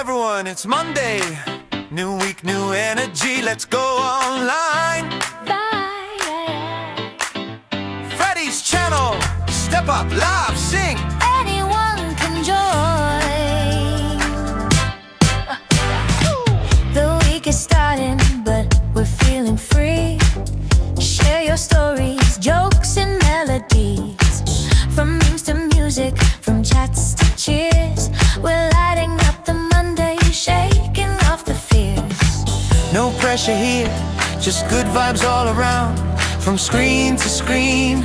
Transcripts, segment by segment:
everyone, it's Monday. New week, new energy, let's go online. Bye. Freddie's channel, step up, live, sing. Anyone can join. The week is starting, but we're feeling free. Share your stories, jokes and melodies. From memes to music, from chats to cheers. We're lighting up the Monday, shaking off the fears. No pressure here, just good vibes all around. From screen to screen,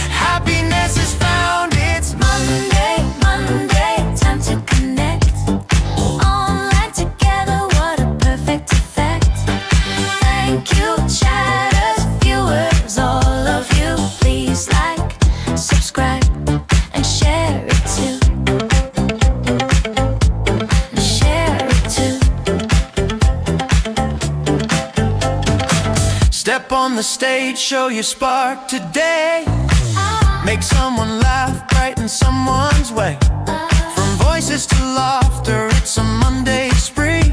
happiness is found. It's Monday, Monday, time to connect. Online together, what a perfect effect. Thank you, chatters, viewers, all of you. Please like, subscribe, and share it too. And share it too. Step on the stage, show your spark today. Make someone laugh, brighten someone's way. From voices to laughter, it's a Monday spree.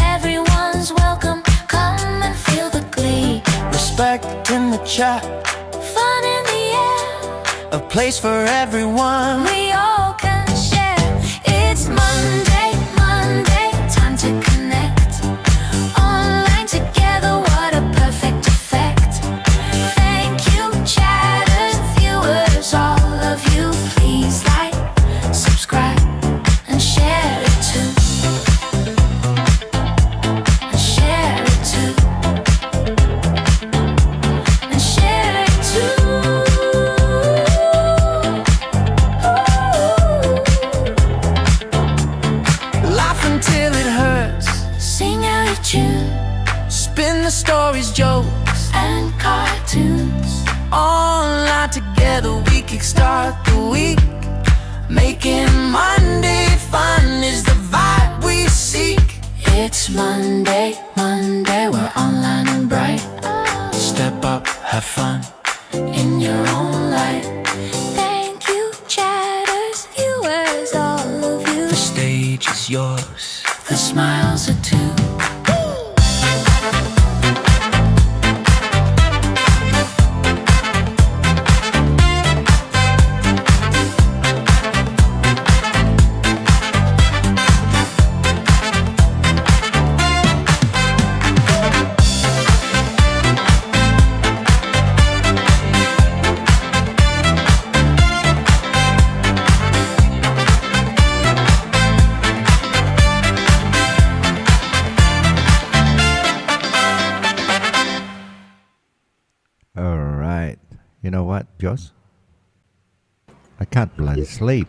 Everyone's welcome, come and feel the glee. Respect in the chat, Fun in the air, a place for everyone. we all can share. It's Monday, Monday, time to connect. Online together, what a perfect effect. Thank you, chatters, viewers, all of you. Please like, subscribe, and share it too. And share it too. And share it too. Laugh until it hurts, Sing out a tune spin the stories, jokes. and cartoons. Online together, we kickstart the week. Making Monday fun is the vibe we seek. It's Monday, Monday, we're online and bright. Step up, have fun. In your own light. Thank you, chatters, viewers, all of you. The stage is yours. The smiles are too. All right. You know what, Josh? I can't bloody sleep.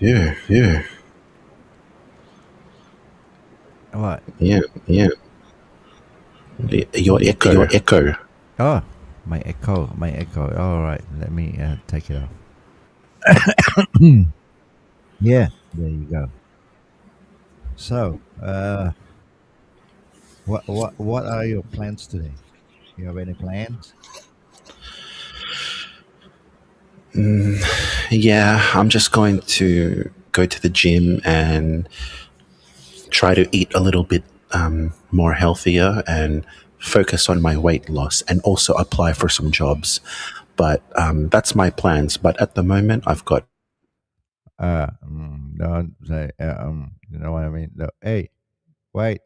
Yeah, yeah, What? yeah, yeah. Your echo. Oh, my echo. My echo. All right. Let me take it off. Yeah. There you go. So, what are your plans today? You have any plans? Yeah, I'm just going to go to the gym and try to eat a little bit more healthier and focus on my weight loss and also apply for some jobs. But that's my plans. But at the moment, I've got Don't say. You know what I mean? No, hey, wait.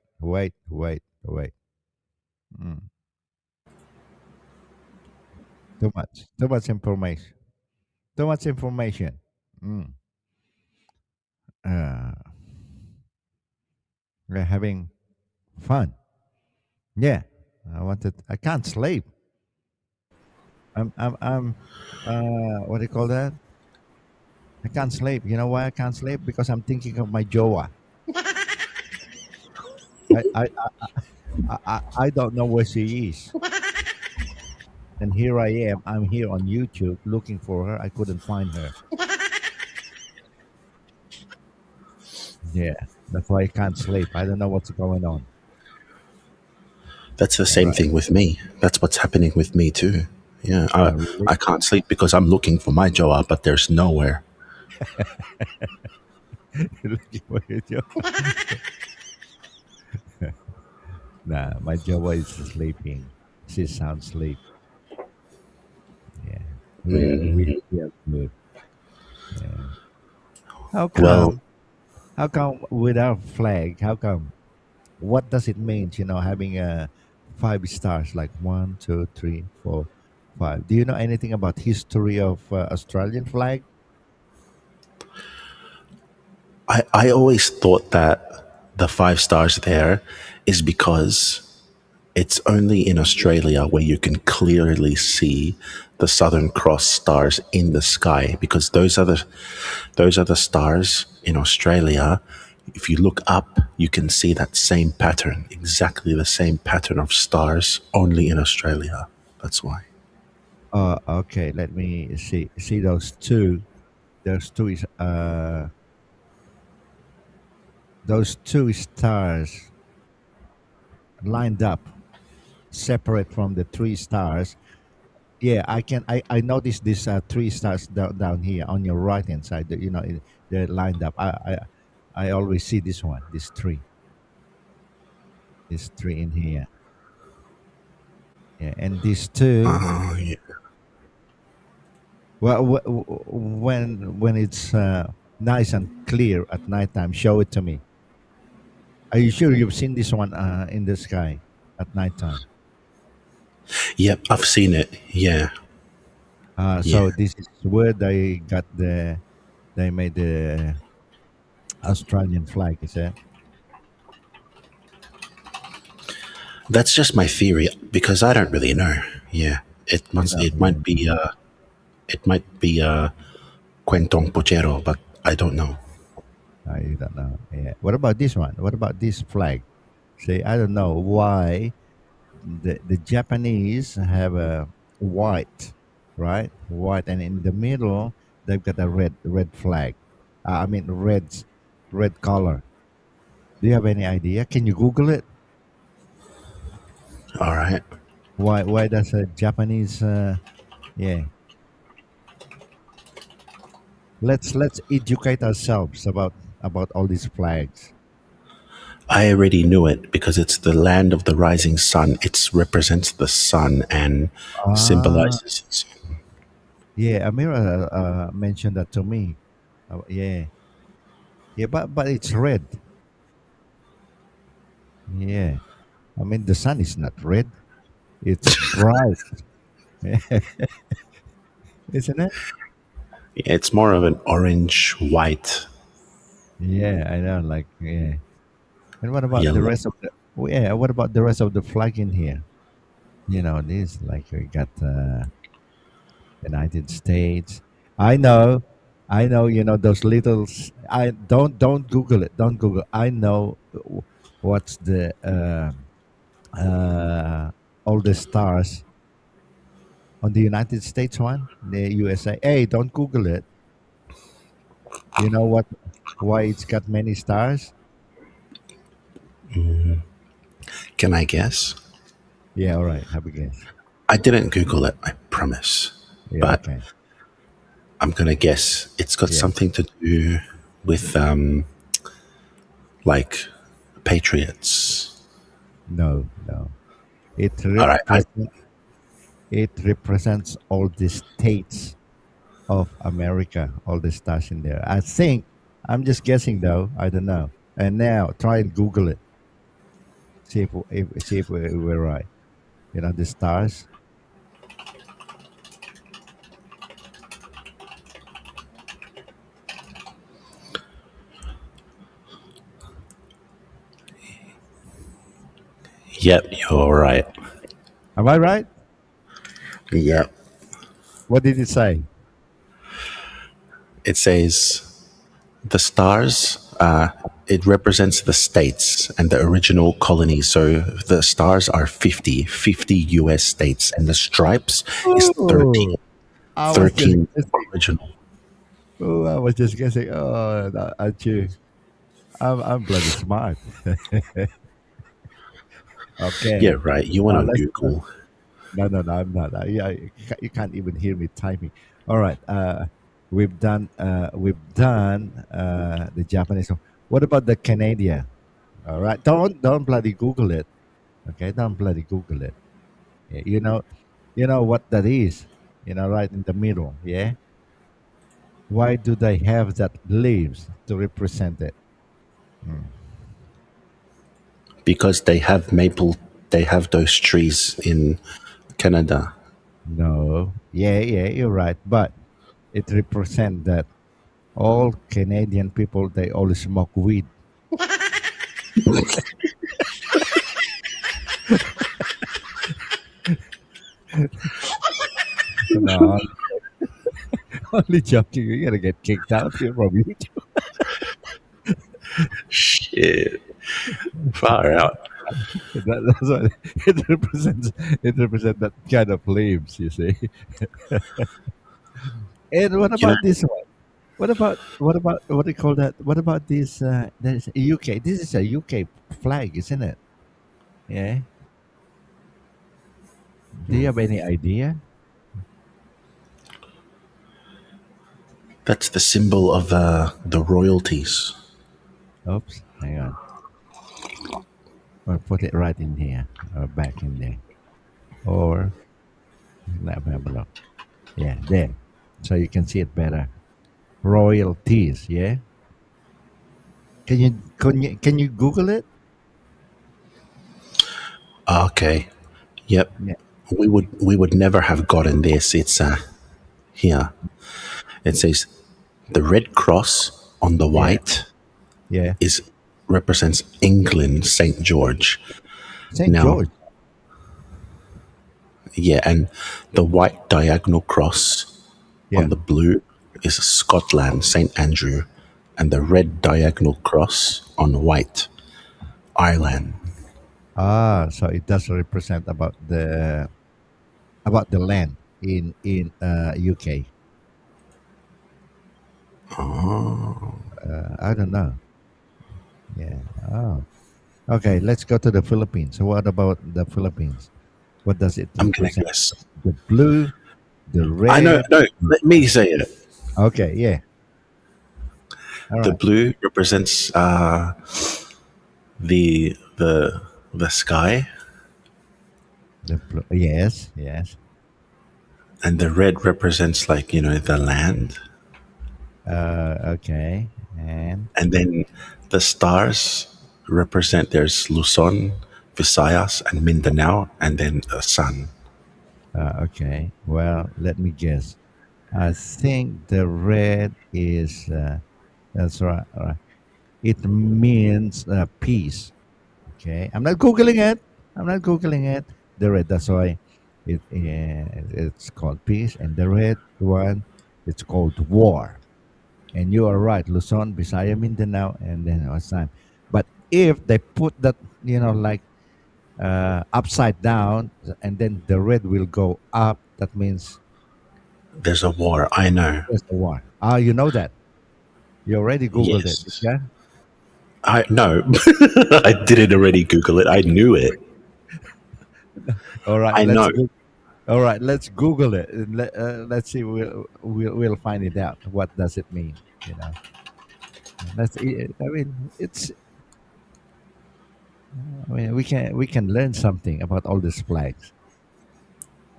Mm, too much. Too much information. Too much information. Mm. Uh, we're having fun. Yeah. I can't sleep. I'm. What do you call that? I can't sleep. You know why I can't sleep? Because I'm thinking of my Joa. I don't know where she is. And here I am. I'm here on YouTube looking for her. I couldn't find her. Yeah, that's why I can't sleep. I don't know what's going on. That's the same thing with me. That's what's happening with me too. Yeah, Really? I can't sleep because I'm looking for my Joa, but there's nowhere. You're looking for your Jawa. Nah, my Jawa is sleeping. She sounds sleep. Yeah, we are good. Yeah. How Well, come? How come without flag? How come? What does it mean? Having five stars like one, two, three, four, five. Do you know anything about history of Australian flag? I always thought that the 5 stars there is because it's only in Australia where you can clearly see the Southern Cross stars in the sky, because those are the stars in Australia. If you look up, you can see that same pattern, exactly the same pattern of stars, only in Australia. That's why. Okay. Let me see. See those two. Those two is those two stars lined up, separate from the three stars. Yeah, I can. I noticed these three stars down here on your right hand side. They're lined up. I always see this one. These three in here. Yeah, and these two. Oh, yeah. Well, when it's nice and clear at nighttime, show it to me. Are you sure you've seen this one in the sky at nighttime? Yep, I've seen it. Yeah, So yeah. this is where they made the Australian flag. Is it? That's just my theory because I don't really know. Yeah, it You must. don't It really might be. It might be Quentong Pochero, but I don't know. I don't know. Yeah. What about this one? What about this flag? See, I don't know why the Japanese have a white, right? White, and in the middle they've got a red flag. I mean red color. Do you have any idea? Can you Google it? All right. Why does a Japanese? Yeah. Let's educate ourselves about all these flags. I already knew it because it's the land of the rising sun. It represents the sun and Ah, symbolizes the sun. yeah. Amira mentioned that to me. Yeah, yeah, but it's red. Yeah, I mean the sun is not red; it's bright, isn't it? It's more of an orange, white, Yeah, I know. Like, yeah. And what about the yellow. rest of the? Oh, yeah, what about the rest of the flag in here? This like we got United States. I know, I know. Those little. I don't Google it. Don't Google. I know what's the all the stars on the United States one, the USA. Hey, don't Google it. You know what? Why it's got many stars? Can I guess? Yeah, all right. Have a guess. I didn't Google it, I promise. Yeah, But okay. I'm going to guess it's got Yeah. something to do with like patriots. No, no. It All right. represents all the states of America, all the stars in there. I think I'm just guessing though. I don't know. And now try and Google it. See if we're right. The stars. Yep, you're right. Am I right? Yep. What did it say? It says the stars, it represents the states and the original colonies. So the stars are 50 US states, and the stripes is Oh, I was just 13 guessing. original. Oh, I was just guessing. Oh, aren't you? I'm bloody smart. Yeah, Okay. right. You want Now to let's go. Google. No, no, no, I'm not. Yeah, you can't even hear me typing. All right. We've done the Japanese one. What about the Canadian? All right, don't bloody Google it. Okay, don't bloody Google it. Yeah, you know what that is. Right in the middle. Yeah. Why do they have that leaves to represent it? Hmm. Because they have those trees in Canada. No. Yeah, yeah, you're right. But it represents that all Canadian people they all smoke weed. No, only joking. You're gonna get kicked out here from YouTube. Shit, far out. That's what it represents. It represents that kind of leaves, you see. And what You know, about this one? What about what do you call that? What about this? There's a UK. This is a UK flag, isn't it? Yeah. Do you have any idea? that's the symbol of the royalties. Oops, hang on. Or put it right in here, or back in there, or let me have a look. Yeah, there, so you can see it better. Royalties. Yeah. Can you Google it? Okay. Yep. Yeah. We would never have gotten this. It's here. It says the red cross on the Yeah. white Yeah. is represents England, Saint George. Saint Now, George. yeah, and the white diagonal cross Yeah. on the blue is Scotland, Saint Andrew, and the red diagonal cross on white, Ireland. Ah, so it does represent about the land in UK. I don't know. Yeah. Oh. Okay, let's go to the Philippines. So what about the Philippines? What does it I'm gonna represent? guess. The blue, the I know. red. No, let me say it. Okay, yeah. All The right. blue represents the sky, The blue. Yes, yes. and the red represents like the land, Okay. And and then the stars represent there's Luzon, Visayas, and Mindanao, and then the sun. okay. Well, let me guess. I think the red is that's right. All right. It means peace. Okay, I'm not googling it. I'm not googling it. The red. That's why it's called peace, and the red one it's called war. And you are right, Luzon, Visaya, Mindanao, and then Assam. But if they put that, like upside down, and then the red will go up, that means There's a war. I know. there's a war. Ah, you know that. You already googled it, Yes. yeah? I no. I didn't already Google it. I knew it. All right, I let's know. go. All right, let's Google it. And let's see. We'll find it out. What does it mean? You know, let's. I mean, it's. I mean, we can learn something about all these flags,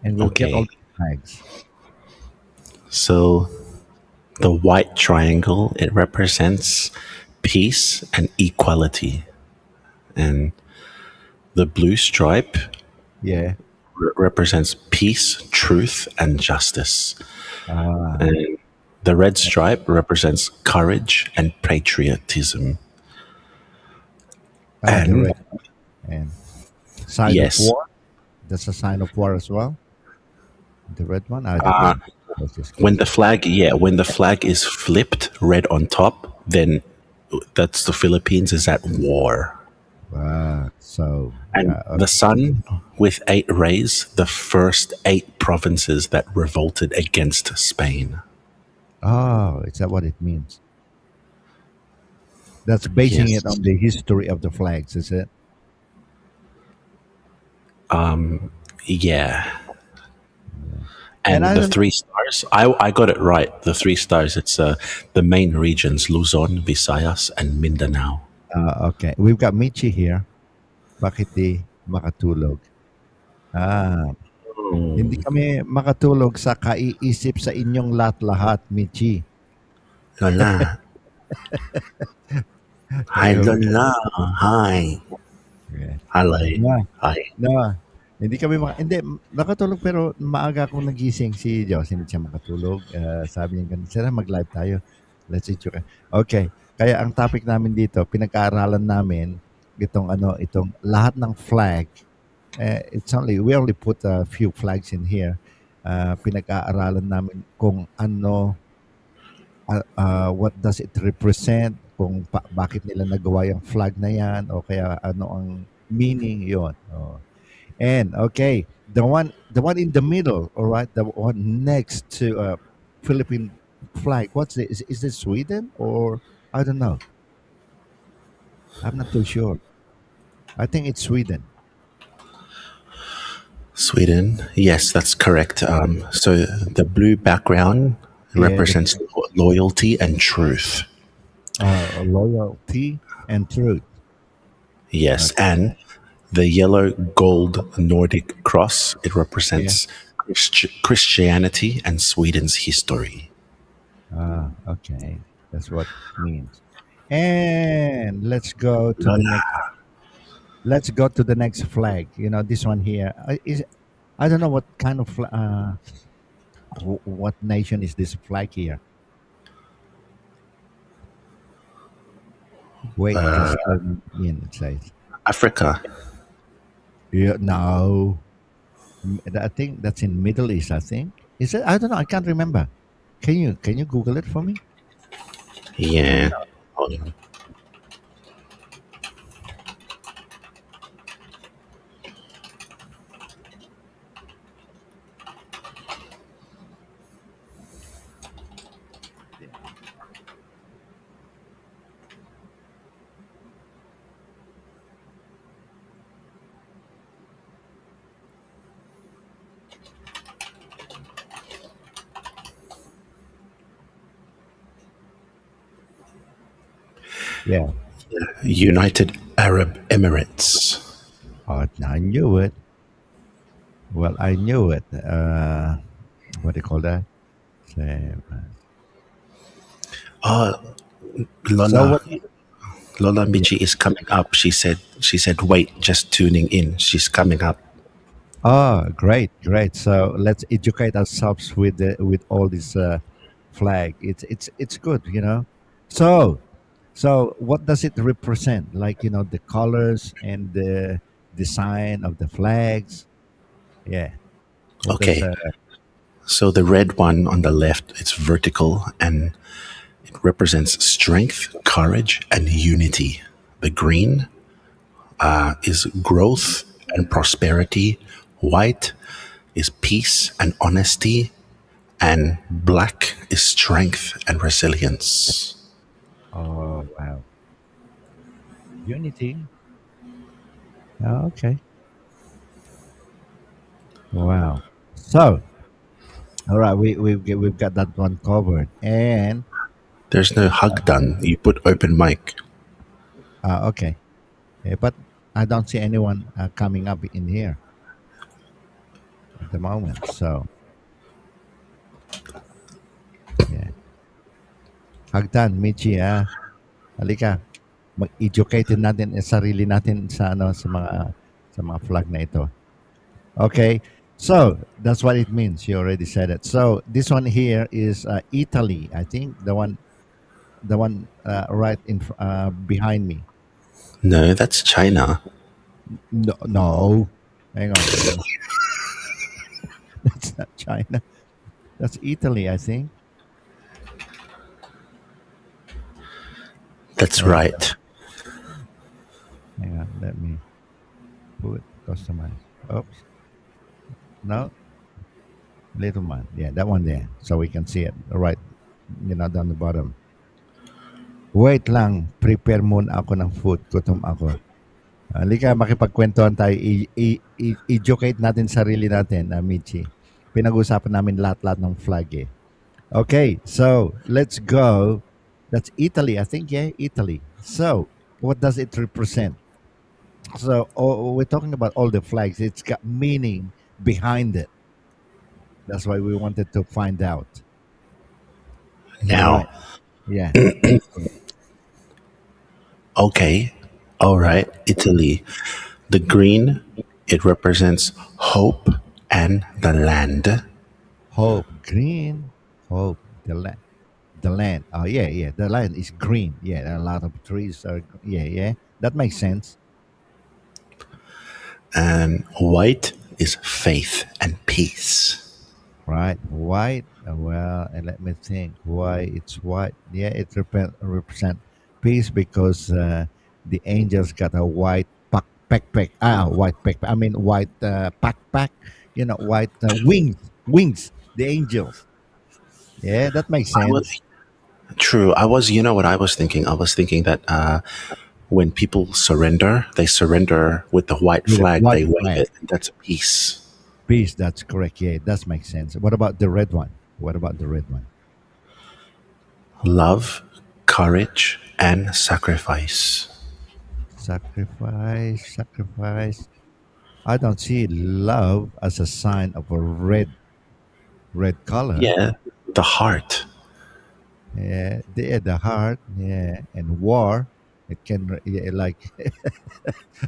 and we'll get all Okay. the flags. So the white triangle, it represents peace and equality, and the blue stripe Yeah. represents peace, truth, and justice. Ah. And the red stripe represents courage and patriotism. The And red and sign of yes, war. That's a sign of war as well. The red one. I don't know. I was just when guessing. the flag, yeah, when the flag is flipped red on top, then that's the Philippines is at war. So And the okay. sun with 8 rays, the first 8 provinces that revolted against Spain. Oh, is that what it means? That's basing it Yes. on the history of the flags, is it? Yeah. And And I the don't. three stars, I got it right. The three stars, it's the main regions Luzon, Visayas, and Mindanao. Okay, we've got Michi here. Bakit di makatulog? Ah, hindi Oh, kami makatulog sa kaiisip sa inyong lahat-lahat, Michi. Lola. Hi, Eh, Lola. Hi. yeah. Hello. Na, Hi. hindi kami hindi nakatulog pero maaga akong nagising si Joss, hindi siya makatulog. Sabi niya ganun, "Sir, mag-live tayo. Let's eat you." Okay, kaya ang topic namin dito, pinag-aaralan namin itong lahat ng flag. We only put a few flags in here. Pinag-aaralan namin kung what does it represent, kung bakit nila nagawa yung flag na yan, o kaya ano ang meaning yon. Oh. And okay, the one in the middle, all right, the one next to Philippine flag. What's it? Is it Sweden or I don't know. I'm not too sure. I think it's Sweden. Sweden. Yes, that's correct. So the blue background Yeah, represents loyalty and truth. loyalty and truth. Yes, Okay. and the yellow gold Nordic cross, it Yeah. represents Christianity and Sweden's history. Okay. That's what it means. And let's go to the Lola. next. Let's go to the next flag. This one here. I don't know what kind of what nation is this flag here. Wait, just let me in. It says. Africa. Yeah, no. I think that's in Middle East. I think is it. I don't know. I can't remember. Can you Google it for me? Yeah. Hold on. Yeah. Yeah. United Arab Emirates. Oh, I knew it. Well, I knew it. What do you call that? Same. Oh, So Lola. what? Lola Yeah. Michi is coming up. She said, wait, just tuning in. She's coming up. Oh, great, great. So let's educate ourselves with all this flag. It's good, you know. So what does it represent? Like the colors and the design of the flags. Yeah. What does Okay. So the red one on the left, it's vertical and it represents strength, courage, and unity. The green is growth and prosperity. White is peace and honesty. And black is strength and resilience. Oh, wow. Unity. Oh, okay. Wow. So all right, we've got that one covered. And There's no hug done. You put open mic. okay. But I don't see anyone coming up in here at the moment. So yeah. Hagdan, Michi, halika. Mag-educate natin ang sarili natin sa mga flag na ito. Okay. So that's what it means. You already said it. So this one here is Italy. I think the one right behind me. No, that's China. No, no. Hang on. That's not China. That's Italy, I think. That's Hang on. right. Hang on. Let me put customize. Oops. No. Little man. Yeah, that one there. So we can see it. All right. Down the bottom. Wait lang. Prepare muna ako ng food. Gutom ako. Halika, makipagkwentuhan tayo. I-educate natin sarili natin, Michi. pinag-usapan namin lahat-lahat ng flag eh. Okay, so let's go. That's Italy, I think. Yeah, Italy. So, what does it represent? So, we're talking about all the flags. It's got meaning behind it. That's why we wanted to find out. All Now, right. Yeah. Let's go. okay, all Yeah. right, Italy. The green, it represents hope and the land. Hope, green, hope, the land. The land. Oh, yeah, yeah. The land is green. Yeah, there are a lot of trees. Yeah, yeah. That makes sense. And white is faith and peace. Right, white. Well, and let me think. Why it's white? Yeah, it represent peace because the angels got a white backpack. White backpack. I mean, white backpack. White wings. The angels. Yeah, that makes I was sense. true. You know what I was thinking? I was thinking that when people surrender, they surrender with the white With a flag, white they wave flag. it, and that's peace. Peace. That's correct. Yeah, it does make sense. What about the red one? What about the red one? Love, courage, and sacrifice. Sacrifice. Sacrifice. I don't see love as a sign of a red color. Yeah, the heart. Yeah, the heart. Yeah, and war. It can yeah, like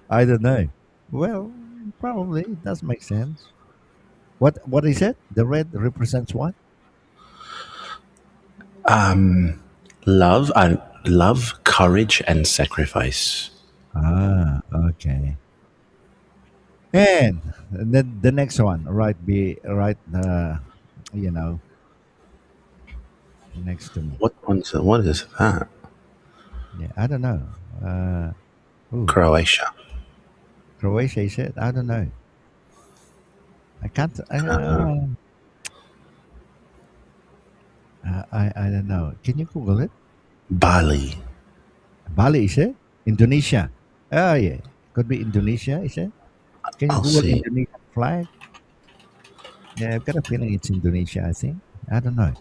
I don't know. Well, probably it does make sense. What is it? The red represents what? Love, courage, and sacrifice. Ah, okay. And then the next one, right? Be right. You know, next to me. What is that? Yeah, I don't know. Ooh, Croatia. Croatia is it? I don't know. I can't. I don't know. Can you Google it? Bali. Bali is it? Indonesia. Oh yeah, could be Indonesia. Is it? Can you I'll Google see. Indonesian flag? Yeah, I've got a feeling it's Indonesia. I think. I don't know.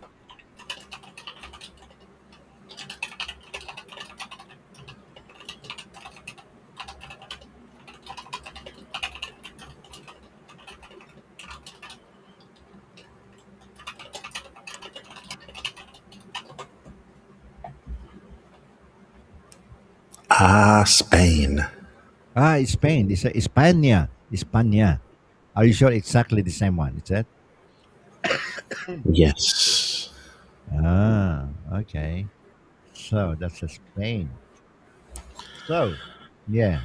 Spain. It's Spain. It's España. España. Are you sure exactly the same one? Is that? Yes. Okay. So that's a Spain. So yeah.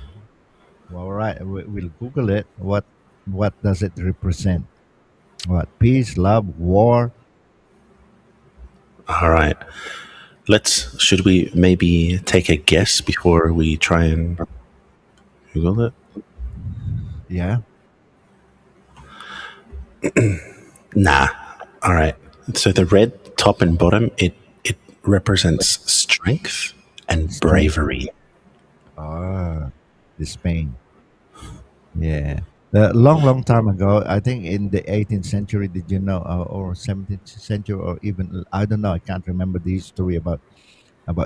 Well, all right. We'll Google it. What does it represent? What peace, love, war? All right. Should we maybe take a guess before we try and Google it? Yeah. Nah. All right. So the red top and bottom, it represents strength and Strength. bravery. Ah, the Spain. Yeah. Long time ago, I think in the 18th century, did you know, or 17th century, or even, I don't know, I can't remember the history about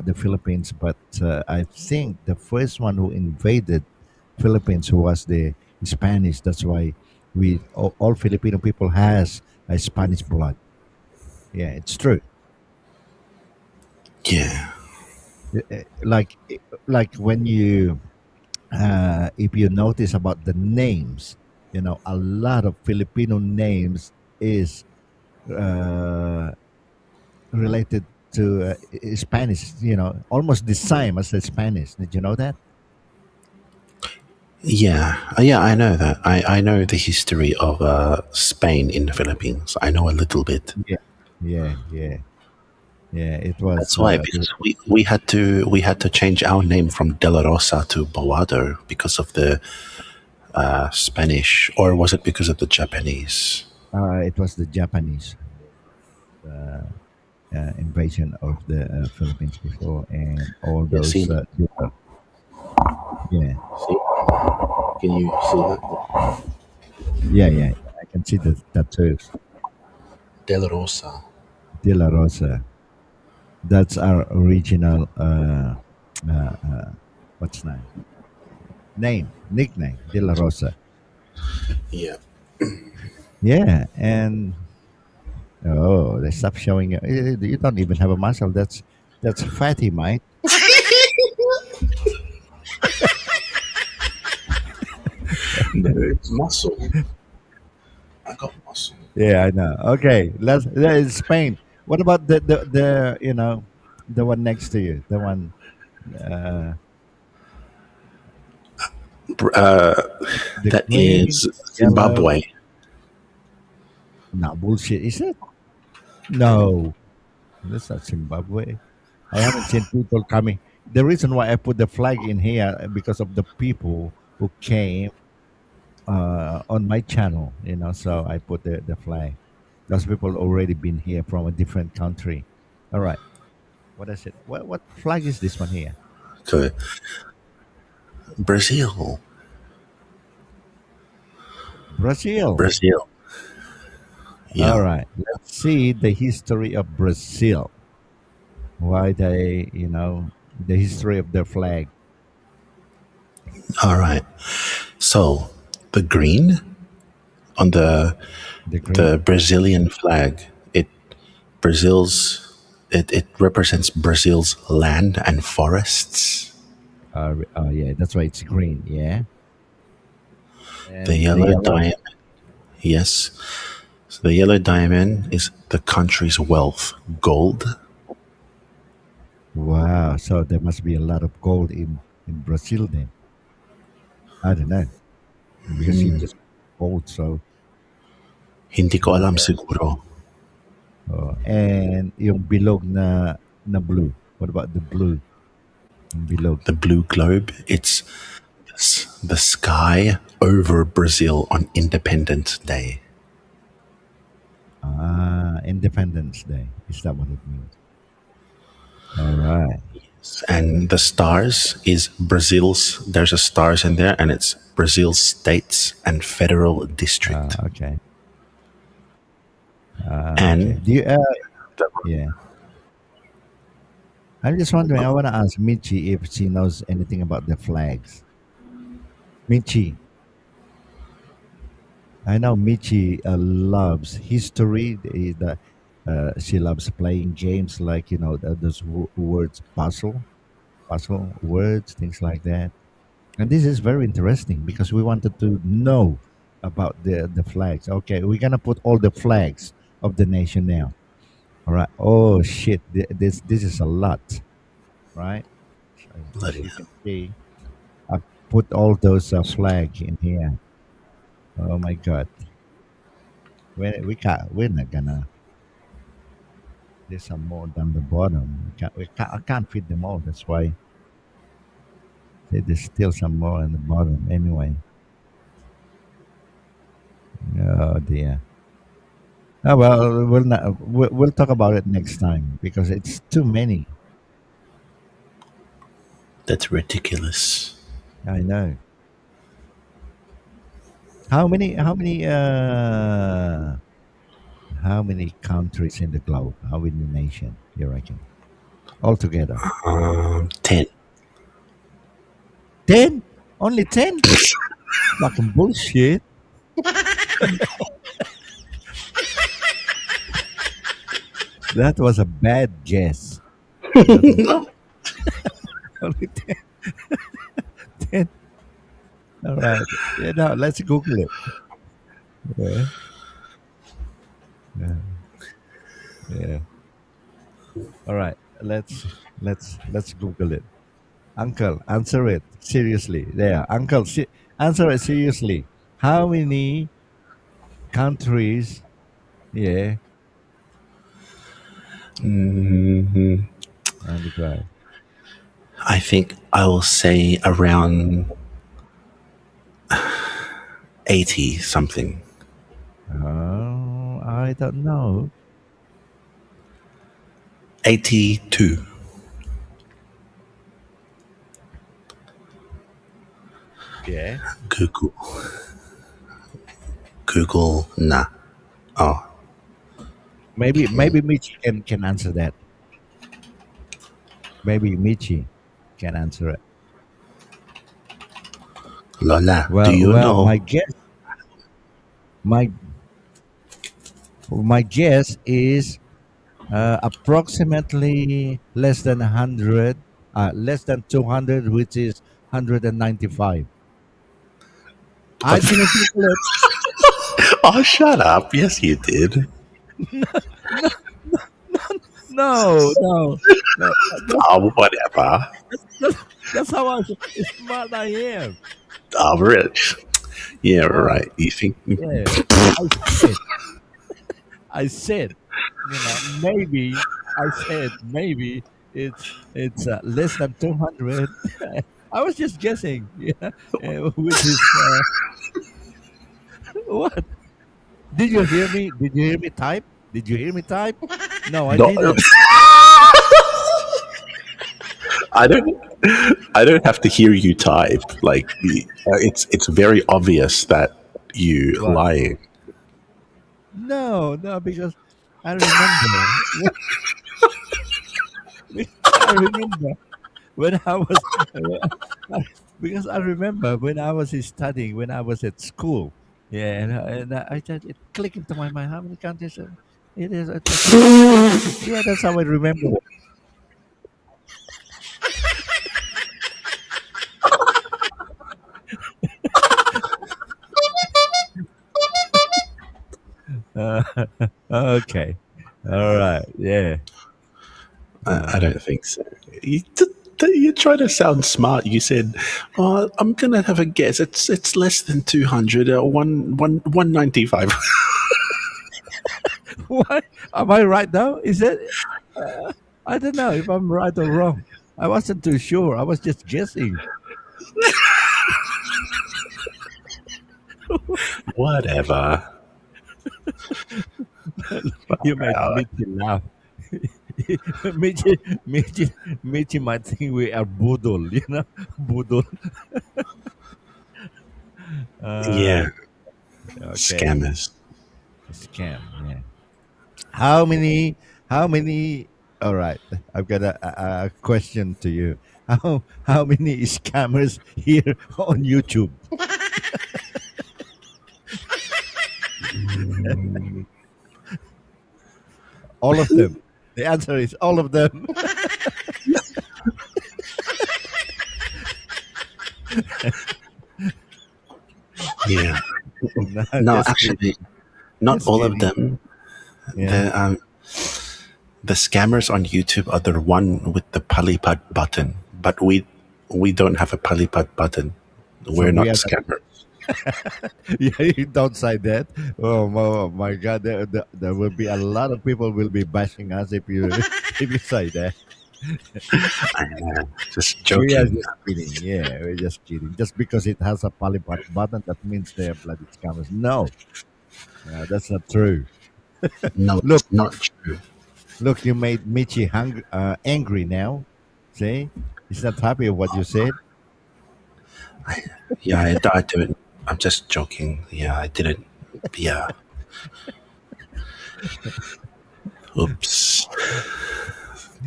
the Philippines, but I think the first one who invaded Philippines was the Spanish. That's why all Filipino people has a Spanish blood. Yeah, it's true. Yeah. Like when you if you notice about the names, a lot of Filipino names is uh, related to Spanish. Almost the same as the Spanish. Did you know that? Yeah. Yeah, I know that. I know the history of Spain in the Philippines. I know a little bit. Yeah, yeah, yeah, yeah. It was. That's why because we had to change our name from De La Rosa to Bovado because of the Spanish, or was it because of the Japanese? It was the Japanese invasion of the Philippines before, and all Yeah, those. see, Yeah, see, can you see that? yeah, yeah. I can see the tattoos. De La Rosa. De La Rosa. That's our original what's name, nickname, De La Rosa. Yeah. Yeah, and oh, they stop showing you. You don't even have a muscle. That's fatty, Mike. No, it's muscle. I got muscle. Yeah, I know. Okay, let's Spain. What about the the one next to you, the one uh, Br- Uh, the that green, is yellow? Zimbabwe. No bullshit. Is it? No, that's not Zimbabwe. I haven't seen people coming. The reason why I put the flag in here because of the people who came on my channel. So I put the flag. Those people already been here from a different country. All right. What is it? What flag is this one here? Okay. Brazil. Brazil. Brazil. All Yeah. right. Let's see the history of Brazil. Why the history of their flag. All right. So the green on The the green. Brazilian flag, Brazil's it represents Brazil's land and forests. Oh yeah, that's why it's green. Yeah. The And the yellow yellow. diamond, yes. So the yellow diamond is the country's wealth, gold. Wow. So there must be a lot of gold in Brazil then. I don't know because you just gold. So Hindi ko what alam else? siguro. And yung bilog na blue. What about the blue? Yung bilog. The blue globe, it's the sky over Brazil on Independence Day. Ah, Independence Day. Is that what it means? All right. And the stars is Brazil's, there's a stars in there, and it's Brazil's states and federal district. Okay. Okay. And Do you? the, Yeah. I'm just wondering. I want to ask Michi if she knows anything about the flags. Michi, I know Michi loves history. She loves playing games like those words puzzle words, things like that. And this is very interesting because we wanted to know about the flags. Okay, we're gonna put all the flags of the nation now. All right. Oh shit, this is a lot, right? As bloody you can see, I put all those flag in here. Oh my god, we're not gonna. There's some more down the bottom. I can't fit them all. That's why there's still some more on the bottom. Anyway. Oh dear. Oh well, we'll talk about it next time because it's too many. that's ridiculous. I know. How many countries in the globe? How many nation you reckon? Altogether. 10. 10? Only 10? Fucking bullshit. That was a bad guess. That was only 10. All right. Yeah, now let's Google it. Yeah. Yeah. Yeah. All right. Let's Google it. Uncle, answer it seriously. There, Uncle, answer it seriously. How many countries? Yeah, on the globe. I think I will say around 80 something. Oh, I don't know. 82. Yeah. Google. Google, nah. Oh, Maybe Michi can answer that. Maybe Michi can answer it. Lola, do Well, you well, know? my my guess is approximately less than 100, less than 200, which is 195. I didn't calculate. Oh, shut up. Yes, you did. No, no, no, no. Whatever. That's, that's how smart I am. Rich. Yeah, Well, right. You think? yeah, I said, I said, maybe I said maybe it's less than 200. I was just guessing, yeah, which is what? Did you hear me? Did you hear me type? Did you hear me type? No, I No, didn't. I don't. I don't have to hear you type. Like it's very obvious that you What? lying. No, no, because I remember. I remember when I was because I remember when I was studying, when I was at school. Yeah, and I just it clicked into my mind. How many countries? It is. Yeah, that's how I remember. Uh, okay. All right. Yeah. I don't think so. You try to sound smart. You said, "Oh, I'm gonna have a guess. It's less than 200. One 95." Why am I right now? Is it? I don't know if I'm right or wrong. I wasn't too sure. I was just guessing. Whatever. You made Michi laugh. Michi might think we are boodle, boodle. Uh, Yeah, okay, scammers. scam. Yeah. How many? How many? All right, I've got a question to you. How many scammers here on YouTube? All of them. The answer is all of them. Yeah. No, No, just actually, kidding. not Just all of kidding. them. Yeah. The scammers on YouTube are the one with the palipad button, but we don't have a palipad button. So We're we not are. scammers. Yeah, you don't say that. Oh my God, there will be a lot of people will be bashing us if you if you say that. I know, just We are joking. just kidding. Yeah, we're just kidding. Just because it has a polybot button, that means they're bloody scammers. No, that's not true. No, Look, it's not true. look, you made Michi angry now. See, he's not happy with what you said. Yeah, I didn't. I'm just joking. Yeah, I didn't. Yeah. Oops.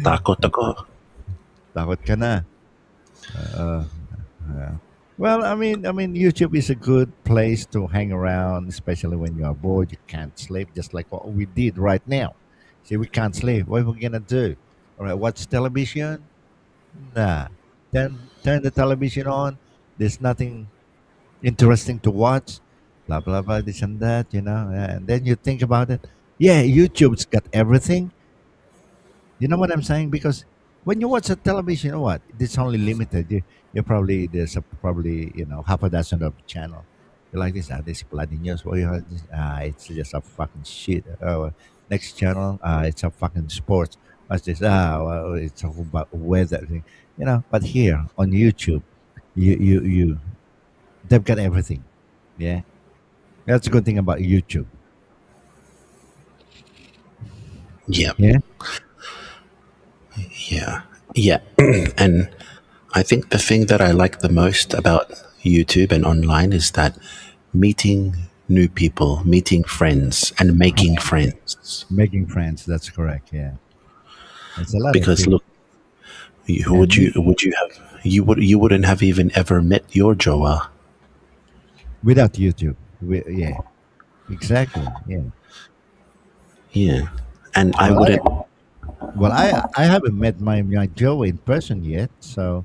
Takot ako. Takot ka na. Uh, yeah. Well, I mean, YouTube is a good place to hang around, especially when you are bored. You can't sleep, just like what we did right now. See, we can't sleep. What are we gonna do? All right, watch television? Nah. Turn the television on. There's nothing interesting to watch. Blah blah blah. This and that, and then you think about it. Yeah, YouTube's got everything. You know what I'm saying? Because when you watch a television, you know what? It's only limited. You probably there's probably half a dozen of channel. You like this? This bloody news. Well, this, it's just a fucking shit. Next channel, it's a fucking sports. What's this? Well, it's all about weather. But here on YouTube, you they've got everything. Yeah, that's a good thing about YouTube. Yeah, Yeah. yeah, yeah. And I think the thing that I like the most about YouTube and online is that meeting new people, meeting friends, and making friends. Making friends. That's correct. Yeah, it's a lot of Because people. look, you, And me, would you have you wouldn't have even ever met your Joa. without YouTube. Yeah, exactly. Yeah. Yeah, and I Well, wouldn't. I haven't met my Joe in person yet, so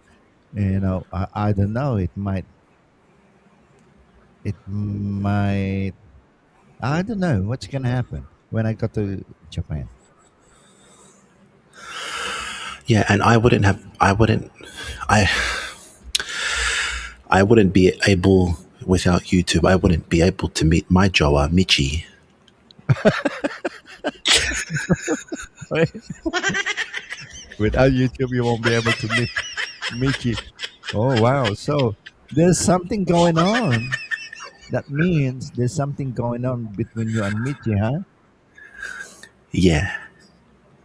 I don't know. It might I don't know what's gonna happen when I go to Japan. Yeah, and I I wouldn't be able without YouTube. I wouldn't be able to meet my Joa Michi. Without YouTube, you won't be able to meet Michi. Oh wow! So there's something going on. That means there's something going on between you and Michi, huh? Yeah,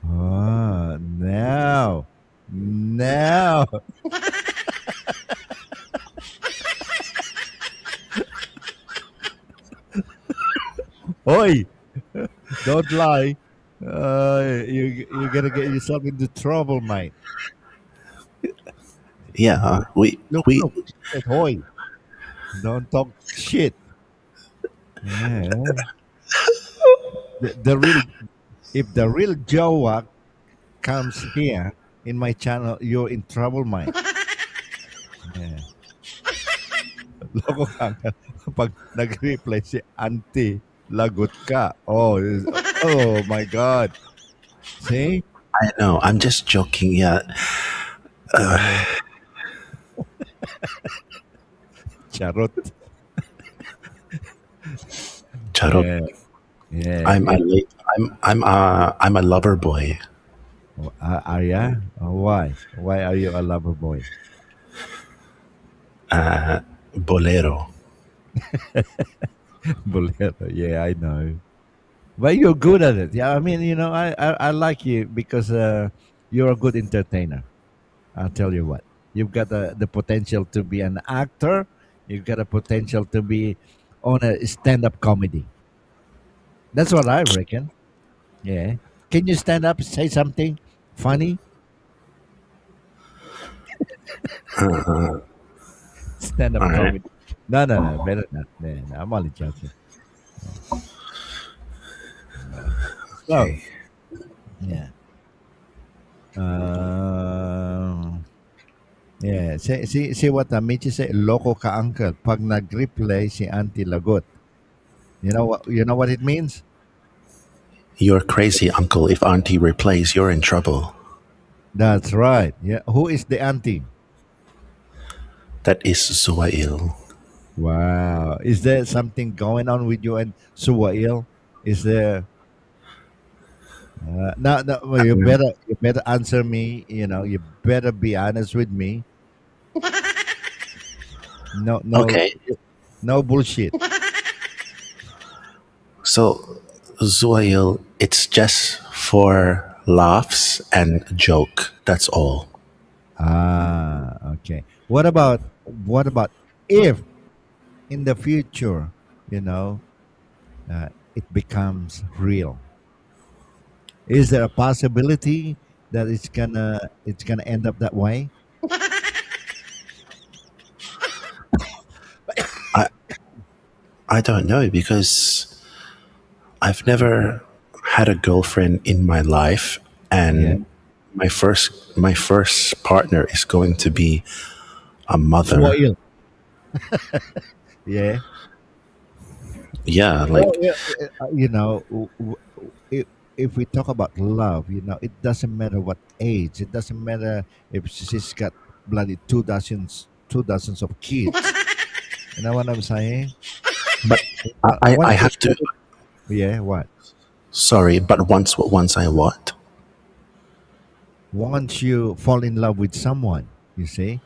Oh, now, oi! Don't lie. You're gonna get yourself into trouble, mate. yeah. We Look. She said, "Oi! Don't talk shit." Yeah. The real If the real Joa comes here in my channel, you're in trouble, mate. Yeah. Loko ka. Pag nag-reply si auntie, lagot ka. Oh my God. See? I know. I'm just joking. Yeah, Yeah. Charot. Charot. Yeah. Yeah. I'm a late. I'm a lover boy. Are ya? Why? Why are you a lover boy? Bolero. Bolero. Yeah, I know. But you're good at it. Yeah, I mean, I like you because you're a good entertainer. I'll tell you what. You've got the potential to be an actor. You've got a potential to be on a stand-up comedy. That's what I reckon. Yeah. Can you stand up, say something funny? Stand-up All right. comedy. No. Better not. No, I'm only joking. So, Okay. yeah. Yeah. See what Michi say? Loko ka uncle. Pag nag-replay si Auntie Lagot. You know what it means? You're crazy, uncle. If auntie replays, you're in trouble. That's right. Yeah. Who is the auntie? That is Suwail. Wow. Is there something going on with you and Suwail? Is there no, well, you better answer me, you better be honest with me. No, no, Okay. no bullshit. So, Zuail, it's just for laughs and joke. That's all. Okay. What about if in the future, you know, it becomes real? Is there a possibility that it's gonna end up that way? I I don't know because I've never had a girlfriend in my life, Yeah. and my first partner is going to be a mother. Suwail. Yeah. Yeah, Well, like yeah, if we talk about love, it doesn't matter what age. It doesn't matter if she's got bloody two dozens of kids. You know what I'm saying? but I Once you have to. yeah, what? Sorry, but once I what? Once you fall in love with someone, you see,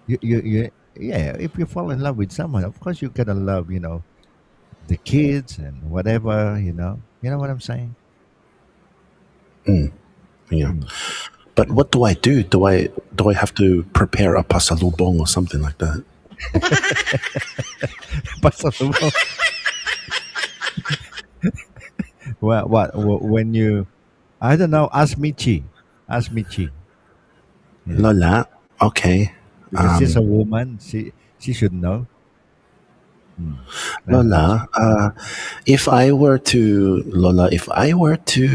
yeah. If you fall in love with someone, of course you're gonna love, the kids and whatever. You know what I'm saying? Yeah. Mm. But what do I do? Do I have to prepare a pasalubong or something like that? Pasalubong. When you, I don't know, ask Michi. Ask Michi. Yeah. Lola, okay. Because she's a woman, she should know. Hmm. Ask Lola, if I were to, Lola, if I were to,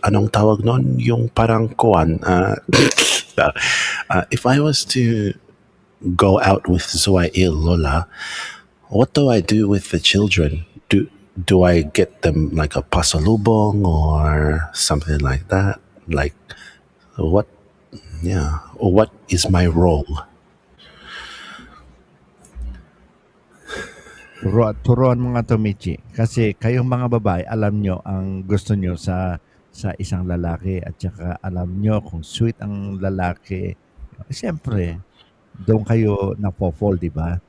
anong tawag nun? Yung parang kuwan, if I was to go out with Zoail, Lola, what do I do with the children? Do I get them like a pasalubong or something like that? Like what? Yeah. Or what is my role? turuan mo nga 'to, Michi. Kasi kayong mga babae, alam nyo ang gusto nyo sa isang lalaki at saka alam nyo kung sweet ang lalaki. Siyempre, doon kayo napo-fall, 'di ba?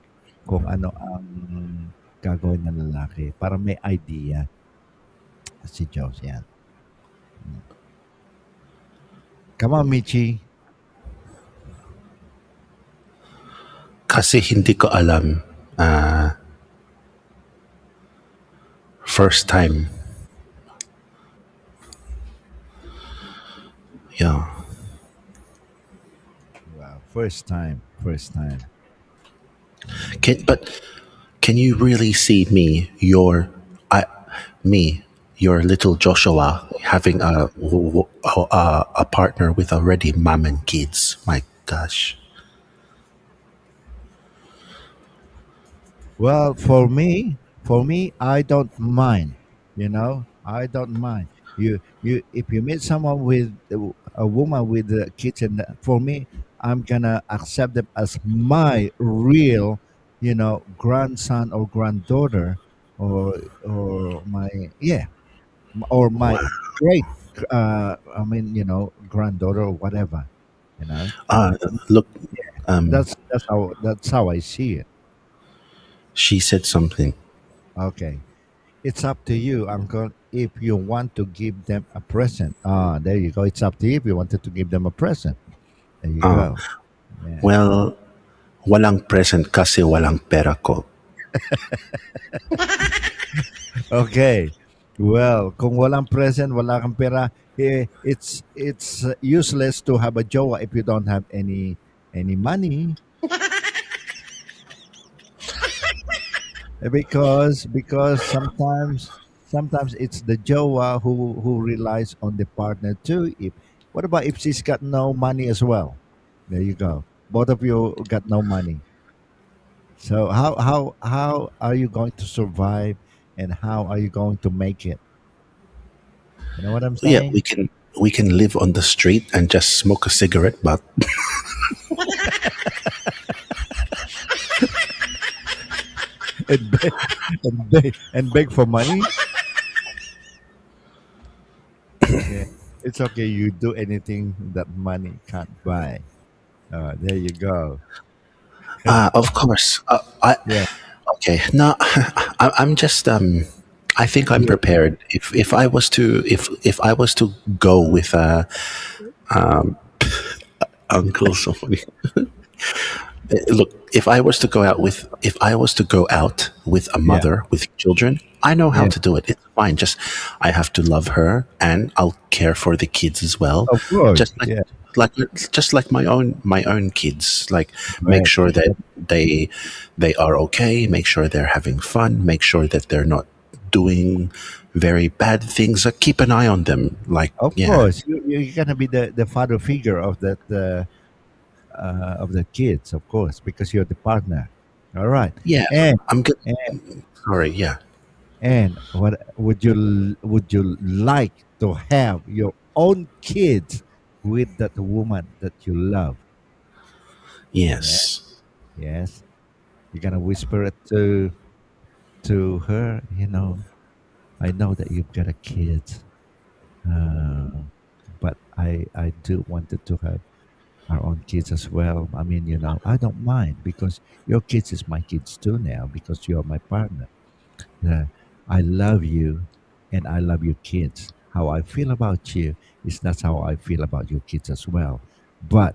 Kung ano ang gagawin ng lalaki para may idea. Si Jones, yan. Come on, Michi. Kasi hindi ko alam. First time. Yeah. Wow, first time, first time. But can you really see me, me, your little Joshua, having a partner with already mom and kids? My gosh. Well, for me, I don't mind. You know, I don't mind. If you meet someone with a woman with kids, and for me, I'm gonna accept them as my real, grandson or granddaughter, or my yeah, or my Wow. great, granddaughter or whatever. You know, Uh, Look, um, that's how I see it. she said something. Okay. It's up to you, Uncle, if you want to give them a present. There you go. It's up to you if you wanted to give them a present. There you Uh, go. Yeah. well, walang present kasi walang pera ko. Okay. Well, kung walang present, wala kang pera, it's useless to have a jowa if you don't have any money. Because sometimes it's the jowa who relies on the partner too. If what about if she's got no money as well? There you go. Both of you got no money. So how are you going to survive, and how are you going to make it? You know what I'm Yeah, saying? we can live on the street and just smoke a cigarette, but And beg, and beg for money. Yeah, it's okay. You do anything that money can't buy. There you go. of course, I Yeah, okay. No, I'm just I think I'm you prepared. If I was to if I was to go with a uncle, somebody. Look, if I was to go out with a yeah. mother with children, I know how Yeah, to do it. It's fine. Just I have to love her, and I'll care for the kids as well. of course. Just Yeah, like just like my own kids. Like make correct. sure that they are okay. Make sure they're having fun. Make sure that they're not doing very bad things. Keep an eye on them. Like Of yeah, course, you're gonna be the father figure of the kids, of course, because you're the partner. All right, yeah. and I'm good. and Sorry. Yeah. what would you like to have your own kids with that woman that you love? Yeah, Yes. yes. You're gonna whisper it to her. I know that you've got a kid, uh, but I do wanted to have our own kids as well. I mean, I don't mind because your kids is my kids too now because you're my partner. Uh, I love you and I love your kids. How I feel about you is that's how I feel about your kids as well. But,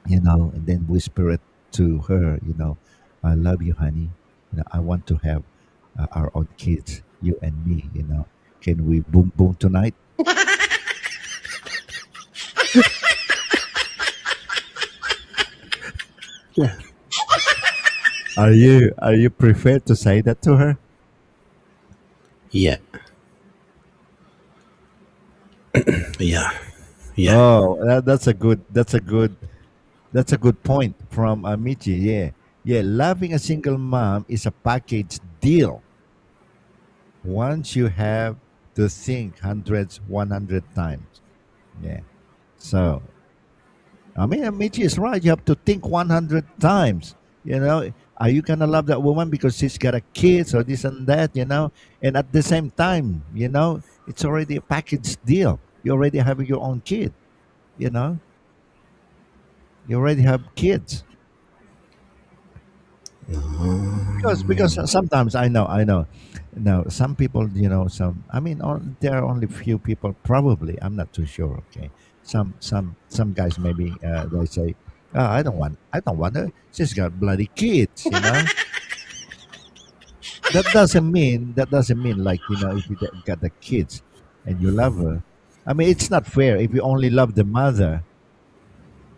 and then whisper it to her, I love you, honey. I want to have our own kids, you and me. Can we boom boom tonight? Yeah. Are you prepared to say that to her? Yeah. Yeah. Yeah. Oh, that's a good point from Michi. Yeah, yeah. Loving a single mom is a package deal. Once you have to think hundreds, 100 times. Yeah. So I mean, Michi is right. You have to think 100 times. Are you gonna love that woman because she's got a kids or this and that? And at the same time, it's already a package deal. You already have your own kid. You know, you already have kids. Because sometimes I know. Now some people, some. I mean, there are only few people. Probably, I'm not too sure. Okay, some guys maybe they say, oh, I don't want her. She's got bloody kids. That doesn't mean like if you got the kids and you love her. I mean, it's not fair if you only love the mother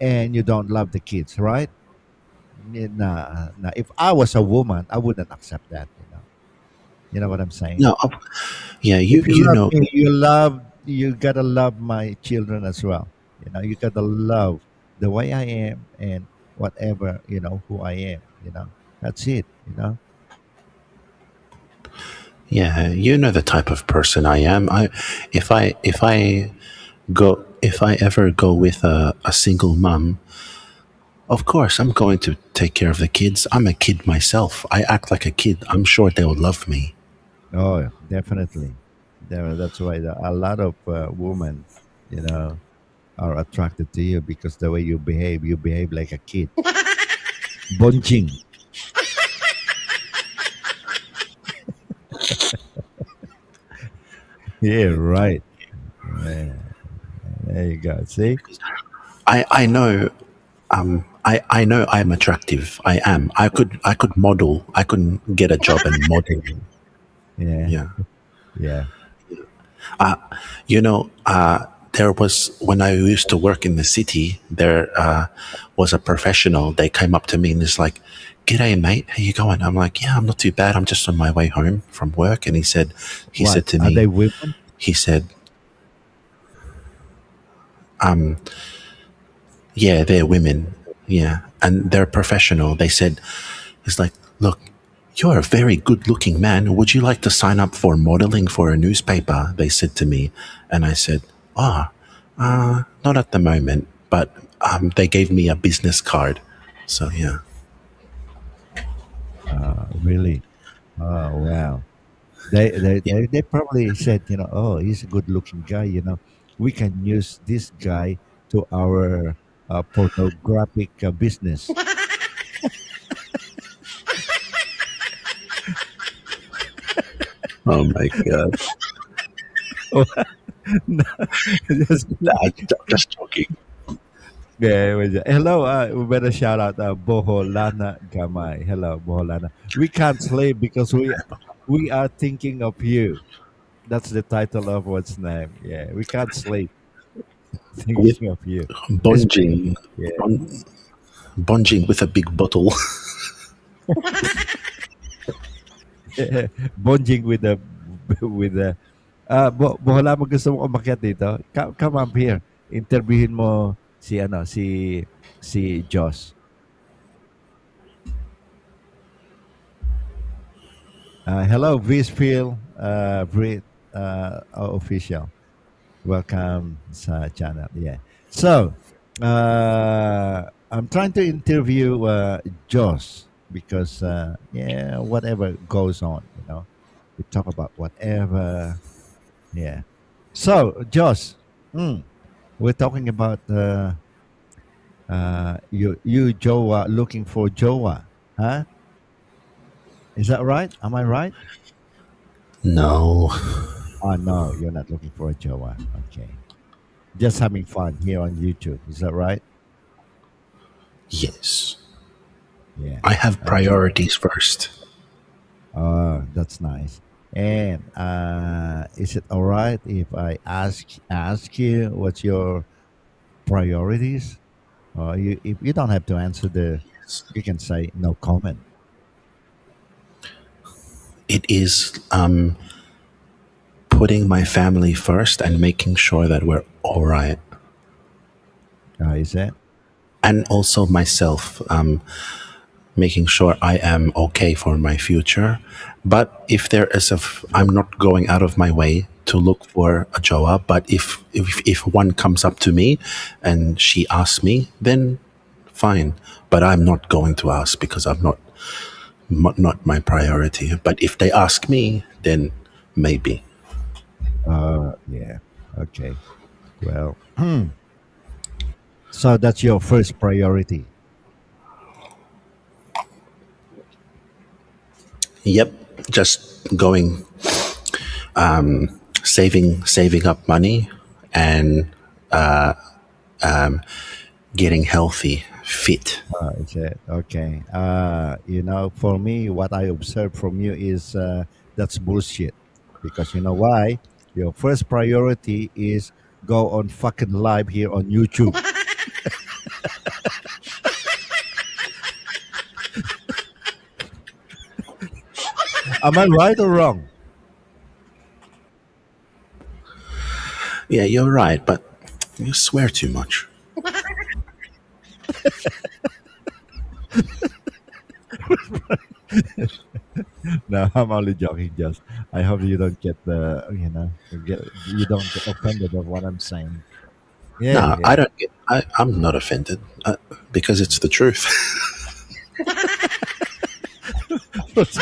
and you don't love the kids, right? Nah, nah. If I was a woman, I wouldn't accept that. You know what I'm saying? No. Yeah. You If you you love know. me, you gotta love my children as well. You gotta love the way I am and whatever who I am. That's it. Yeah. You know the type of person I am. If I ever go with a single mum, of course I'm going to take care of the kids. I'm a kid myself. I act like a kid. I'm sure they'll love me. Oh, definitely. That's why a lot of women, you know, are attracted to you because the way you behave like a kid. Bonjing. Yeah, right. Yeah, there you go. See? I know I know I'm attractive. I am. I could model. I could get a job in modeling. Yeah, Yeah. yeah. You know, there was when I used to work in the city. There was a professional. They came up to me and is like, "G'day, mate. How you going?" I'm like, "Yeah, I'm not too bad. I'm just on my way home from work." And he What? said to Are they me, women? he said, "Yeah, they're women. Yeah, and they're professional." They said, "It's like, look, you're a very good-looking man. Would you like to sign up for modeling for a newspaper?" They said to me, and I said, "Ah, not at the moment." But they gave me a business card, so yeah. Really? Oh, wow. They, they, Yeah. they, they probably said, oh, he's a good looking guy. We can use this guy to our pornographic business. Oh my god. Just Nah, I'm just joking. Yeah, hello. We better shout out Boholana Gamay. Hello, Boholana. We can't sleep because we are thinking of you. That's the title of what's name. Yeah, we can't sleep With thinking of you. Especially, bunging, yeah, bun- bunging with a big bottle. bonding with the with the. Boholana, gusto mo umakyat dito? Come up here. Interviewin mo si Josh. Hello, Visfield, Brit, official. Welcome sa channel. Yeah. So, I'm trying to interview Josh because yeah, whatever goes on, we talk about whatever. Yeah. So, Josh, mm, we're talking about you Joa looking for Joa, huh? Is that right? Am I right? No. Oh no, you're not looking for a Joa. Okay. Just having fun here on YouTube. Is that right? Yes. Yeah. I have Okay. priorities first. That's nice. And is it all right if I ask you what's your priorities? Or you if you don't have to answer you can say no comment. It is putting my family first and making sure that we're all right. Is that And also myself, making sure I am okay for my future. But if there is I'm not going out of my way to look for a job. But if one comes up to me and she asks me, then fine. But I'm not going to ask because I'm not my priority. But if they ask me, then maybe. yeah. Okay. Well, so that's your first priority. Yep, just going, saving up money and getting healthy, fit. Is it okay? For me, what I observe from you is that's bullshit. Because you know why? Your first priority is go on fucking live here on YouTube. Am I right or wrong? Yeah, you're right, but you swear too much. No, I'm only joking. Just I hope you don't get you don't get offended of what I'm saying. Yeah, No, yeah. I don't get. I'm not offended because it's the truth. First,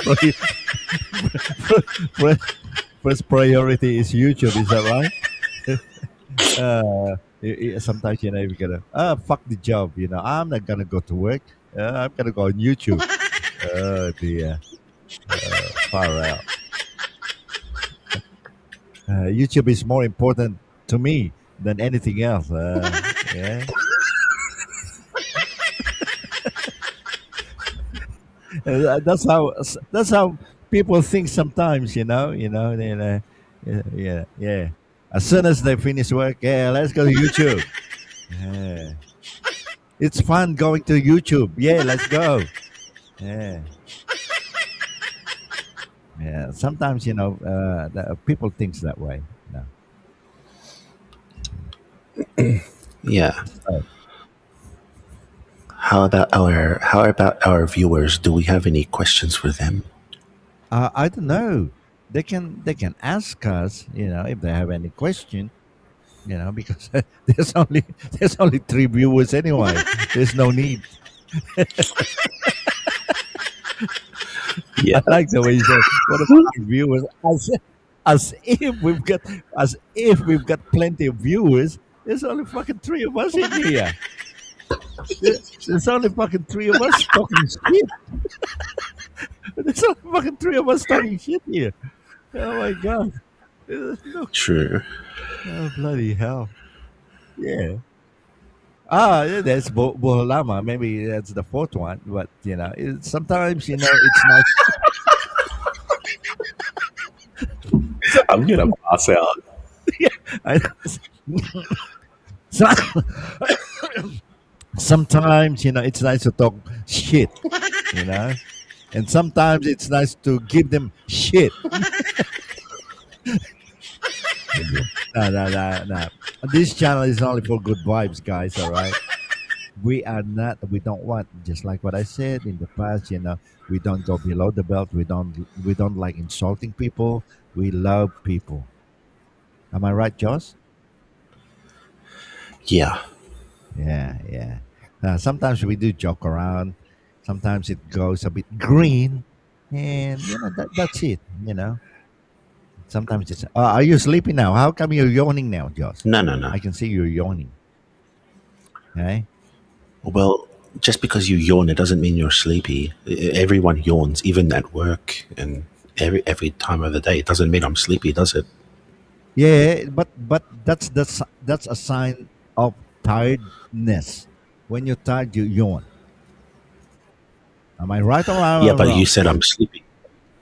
pri- first priority is YouTube. Is that right? Sometimes we gotta fuck the job. I'm not gonna go to work. I'm gonna go on YouTube. Oh dear, far out. YouTube is more important to me than anything else. Yeah, that's how people think sometimes. Yeah, yeah, yeah. As soon as they finish work, yeah, let's go to YouTube. Yeah. It's fun going to YouTube. Yeah, let's go. Yeah. Yeah, sometimes people thinks that way. No. Yeah. Oh. How about our viewers? Do we have any questions for them? I don't know. They can ask us, if they have any question, because there's only three viewers anyway. There's no need. Yeah. I like the way you say, "What about our viewers?" As if we've got plenty of viewers. There's only fucking three of us in here. There's only fucking three of us talking shit. There's only fucking three of us talking shit here. Oh my god. No, True. oh, bloody hell. Yeah. Yeah, that's Boholama. Maybe that's the fourth one. But, sometimes, it's nice. I'm gonna pass out. I, so- sometimes, it's nice to talk shit, you know? And sometimes it's nice to give them shit. No, no, no, no. This channel is only for good vibes, guys, all right? We don't want, just like what I said in the past, we don't go below the belt. We don't like insulting people. We love people. Am I right, Joss? Yeah. Yeah, yeah. Sometimes we do joke around. Sometimes it goes a bit green, and that's it. Sometimes it's. Are you sleeping now? How come you're yawning now, Joss? No, no, no. I can see you're yawning. Okay. Well, just because you yawn, it doesn't mean you're sleepy. Everyone yawns, even at work and every time of the day. It doesn't mean I'm sleepy, does it? Yeah, but that's a sign of tiredness. When you're tired, you yawn. Am I right or am Yeah, I but you wrong? said I'm sleepy.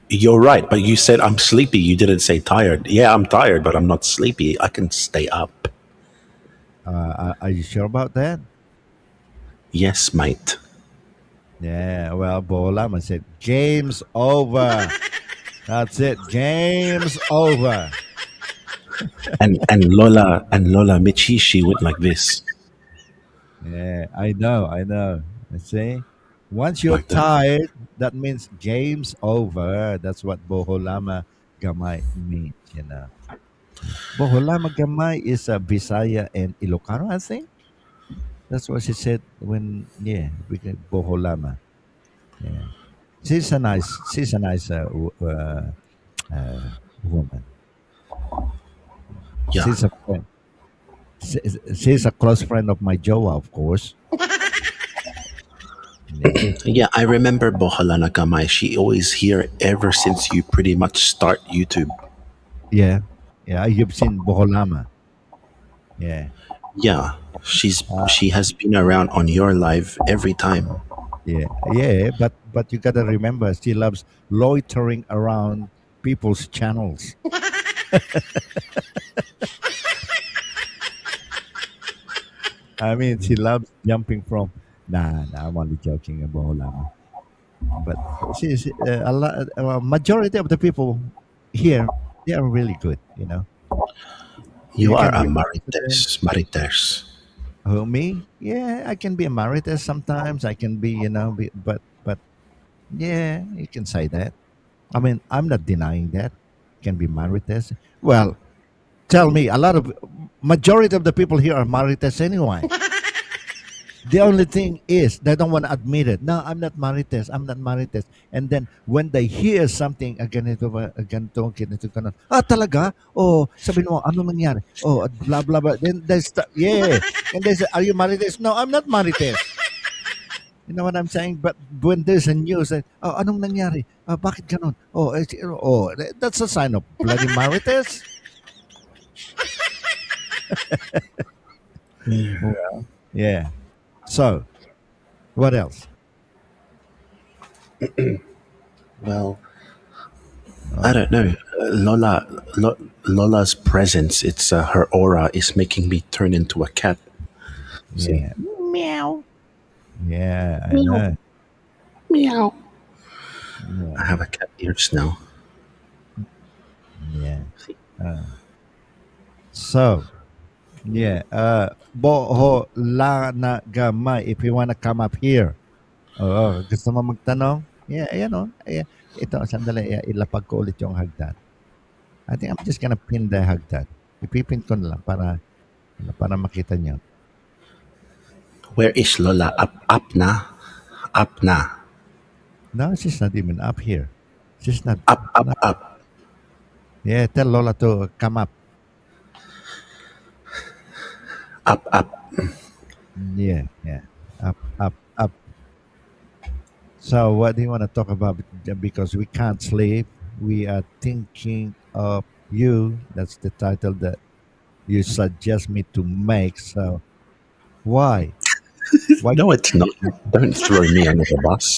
You're right, but you said I'm sleepy. You didn't say tired. Yeah, I'm tired, but I'm not sleepy. I can stay up. Are you sure about that? Yes, mate. Yeah, well, Bolama said, game's over. That's it. Game's over. And Lola Michi, she went like this, Yeah, I know. I know. I see. Once you're like that. tired, that means game's over. That's what Boholama Gamay means, you know. Boholama Gamay is a Bisaya and Ilocano, I think. That's what she said when, yeah, we get Boholama. Yeah. She's a nice woman. Yeah, She's a friend. She's a close friend of my Joa, of course. Yeah. yeah. I remember Bohalana Kamai. She always here ever since you pretty much start YouTube. Yeah. Yeah. You've seen Boholama. Yeah. Yeah, she has been around on your live every time. Yeah. Yeah. But you gotta remember she loves loitering around people's channels. I mean she loves jumping from I'm only joking about Boholama. But she's a lot majority of the people here they are really good, you know. You You are can a relate to them. Marites. Who me? Yeah, I can be a marites sometimes. I can be, but yeah, you can say that. I mean, I'm not denying that. Can be marites. Well, tell me, a lot of majority of the people here are marites anyway. The only thing is they don't want to admit it. No, I'm not marites. I'm not marites. And then when they hear something, ganito ba, ganito, ganito, ganito. Ah, talaga? Oh, sabi mo, ano nangyari? Oh, blah, blah, blah. Then they start, yeah. And they say, are you marites? No, I'm not marites. You know what I'm saying? But when there's a news, oh, anong nangyari? Bakit ganon? Oh, that's a sign of bloody marites. Well, yeah. So, what else? Well, I Oh, don't know. Lola's presence, it's her aura is making me turn into a cat. See, yeah. Yeah, I meow, know. meow. I Yeah, have a cat ears now. yeah. Uh, so, yeah. Boho la na gamay. If you wanna come up here. Oo, gusto mo magtanong? Yeah, ayan o. Ayan. Ito, sandali. Ilapag ko ulit yung hagdan. I think I'm just gonna pin the hagdan. Ipipin ko na lang para makita nyo. Where is Lola? Up na, up na, No, she's not even up here. She's not. up, up, not up, yeah, tell Lola to come up. up, up. Yeah, yeah. Up, up, up. So, what do you want to talk about? Because we can't sleep. We are thinking of you. That's the title that you suggest me to make. So, why? Why? No, it's not. Don't throw me under the bus.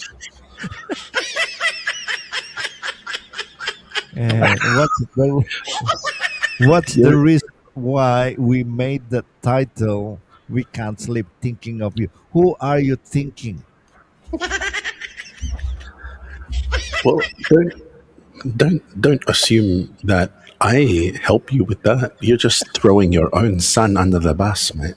What's the Yeah. reason why we made the title? We can't sleep thinking of you. Who are you thinking? Well, don't assume that I help you with that. You're just throwing your own son under the bus, mate.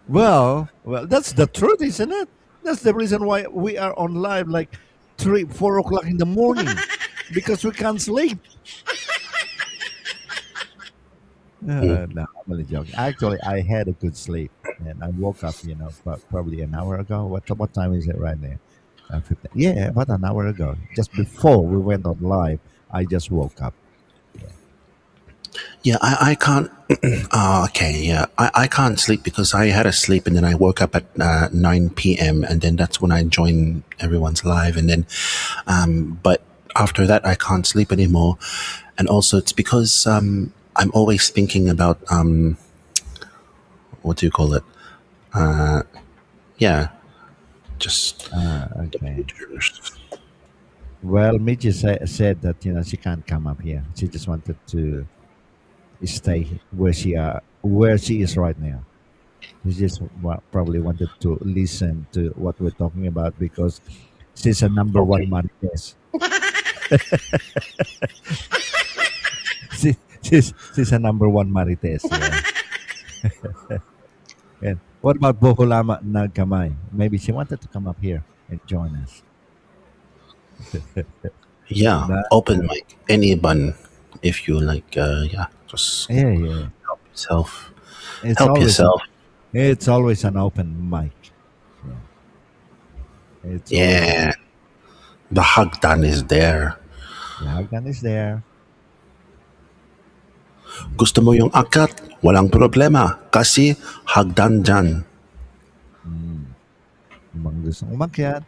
Well, that's the truth, isn't it? That's the reason why we are on live like 4 o'clock in the morning because we can't sleep. No, I'm only joking. Actually, I had a good sleep and I woke up, probably an hour ago. What time is it right now? 15. Yeah, about an hour ago. Just before we went on live, I just woke up. Yeah. Yeah, I can't. Okay, yeah, I can't sleep because I had a sleep and then I woke up at 9 p.m. and then that's when I joined everyone's live and then, but after that I can't sleep anymore, and also it's because I'm always thinking about what do you call it? Yeah, just the Okay. futures. Well, Michi said that she can't come up here. She just wanted to stay where she is right now. She just probably wanted to listen to what we're talking about because she's a number one Okay. Marites. She's a number one Marites. Yeah. And what about Boholama Nagkamay? Maybe she wanted to come up here and join us. Yeah, Nah, open mic. Anyone, if you like. Yeah, just yeah, yeah. help yourself. It's Help always an yourself. it's always an open mic. Yeah, it's always an Yeah, the hagdan is there. the Hagdan is there. Gusto mo yung akat? Walang problema. Kasi hagdan dyan. Mm. Yung mga gustong umakyat.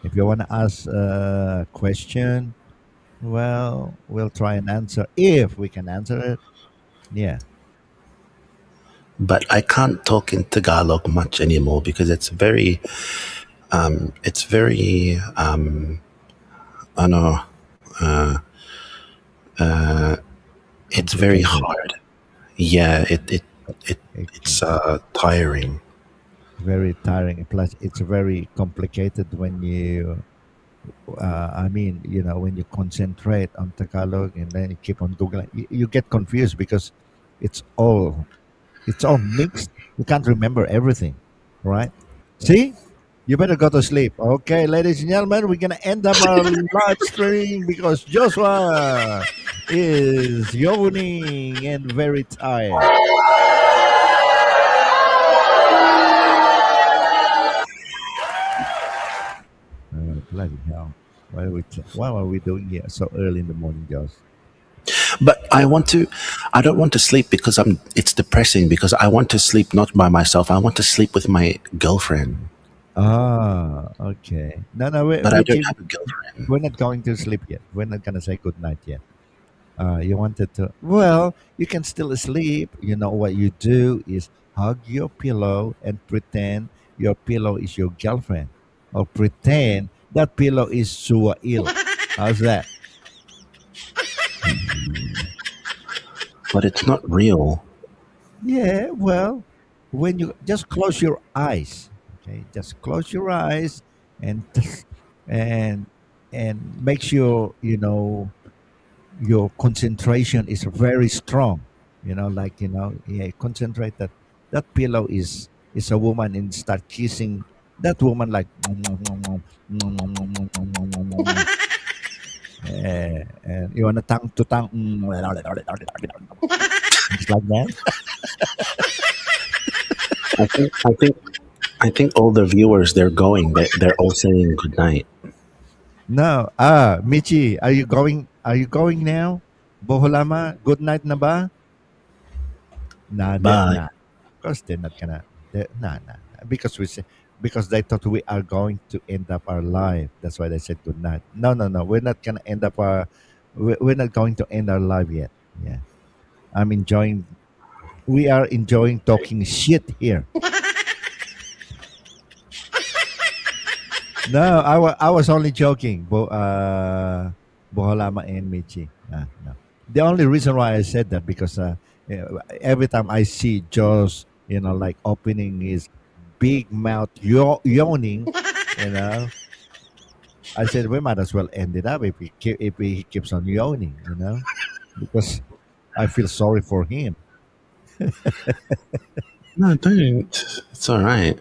If you want to ask a question, well, we'll try and answer if we can answer it. Yeah. But I can't talk in Tagalog much anymore because it's very, ano, it's very Complicated. hard. Yeah, it's It's tiring. very tiring. Plus, it's very complicated when I mean, when you concentrate on Tagalog and then you keep on Googling, you get confused because it's all it's all mixed. You can't remember everything, right? See, you better go to sleep. Okay, ladies and gentlemen, we're gonna end up our live stream because Joshua is yawning and very tired. Bloody hell! What are we doing here so early in the morning, Josh? But I don't want to sleep because it's depressing because I want to sleep not by myself. I want to sleep with my girlfriend, Ah, okay. No, no, but I don't have a girlfriend. we're not going to sleep yet. We're not gonna say good night yet. You wanted to? Well, you can still sleep. You know what you do is hug your pillow and pretend your pillow is your girlfriend, or pretend that pillow is Suail. How's that? But it's not real. Yeah. Well, when you just close your eyes, okay, just close your eyes and and make sure your concentration is very strong. Like yeah, concentrate that pillow is a woman and start kissing that woman like and you want to tongue to tongue just like that. I think I think I think all the viewers they're going. They're all saying good night. No, Michi, are you going now? Boholama, good night na ba? Nah, they're Bye. not. Of course, they're not gonna. Nah, nah, nah. Because they thought we are going to end up our life. That's why they said good night. No, no, no. We're not gonna end up our. We're not going to end our life yet. Yeah, I'm enjoying. We are enjoying talking shit here. No, I was only joking. Boholama and Michi. No. The only reason why I said that because every time I see Josh, like opening his big mouth, yawning, you know, I said we might as well end it up if he keeps on yawning, because I feel sorry for him. No, don't. It's all right.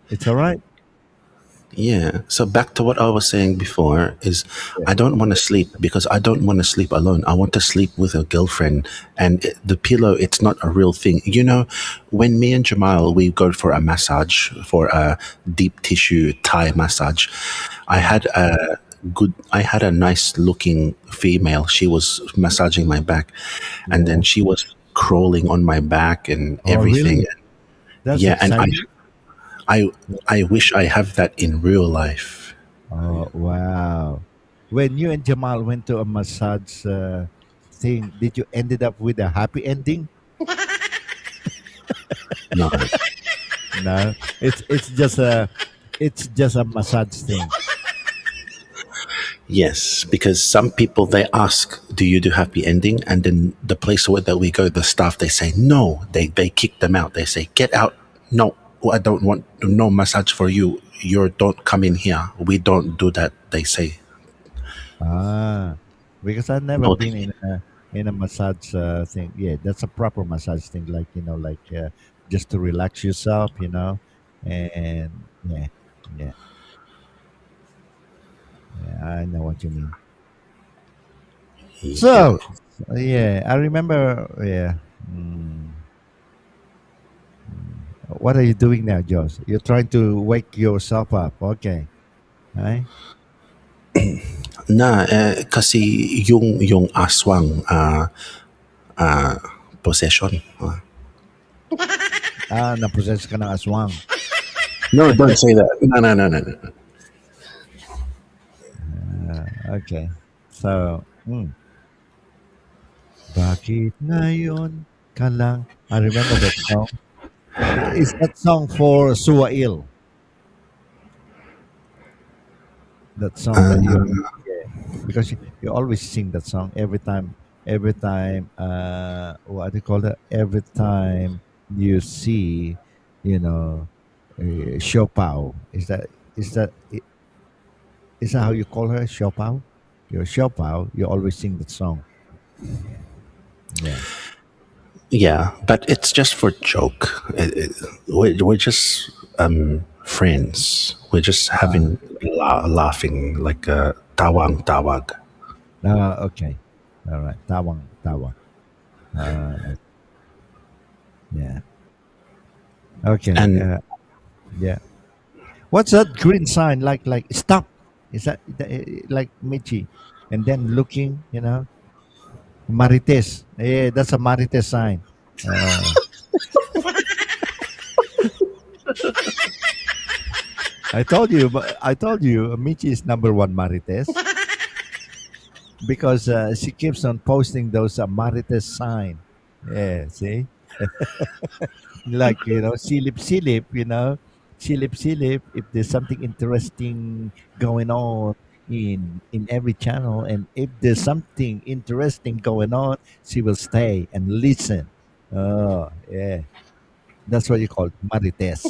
It's all right. Yeah. So back to what I was saying before is Yeah. I don't want to sleep because I don't want to sleep alone. I want to sleep with a girlfriend and the pillow it's not a real thing. When me and Jamal we go for a massage for a deep tissue Thai massage, I had a nice looking female. She was massaging my back and Yeah. then she was crawling on my back and Oh, everything. really? That's Yeah, and exciting. I I wish I have that in real life. Oh, wow. When you and Jamal went to a massage thing, did you ended up with a happy ending? No. No. It's just It's just a massage thing. Yes, because some people they ask, "Do you do happy ending?" And then the place where that we go, the staff they say no. They kick them out. They say, "Get out! No, I don't want no massage for you. You don't come in here. We don't do that." They say Ah, because I've never no. been in a massage thing. Yeah, that's a proper massage thing, like like just to relax yourself, and yeah, yeah, yeah. I know what you mean. Yeah, So, yeah, I remember. Yeah. Mm, what are you doing now, Josh? You're trying to wake yourself up. Okay, right? na kasi yung aswang possession. Na-possess ka ng aswang. No, don't say that. No, no, no, no, no. Okay. So, bakit ngayon ka lang? I remember that song. Is that song for Suwail? That song that you, yeah, because you always sing that song every time, what do you call that? Every time you see, you know, Siopao. Is that how you call her, Siopao? You're Siopao, you always sing that song. Yeah. Yeah, but it's just for joke. We're just friends. We're just Ah, having laughing like tawang tawag. okay. All right. Tawang, tawang. Yeah. Okay. And Yeah. What's that green sign? Like stop? Is that like Michi? And then looking, Marites. Yeah, that's a Marites sign. Uh, I told you, Michi is number one Marites because she keeps on posting those Marites sign. Yeah, see, like silip. If there's something interesting going on in every channel, and if there's something interesting going on, she will stay and listen. Oh, yeah, that's what you call Marites.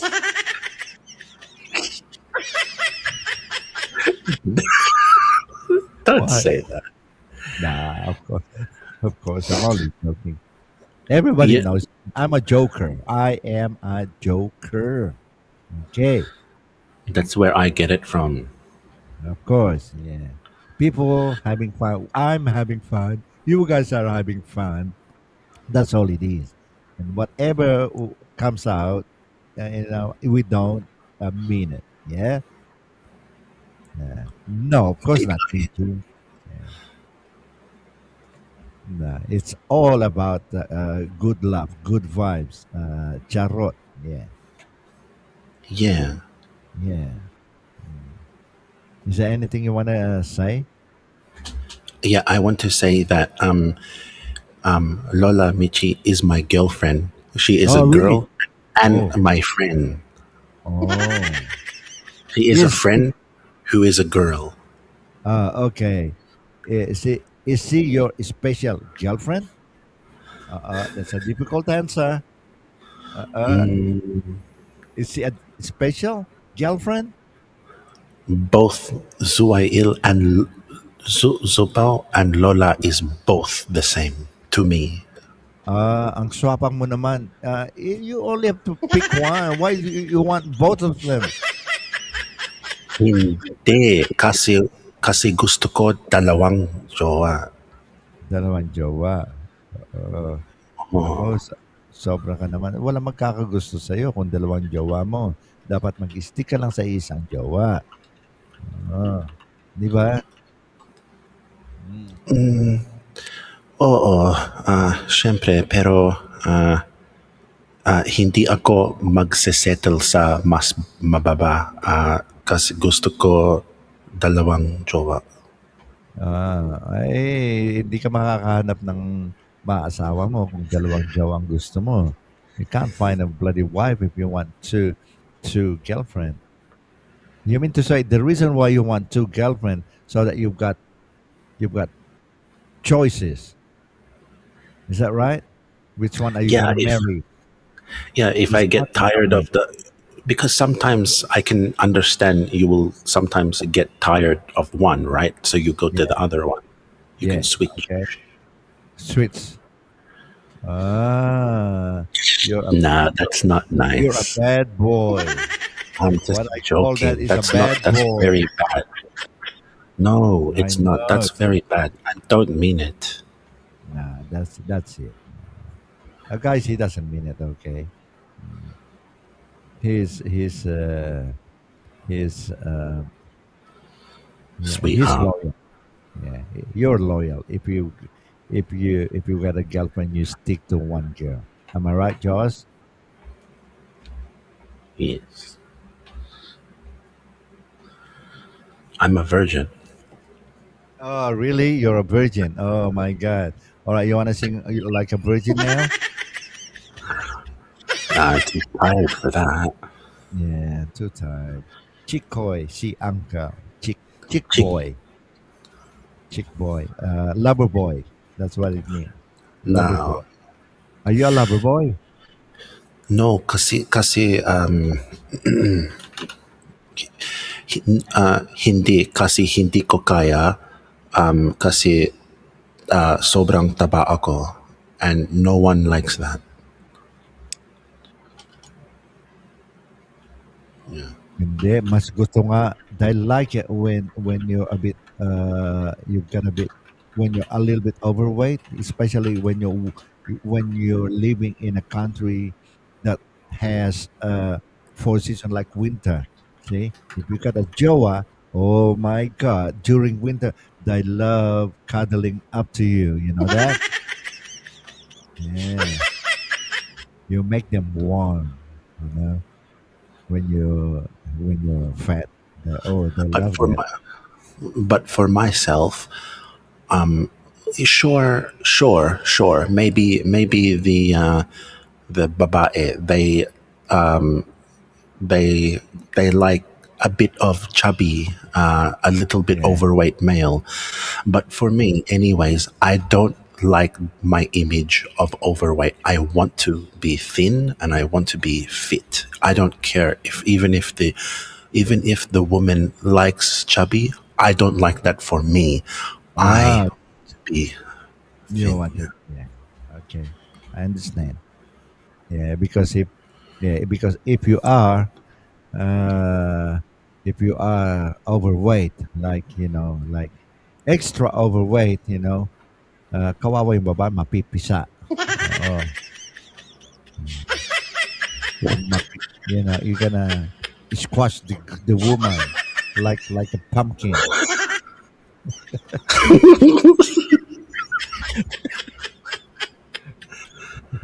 don't Why? say that. Nah, of course, I'm only joking. Everybody Yeah, knows I'm a joker. I am a joker. Okay, that's where I get it from. of course, yeah. People having fun. I'm having fun. You guys are having fun. That's all it is. And whatever comes out, we don't mean it. Yeah. No, of course not, PG. Yeah. Nah, it's all about good love, good vibes. Charot. Yeah. Yeah, Yeah. Is there anything you want to say? yeah. I want to say that Lola Michi is my girlfriend. She is a Oh, really? girl and Oh, my friend. oh. She is a Is friend who is a girl. okay. Is she your special girlfriend? That's a difficult answer. Uh, uh, Mm, is she a special girlfriend? both Zuail and Zubao and Lola is both the same to me. Ang swapang mo naman. You only have to pick one. Why you want both of them? Hindi, kasi gusto ko dalawang jowa. Dalawang jowa. Oo. Oh, Nako, sobra ka naman. Walang magkakagusto sa'yo kung dalawang jowa mo. Dapat mag-stick ka lang sa isang jowa. Oo. Di ba? Mm. oo, syempre, pero hindi ako magsesettle sa mas mababa kasi gusto ko dalawang jowa. Hindi ka makakahanap ng maasawa mo kung dalawang jowa ang gusto mo. You can't find a bloody wife if you want two girlfriend. You mean to say the reason why you want two girlfriends so that you've got choices? Is that right? Which one are you Yeah, gonna if marry? yeah, if It's I not get that tired way. of the, because sometimes I can understand you will sometimes get tired of one, right? So you go to Yeah, the other one. You can yeah. switch. Okay. Sweets. Ah, you're a Nah, that's not you're a nice. bad boy. I'm What just I call that joking. is a bad That's boy. very bad. No, I it's not. know. That's very bad. I don't mean it. Nah, that's it. Guys, he doesn't mean it. Okay. Mm. He's yeah, he's Sweetheart. loyal. Yeah, you're loyal. If you got a girlfriend, you stick to one girl. Am I right, Josh? Yes. I'm a virgin. Oh, really? You're a virgin. Oh my God. All right, you want to sing like a virgin now? I'm too tired for that. Yeah, too tired. Chikoy, si uncle. Chick Chick. boy. Chick boy. Lover boy. That's what it means. Lover No. boy. Are you a lover boy? No, hindi ko kaya kasi sobrang taba ako and no one likes that. Hindi, mas gusto nga they like it when you're a bit you've got a bit when you're a little bit overweight, especially when you're living in a country that has four seasons like winter. See, if you got a Joa, oh my God, during winter they love cuddling up to you. You know that? Yeah, you make them warm. You know when you're fat. They But love for that. my but for myself, sure. Maybe the babae they they like a bit of chubby, a little bit Yeah. overweight male. But for me, anyways, I don't like my image of overweight. I want to be thin and I want to be fit. I don't care if even if the woman likes chubby, I don't like that for me. I Ah, want to be you thin. want it. Yeah. Okay. I understand. Yeah, because uh if you are overweight, like extra overweight, kawawa yung babae, mapipisa. Oo. You're gonna squash the woman like a pumpkin.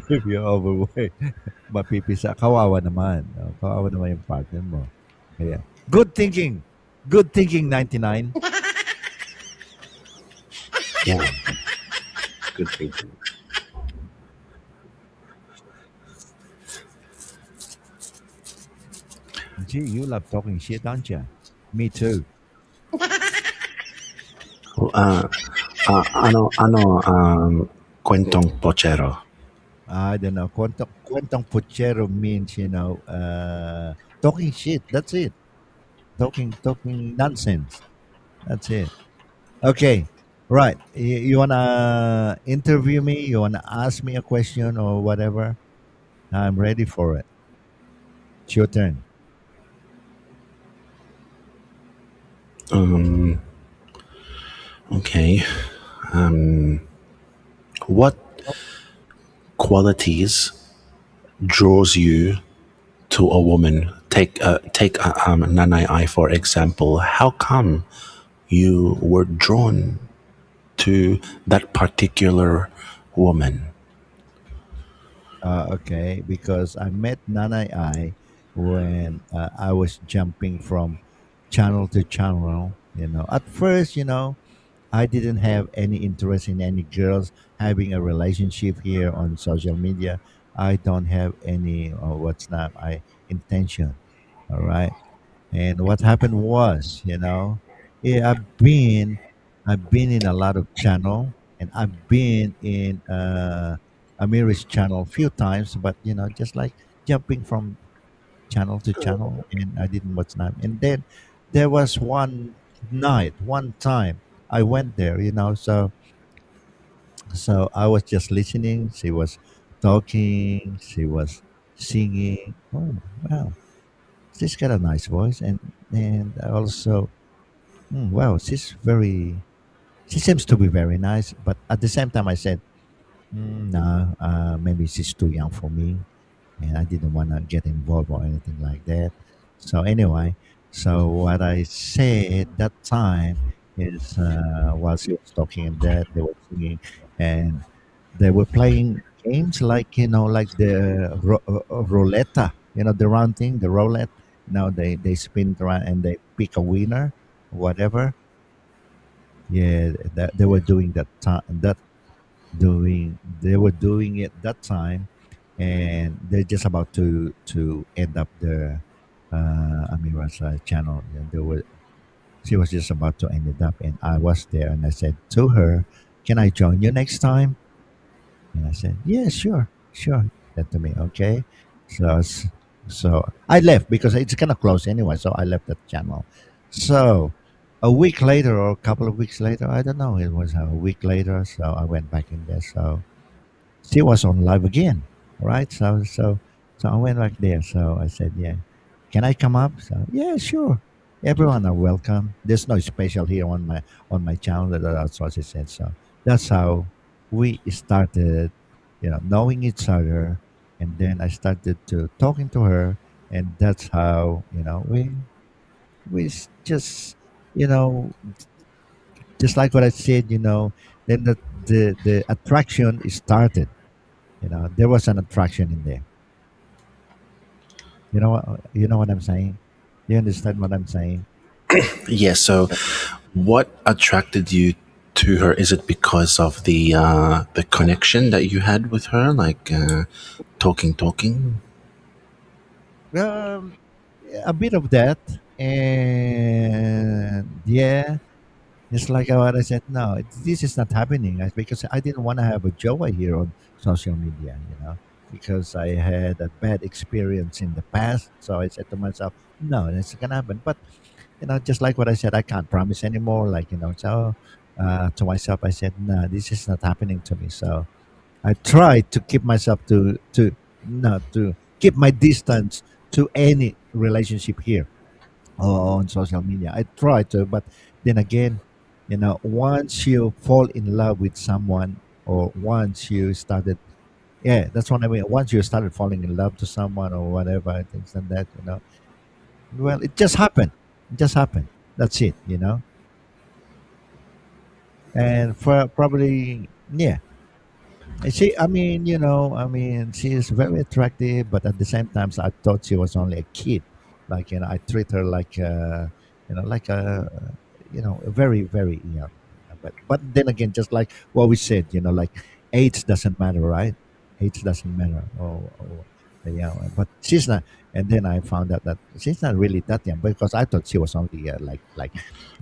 If you're overweight, mapipisa. Kawawa naman. Oh, kawawa naman yung partner mo. Kaya, good thinking. Good thinking, 99. Yeah, good thinking. Gee, you love talking shit, don't you? Me too. Uh, kwentong pochero. I don't know. Kwentong puchero means, talking shit. That's it. Talking nonsense. That's it. Okay. Right. You want to interview me? You want to ask me a question or whatever? I'm ready for it. It's your turn. Okay. What qualities draws you to a woman? Take Nanai I for example. How come you were drawn to that particular woman? Okay, because I met Nanay I when I was jumping from channel to channel. At first, I didn't have any interest in any girls having a relationship here on social media. I don't have any what's not I intention. All right, And what happened was, yeah, I've been in a lot of channel, and I've been in Amiri's channel a few times, but just like jumping from channel to channel, and I didn't much time. And then there was one time I went there, so I was just listening. She was talking, she was singing. Oh wow, she's got a nice voice, and also, wow, she seems to be very nice. But at the same time, I said, no, maybe she's too young for me, and I didn't want to get involved or anything like that. So anyway, so what I said that time is, while she was talking and that they were singing, and they were playing games like like the roulette, the round thing, the roulette. They spin it around and they pick a winner, whatever. Yeah, that they were doing that time. They were doing it that time, and they're just about to end up the Amira's channel. And she was just about to end it up, and I was there, and I said to her, "Can I join you next time?" And I said, "Yeah, sure, sure." Said to me, "Okay." So so I left because it's kind of close anyway. So I left that channel. So a week later, or a couple of weeks later, I don't know. It was a week later, so I went back in there. So she was on live again, right? So I went back there. So I said, "Yeah, can I come up?" So yeah, sure. Everyone are welcome. There's no special here on my channel. That's what she said. So that's how we started, knowing each other, and then I started to talking to her, and that's how just you know just like what I said. Then the attraction started. There was an attraction in there. You know what I'm saying? You understand what I'm saying? Yeah. So, what attracted you to her? Is it because of the connection that you had with her, like talking? Um, a bit of that, and yeah, it's like what I said. No, this is not happening, because I didn't want to have a joy here on social media. Because I had a bad experience in the past. So I said to myself, no, this gonna happen. But just like what I said, I can't promise anymore. Like so to myself, I said, no, this is not happening to me. So I tried to keep myself to no to keep my distance to any relationship here on social media. I tried to, but then again, once you fall in love with someone, or once you started, yeah, that's what I mean. Once you started falling in love to someone or whatever, things like that, well, it just happened. It just happened. That's it. And for probably, yeah, she is very attractive, but at the same time, I thought she was only a kid. Like, I treat her like, like very, very young. But then again, just like what we said, like age doesn't matter, right? Age doesn't matter. Yeah, but she's not. And then I found out that she's not really that young, because I thought she was only like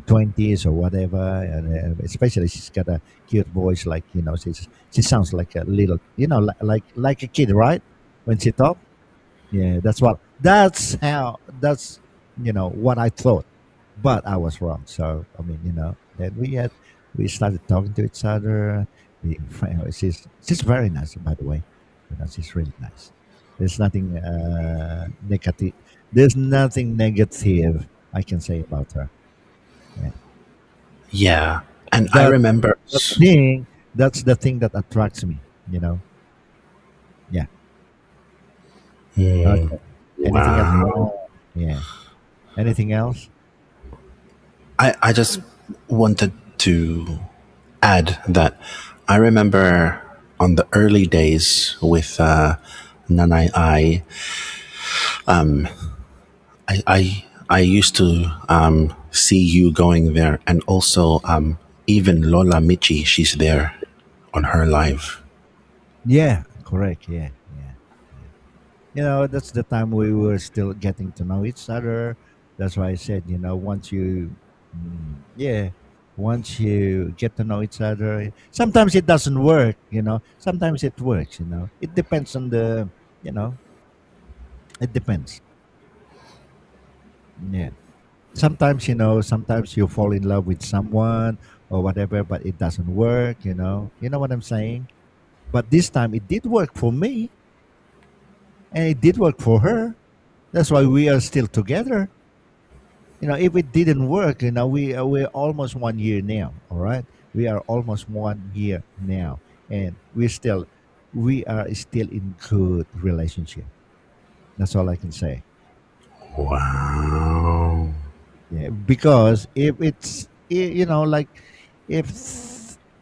20s or whatever. And especially she's got a cute voice, like she sounds like a little, like a kid, right? When she talk, yeah, that's what I thought, but I was wrong. So I mean, then we started talking to each other, being friends. She's very nice, by the way. She's really nice. There's nothing negative. There's nothing negative I can say about her. Yeah. Yeah, and I That remember. the thing. That's the thing that attracts me. Yeah. Okay. Anything else? Wow. Yeah. Anything else? I just wanted to add that I remember on the early days with Nanai I used to see you going there, and also even Lola Michi, she's there on her live. Yeah. Correct. Yeah. Yeah. That's the time we were still getting to know each other. That's why I said, once you, yeah, once you get to know each other, sometimes it doesn't work, sometimes it works, it depends on you know, it depends. Yeah. Sometimes, sometimes you fall in love with someone or whatever, but it doesn't work, You know what I'm saying? But this time it did work for me and it did work for her. That's why we are still together. If it didn't work, we're almost 1 year now. All right, we are almost 1 year now, and we are still in good relationship. That's all I can say. Wow. Yeah, because if like if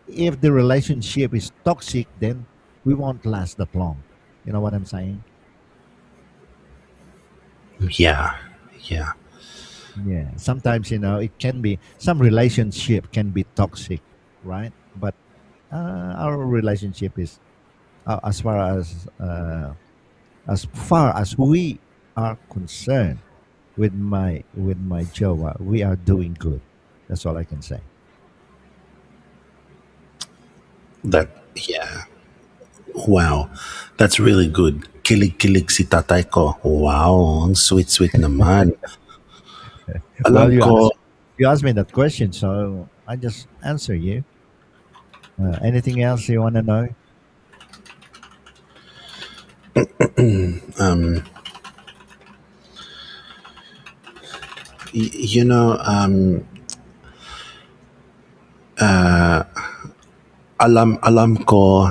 if the relationship is toxic, then we won't last that long. You know what I'm saying? Yeah. Yeah. Yeah. Sometimes it can be some relationship can be toxic, right? But our relationship is as far as we are concerned with my Joa, we are doing good. That's all I can say. That, yeah. Wow. That's really good. Kilig-kilig si tatay ko. Wow. Ang sweet-sweet naman. Alam Well, you ko, asked you asked me that question, so I just answer you. Anything else you want to know? you know, alam ko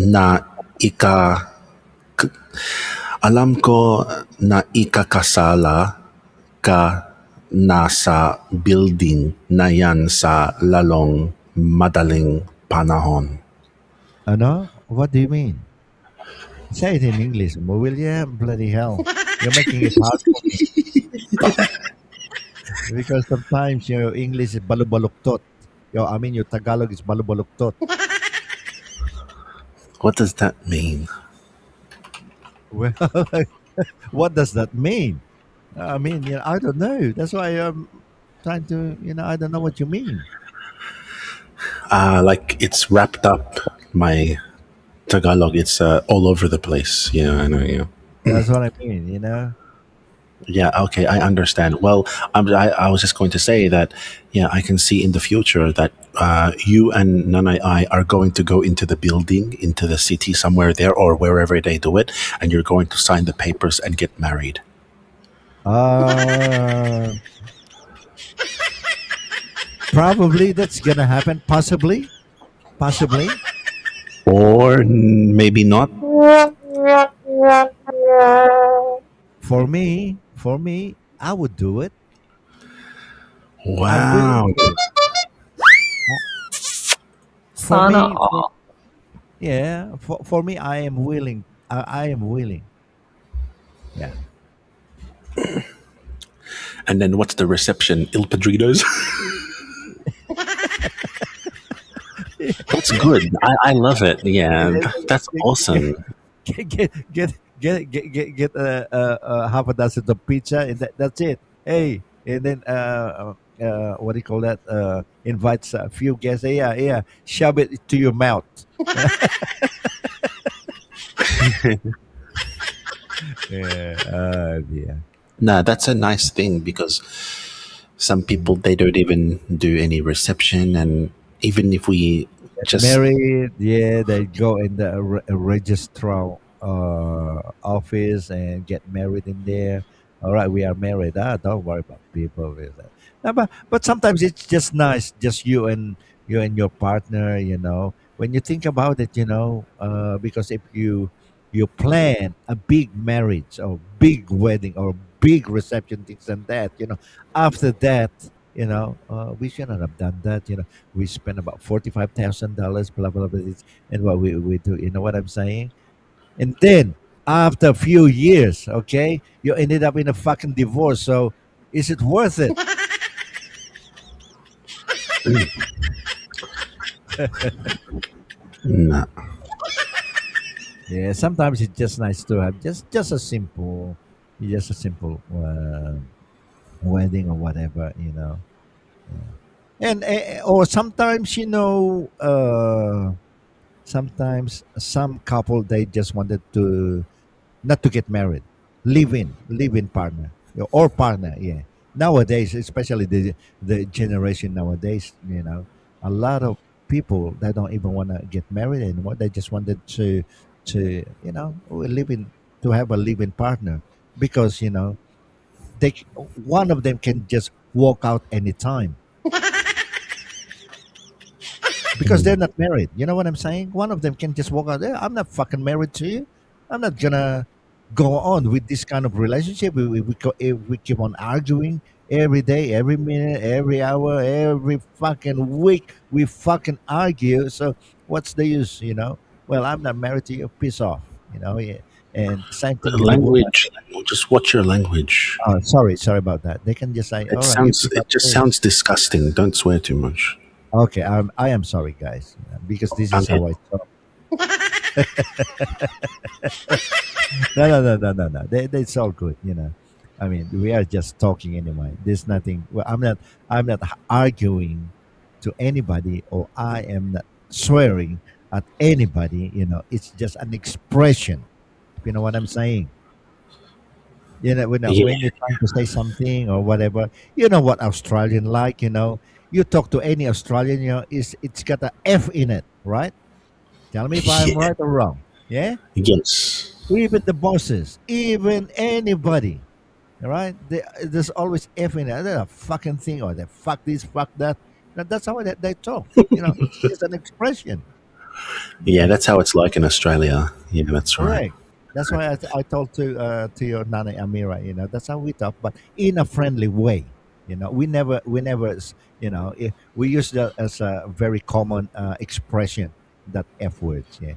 na ika alam ko na ikakasala ka na sa building na yan sa lalong madaling panahon. Ano? What do you mean? Say it in English, William. Bloody hell, you're making it hard for me because sometimes your English is balubaluktot. I mean, your Tagalog is balubaluktot. What does that mean? Well, what does that mean? I mean, I don't know. That's why I'm trying to, I don't know what you mean. Like it's wrapped up. My Tagalog, it's all over the place. Yeah, I know. Yeah. That's what I mean. Yeah, okay, I understand. Well, I was just going to say that, yeah, I can see in the future that you and Nanai I are going to go into the building, into the city somewhere there or wherever they do it, and you're going to sign the papers and get married. Uh, Probably that's gonna happen. Possibly. Or maybe not. For me, I would do it. I'm willing Wow. to do it. Uh, For Sana me, all. yeah. For me, I am willing. I am willing. Yeah. And then what's the reception? Il Padrinos? That's good. I love it. Yeah, that's awesome. get get half a dozen of pizza, and that's it. Hey, and then what do you call that? Invites a few guests. Hey, yeah, yeah, shove it to your mouth. Yeah. Yeah. Nah, that's a nice thing because some people they don't even do any reception, and even if we just Married, yeah, they go in the registrar office and get married in there. All right, we are married. Don't worry about people with that. No, but sometimes it's just nice, just you and your partner. When you think about it, because if you plan a big marriage or big wedding or big reception, things and that, after that, we shouldn't have done that. We spent about $45,000, blah blah blah, and what we do. You know what I'm saying? And then after a few years, okay, you ended up in a fucking divorce. So is it worth it? nah, Yeah, sometimes it's just nice to have just a simple wedding or whatever, and or sometimes, sometimes some couple, they just wanted to not to get married, live in partner, or partner, yeah. Nowadays, especially the generation nowadays, a lot of people, they don't even want to get married anymore. They just wanted to live in to have a live-in partner, because one of them can just walk out anytime, because they're Mm. not married. You know what I'm saying? One of them can just walk out there. I'm not fucking married to you. I'm not gonna go on with this kind of relationship. If we keep on arguing every day, every minute, every hour, every fucking week, we fucking argue. So what's the use? Well, I'm not married to you. Piss off. Yeah. And same thing with the woman. Language, just watch your language. Oh, sorry about that. They can just say, It "All right, you sounds, pick it up just there." sounds disgusting. Don't swear too much. Okay, I am sorry, guys, because this is Okay. how I talk. No, no, no, no, no, no. It's all good. I mean, we are just talking anyway. There's nothing. Well, I'm not arguing to anybody, or I am not swearing at anybody. It's just an expression. You know what I'm saying? Yeah, When you're trying to say something or whatever, you know what Australian like. You talk to any Australian, it's got a F in it, right? Tell me if I'm yeah, right or wrong. Yeah. yes, Even the bosses, even anybody, all right? There's always F in it. They're a fucking thing, or they fuck this, fuck that. That's how they talk. It's just an expression. yeah. Yeah, That's how it's like in Australia. Yeah, that's right. correct. That's why I told to your Nana Amira, that's how we talk, but in a friendly way. We never, we use that as a very common expression, that F words. Yeah,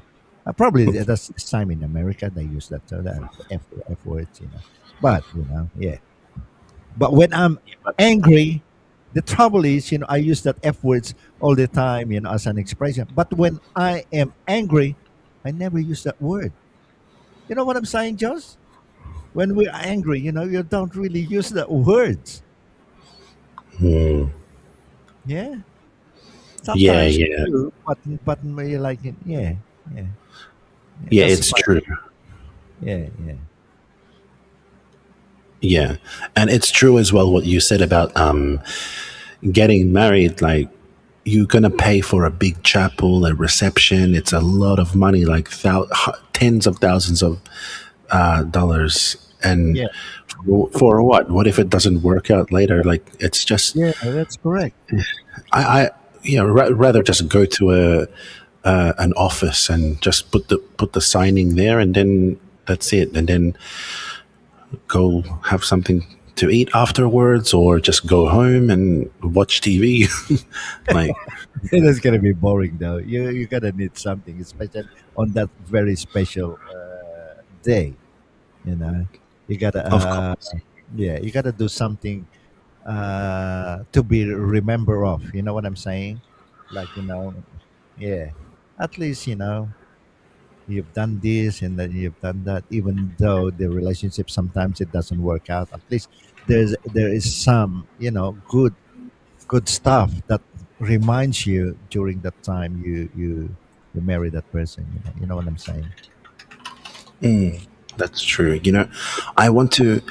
probably that's the same in America. They use that term, that F words. But yeah. But when I'm But angry, the trouble is, I use that F words all the time, as an expression. But when I am angry, I never use that word. You know what I'm saying, Joss? When we're angry, you don't really use the words. mm, Yeah. yeah, Sometimes yeah, you do, but you're like, yeah, yeah, yeah. yeah. That's It's why. true. Yeah, yeah, Yeah, and it's true as well what you said about getting married. Like you're gonna pay for a big chapel, a reception. It's a lot of money, like tens of thousands of dollars, and yeah, for what? What if it doesn't work out later? Like it's just yeah. That's correct. I rather just go to a an office and just put the signing there, and then that's it, and then go have something to eat afterwards, or just go home and watch TV. Like, That's gonna be boring though. You gotta need something, especially on that very special day. You know, you gotta of course. yeah, you gotta do something to be remember of. You know what I'm saying? Like, yeah. At least, you've done this and then you've done that. Even though the relationship sometimes it doesn't work out, at least there is some, good stuff that reminds you during that time you marry that person. You know what I'm saying? That's true. I want to,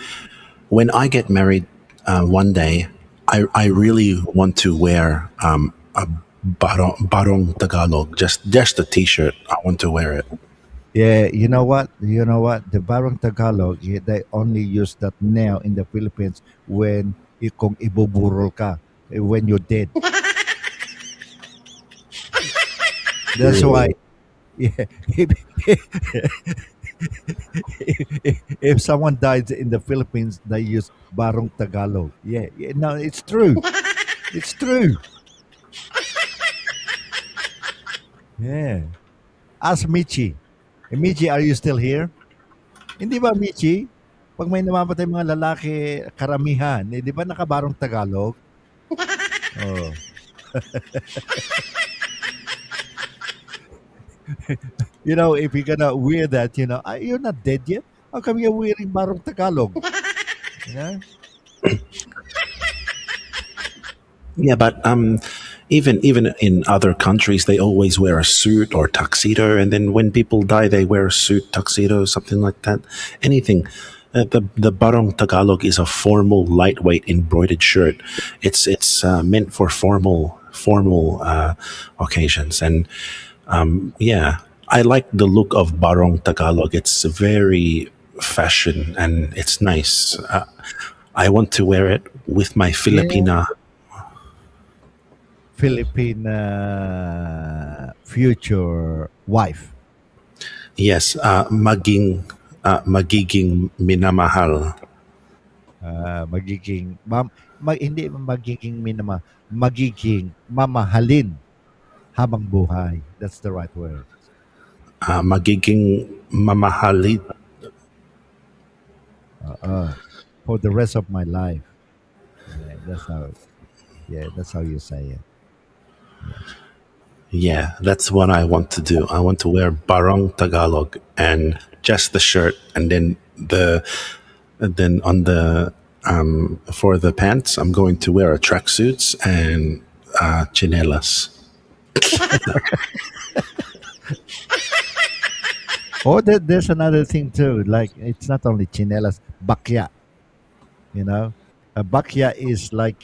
when I get married one day, I really want to wear a barong Tagalog, just a t-shirt. I want to wear it. Yeah, you know what? The Barong Tagalog, they only use that now in the Philippines when kung ibuburol ka, when you're dead. That's why, Really? yeah, if someone dies in the Philippines, they use Barong Tagalog. Yeah, yeah, no, it's true. It's true. Yeah. Ask Michi. Michi, are you still here? Hindi ba, Michi? Pag may namamatay mga lalaki, karamihan, di ba nakabarong Tagalog? Oh. If you're gonna wear that, you're not dead yet. How come you're wearing barong Tagalog? You know? Yeah, but even in other countries, they always wear a suit or tuxedo, and then when people die, they wear a suit, tuxedo, something like that. Anything. The barong Tagalog is a formal, lightweight embroidered shirt. It's meant for formal occasions, and yeah, I like the look of barong Tagalog. It's very fashion and it's nice. I want to wear it with my Yeah, Filipina. Philippine future wife. Yes, magiging minamahal. Magiging hindi magiging magiging mamahalin habang buhay. That's the right word. Magiging mamahalin. Uh, for the rest of my life. Yeah, that's how. Yeah, that's how you say it. Yeah. Yeah, that's what I want to do. I want to wear barong Tagalog and just the shirt, and then on the for the pants, I'm going to wear a tracksuits and chinelas. Oh, there's another thing too. Like it's not only chinelas, bakya. You know, a bakya is like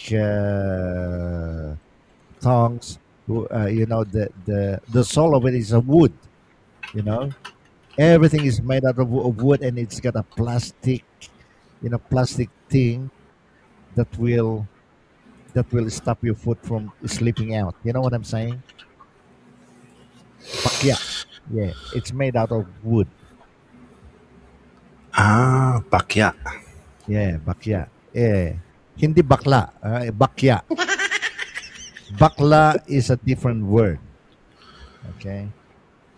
tongs. You know, the sole of it is a wood. You know, everything is made out of wood, and it's got a plastic, plastic thing that will stop your foot from slipping out. You know what I'm saying? Bakya. Yeah, it's made out of wood. Ah, bakya. Yeah, bakya. Yeah. Hindi bakla, bakya. Bakla is a different word. Okay.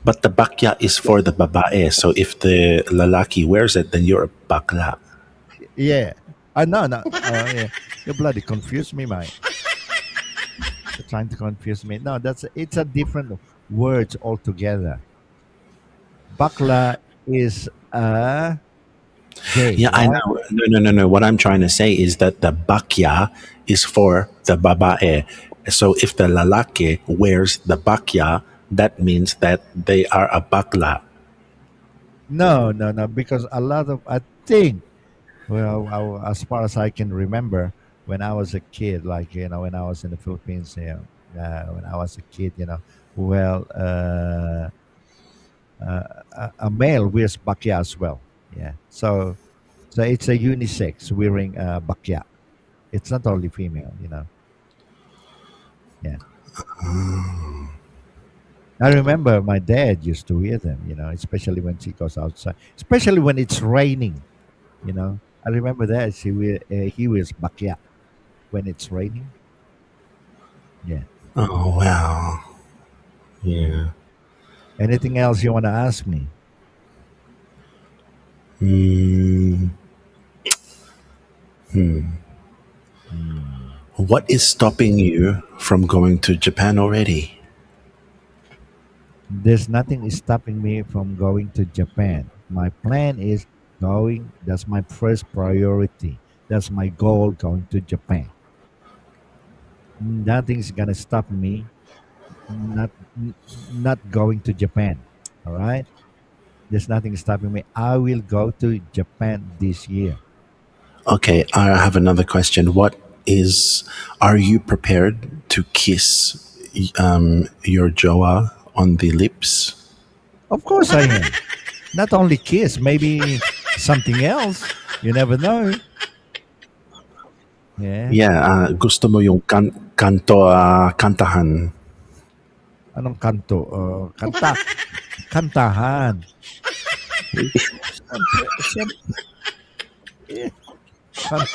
But the bakya is for the babae. So if the lalaki wears it, then you're a bakla. Yeah. No, no. Yeah. You bloody confused me, mate. You're trying to confuse me. No, it's a different words altogether. Bakla is gay, Yeah, I right? know. No. What I'm trying to say is that the bakya is for the babae. So if the lalaki wears the bakya, that means that they are a bakla. No, no, no. Because a lot of I think, well, as far as I can remember, when I was a kid, like when I was in the Philippines, when I was a kid, well, a male wears bakya as well. Yeah. So it's a unisex wearing bakya. It's not only female. Yeah. I remember my dad used to wear them. Especially when she goes outside, especially when it's raining. I remember that he wears bakya when it's raining. Yeah. Oh, wow. Yeah. Yeah. Anything else you want to ask me? Mm, Hmm. what is stopping you from going to Japan already? There's nothing is stopping me from going to Japan. My plan is going. That's my first priority. That's my goal, going to Japan. Nothing's gonna stop me not going to Japan. All right. There's nothing stopping me. I will go to Japan this year. Okay, I have another question. Are you prepared to kiss your Joa on the lips? Of course I am. Not only kiss, maybe something else. You never know. Yeah. Yeah, gusto mo yung kantahan. Anong kanto? Kantahan. Siyempre. Eh, kan-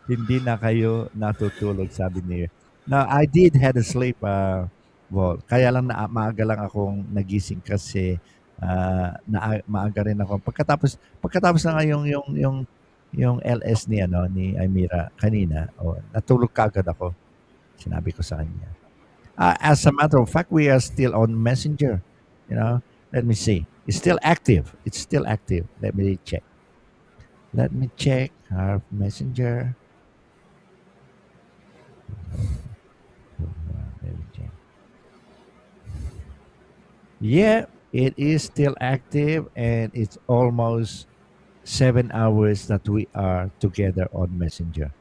hindi na kayo natutulog, sabi niya. Now, I did had a sleep, kaya lang maaga lang akong nagising kasi maaga rin ako. Pagkatapos na nga yung LS ni Amira kanina, natulog kaagad ako. Sinabi ko sa kanya. As a matter of fact, we are still on Messenger. You know, let me see. It's still active. It's still active. Let me check. Let me check our Messenger. Yeah, it is still active, and it's almost 7 hours that we are together on Messenger.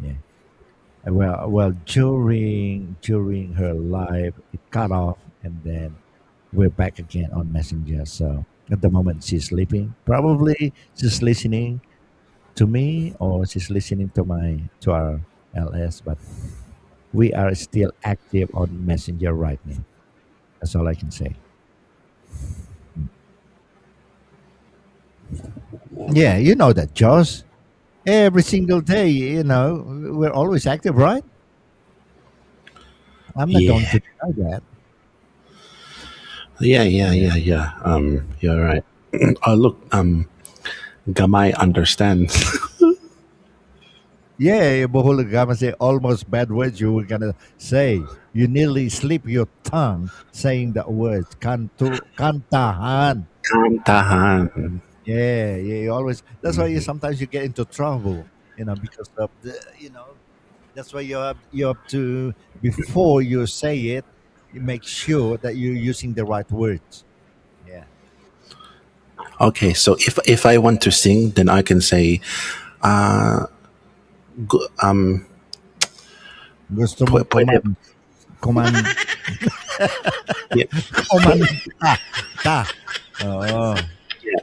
Yeah. Well, during her live, it cut off, and then we're back again on Messenger. So at the moment, she's sleeping. Probably she's listening to me, or she's listening to our LS. But we are still active on Messenger right now. That's all I can say. Yeah, you know that, Josh. Every single day, we're always active, right? I'm not going Yeah, to deny that. Yeah. yeah. You're right. Oh, look, Gamai understands. Yeah, Bohulagama say almost bad words you were gonna say. You nearly slip your tongue saying the words kantahan. Kantahan. Yeah, you always that's why you sometimes you get into trouble, because of that's why you have to before you say it, you make sure that you're using the right words. Yeah. Okay, so if I want to sing, then I can say, gu- um, Gusto mong pwede, kuman yeah, kumanta ta. Oo. Oo. Yeah.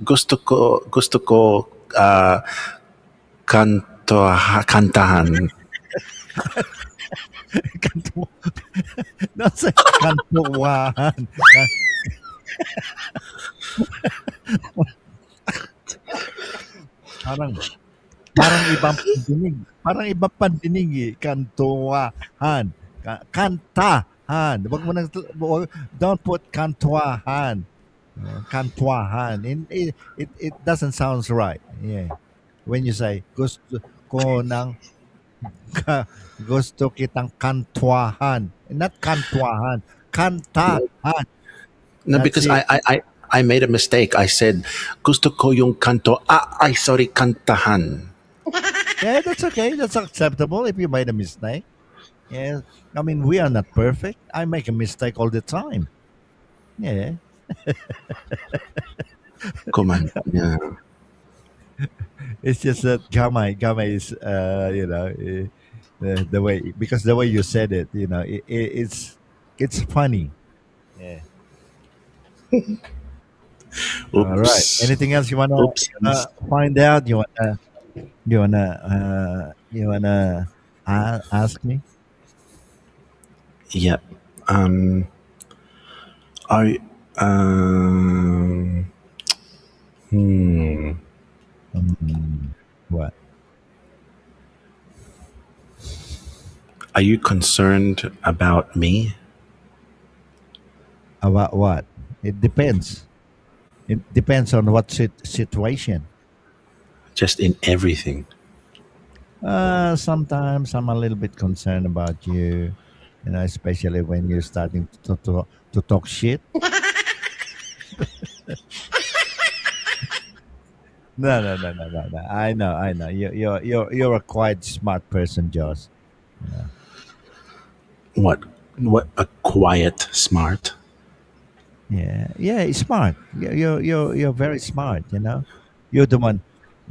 gusto ko, uh, kantahan. Kanto nasa kantuwahan. Parang parang ibang pandinig. Parang ibang pandinig, eh, kantuwahan, kantahan. Don't put kantuwahan, kantuwahan. It doesn't sounds right. Yeah. When you say, ko ng gusto kitang kantuwahan. Not kantuwahan, kantahan. No, That's because it. I made a mistake. I said, gusto ko yung kanto. Ay, sorry, kantahan. Yeah, that's okay. That's acceptable if you made a mistake. Yeah. I mean, we are not perfect. I make a mistake all the time. Yeah. Kuman. Yeah. It's just that Gamma is, the way, because the way you said it, it's funny. Yeah. All right. Oops. Anything else you wanna Oopsies. find out? You wanna ask me? Yep. Um, are, um, hmm. Hmm. What Are you concerned about me? about what? It depends. It depends on what situation. Just in everything. Sometimes I'm a little bit concerned about you, especially when you're starting to talk shit. No, no, no, no, no, no. I know. You're a quite smart person, Josh. You know. What? What a quiet, smart. Yeah, it's smart. You're very smart. You're the one.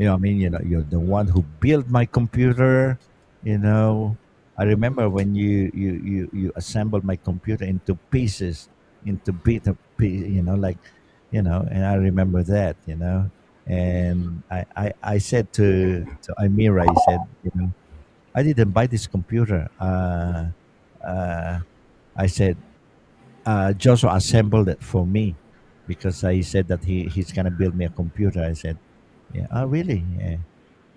I mean, you're the one who built my computer. You know, I remember when you assembled my computer into pieces, into bit of piece. Like, and I remember that. And I said to Amira, I said, I didn't buy this computer. Uh, I said, Joshua assembled it for me because I said that he's gonna build me a computer. I said, yeah, oh really? Yeah,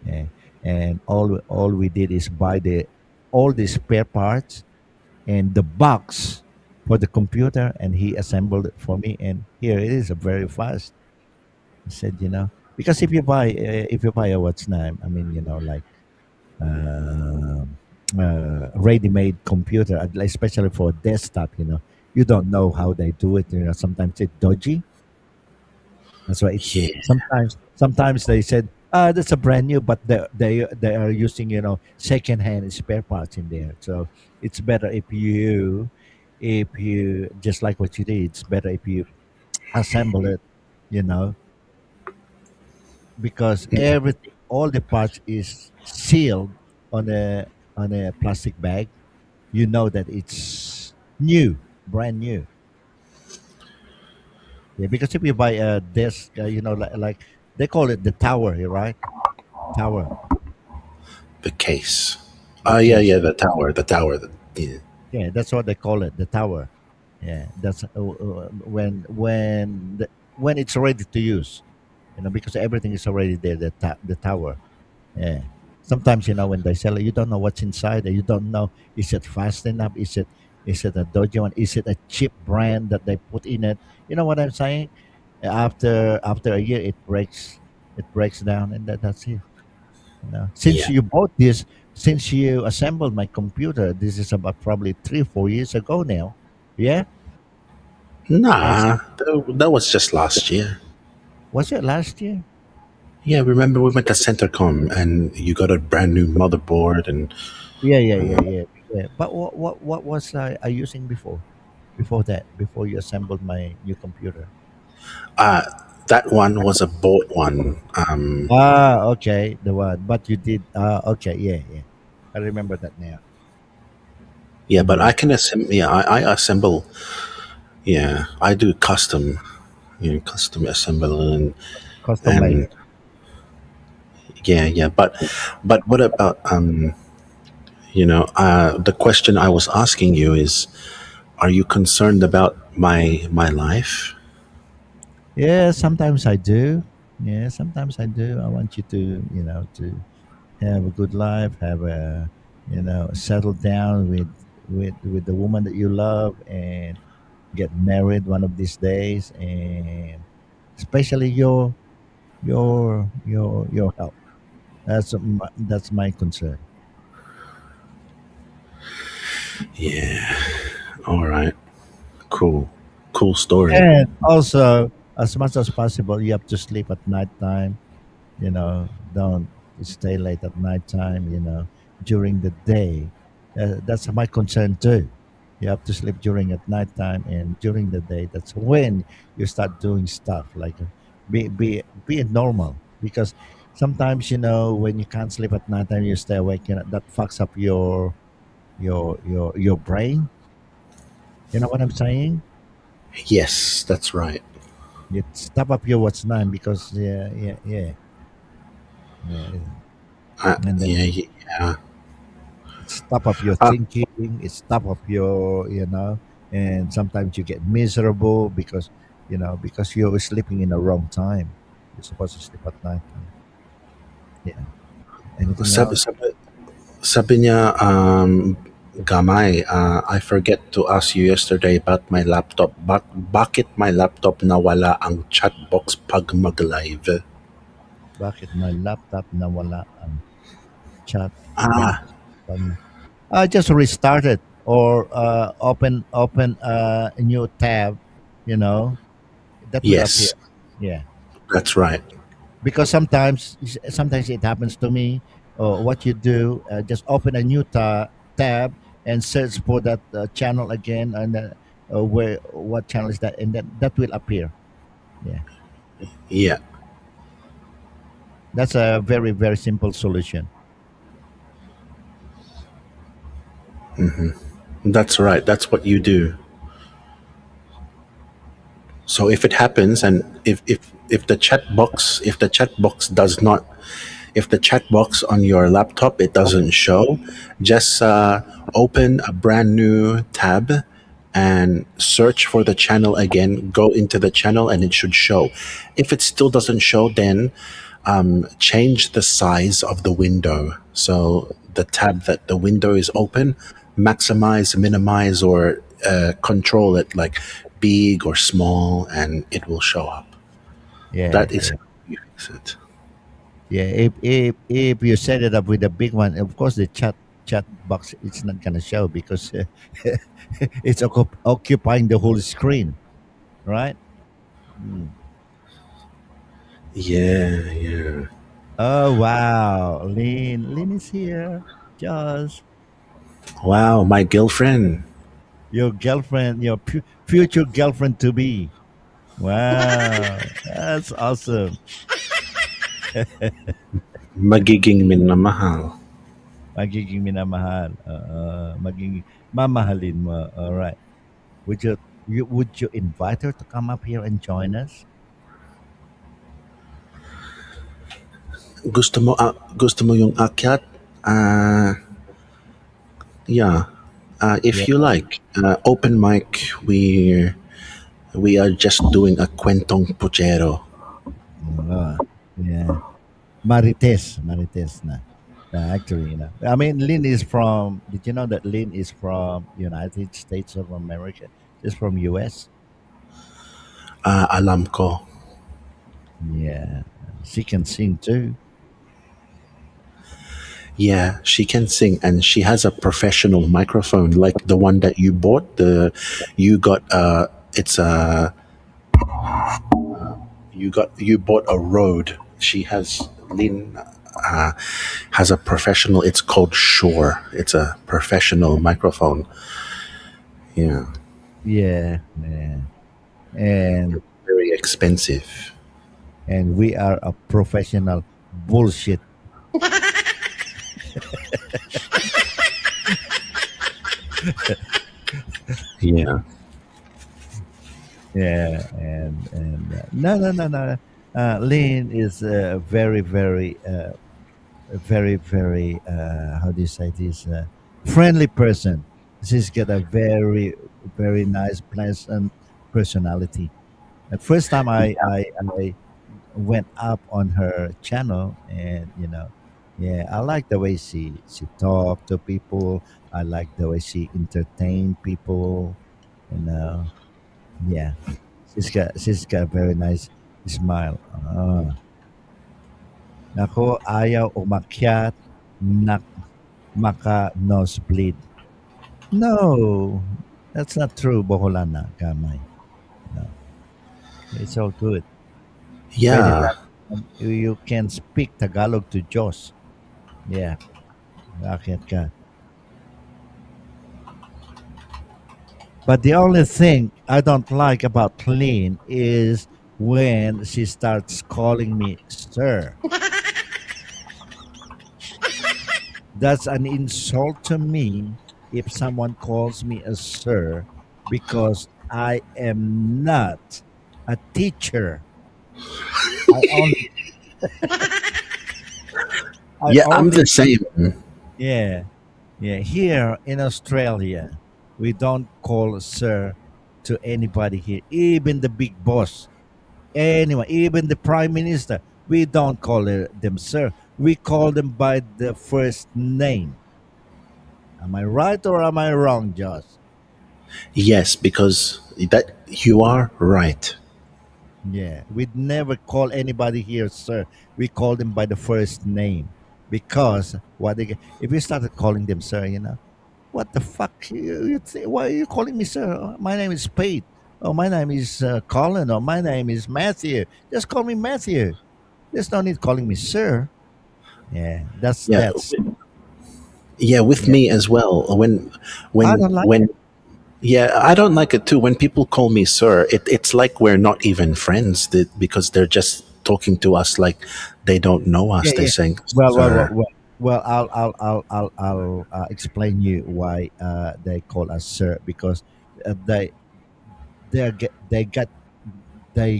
yeah. And all we did is buy all the spare parts and the box for the computer, and he assembled it for me. And here it is, very fast. He said, because if you buy a what's name, I mean, like um ready-made computer, especially for desktop. You don't know how they do it. Sometimes it's dodgy. That's why it's Yeah. sometimes they said, that's a brand new, but they are using secondhand spare parts in there. So it's better if you if you just like what you did, it's better if you assemble it, you know, because everything, all the parts is sealed on a plastic bag. You know that it's new, brand new. Yeah, because if you buy a desk, like they call it the tower, right? Tower, The case. the Yeah, case. yeah, the tower, the tower. Yeah. Yeah, that's what they call it, the tower. Yeah, that's when it's ready to use, because everything is already there. The tower. Yeah. Sometimes when they sell it, you don't know what's inside. You don't know, is it fast enough? Is it a dodgy one? Is it a cheap brand that they put in it? You know what I'm saying? After a year, it breaks down, and that's it. Since Yeah. you bought this, since you assembled my computer, this is about probably 3 4 years ago now. Yeah. Yes. Nah, that was just last year. Was it last year? Yeah, remember we went to Centercom and you got a brand new motherboard and Yeah, yeah, yeah, yeah, yeah. But what was I using before? Before that, before you assembled my new computer. uh that one was a bought one. Okay, the one. But you did. Okay, yeah, yeah. I remember that now. Yeah, but Mm. I can assemble. Yeah, I assemble. Yeah, I do custom. Custom assemble Custom made. and yeah, yeah. But what about the question I was asking you is, are you concerned about my life? Yeah, sometimes I do. Yeah, sometimes I do. I want you to have a good life, have settle down with the woman that you love, and get married one of these days, and especially your health. That's my concern. Yeah. All right. Cool. Cool story. And also, as much as possible, you have to sleep at nighttime. Don't stay late at nighttime. During the day. That's my concern too. You have to sleep during at nighttime, and during the day, that's when you start doing stuff like be it normal. Because sometimes when you can't sleep at nighttime, you stay awake. That fucks up your brain. You know what I'm saying? Yes, that's right. You stop up your what's nine because yeah, yeah, yeah, yeah, and then Yeah, yeah. it stop up your Uh, thinking. It stop up and sometimes you get miserable because you're sleeping in the wrong time. You're supposed to sleep at night time. Yeah. Anything sabi, else? sabi, sabi niya, Gamay, I forget to ask you yesterday about my laptop. Bakit my laptop nawala ang chat box pag mag-live? Bakit my laptop nawala ang chat Ah, box? Just restart it or open a new tab. You know that will appear. yes, Yeah, that's right. because sometimes it happens to me. What you do, just open a new tab and search for that channel again, and where what channel is that, and then that will appear. Yeah, Yeah, that's a very very simple solution. that's right. That's what you do. So if it happens, and if the chat box does not, if the chat box on your laptop it doesn't show, just open a brand new tab and search for the channel again. Go into the channel and it should show. If it still doesn't show, then change the size of the window. So the tab that the window is open, maximize, minimize, or control it like big or small, and it will show up. Yeah, That is yeah, how you fix it. yeah. If you set it up with a big one, of course the chat box it's not gonna show because it's occupying the whole screen, right? Mm. Yeah, yeah. Oh wow, Lynn is here. Just Wow, my girlfriend. Your girlfriend, your future girlfriend to be. Wow, that's awesome. Magiging minamahal. Magiging minamahal. Magiging mamahalin mo. All right. Would you invite her to come up here and join us? Gusto mo yung akyat? Ah, yeah. Yeah. If you like, open mic, we are just doing a kwentong puchero. Uh, yeah. Marites na. Actually, I mean, Lynn is from. Did you know that Lynn is from United States of America? She's from U.S. Alam ko. Yeah, she can sing too. Yeah, she can sing, and she has a professional microphone like the one that you bought. You got it's a you bought a Rode. She has Lynn uh, has a professional. It's called Shure. It's a professional microphone. Yeah, Yeah, yeah, and very expensive. we are a professional bullshit. Yeah, Yeah, and no, no, no, no. Lynn is a very, very how do you say this, friendly person. She's got a very, very nice, pleasant personality. The first time I went up on her channel, and yeah, I like the way she talked to people. I like the way she entertained people. You know, yeah, she's got a very nice smile. Nako, ayaw umakyat na maka-nosebleed. No, that's not true, Boholana, Gamay. No, it's all good. Pwede yeah, tayo, you can speak Tagalog to Diyos. Yeah, aakyat ka. But the only thing I don't like about Clean is when she starts calling me sir. That's an insult to me if someone calls me a sir, because I am not a teacher. I only, I yeah. I'm only, the same. yeah, yeah. Here in Australia, we don't call sir to anybody here, even the big boss. Anyone, even the prime minister, we don't call them sir. We call them by the first name. Am I right or am I wrong, Josh? Yes, because that you are right. Yeah, we'd never call anybody here, sir. We call them by the first name, because if we started calling them sir, what the fuck? Why are you calling me sir? Oh, my name is Pete. Oh, my name is Colin. Or my name is Matthew. Just call me Matthew. There's no need calling me sir. Yeah, that's Yeah, that's yeah. With yeah. me as well. I don't like When it. Yeah, I don't like it too. When people call me sir, it's like we're not even friends because they're just talking to us like they don't know Yeah, us. They're yeah. saying Well, well, well, sir. well. Well, I'll explain you why they call us sir, because they they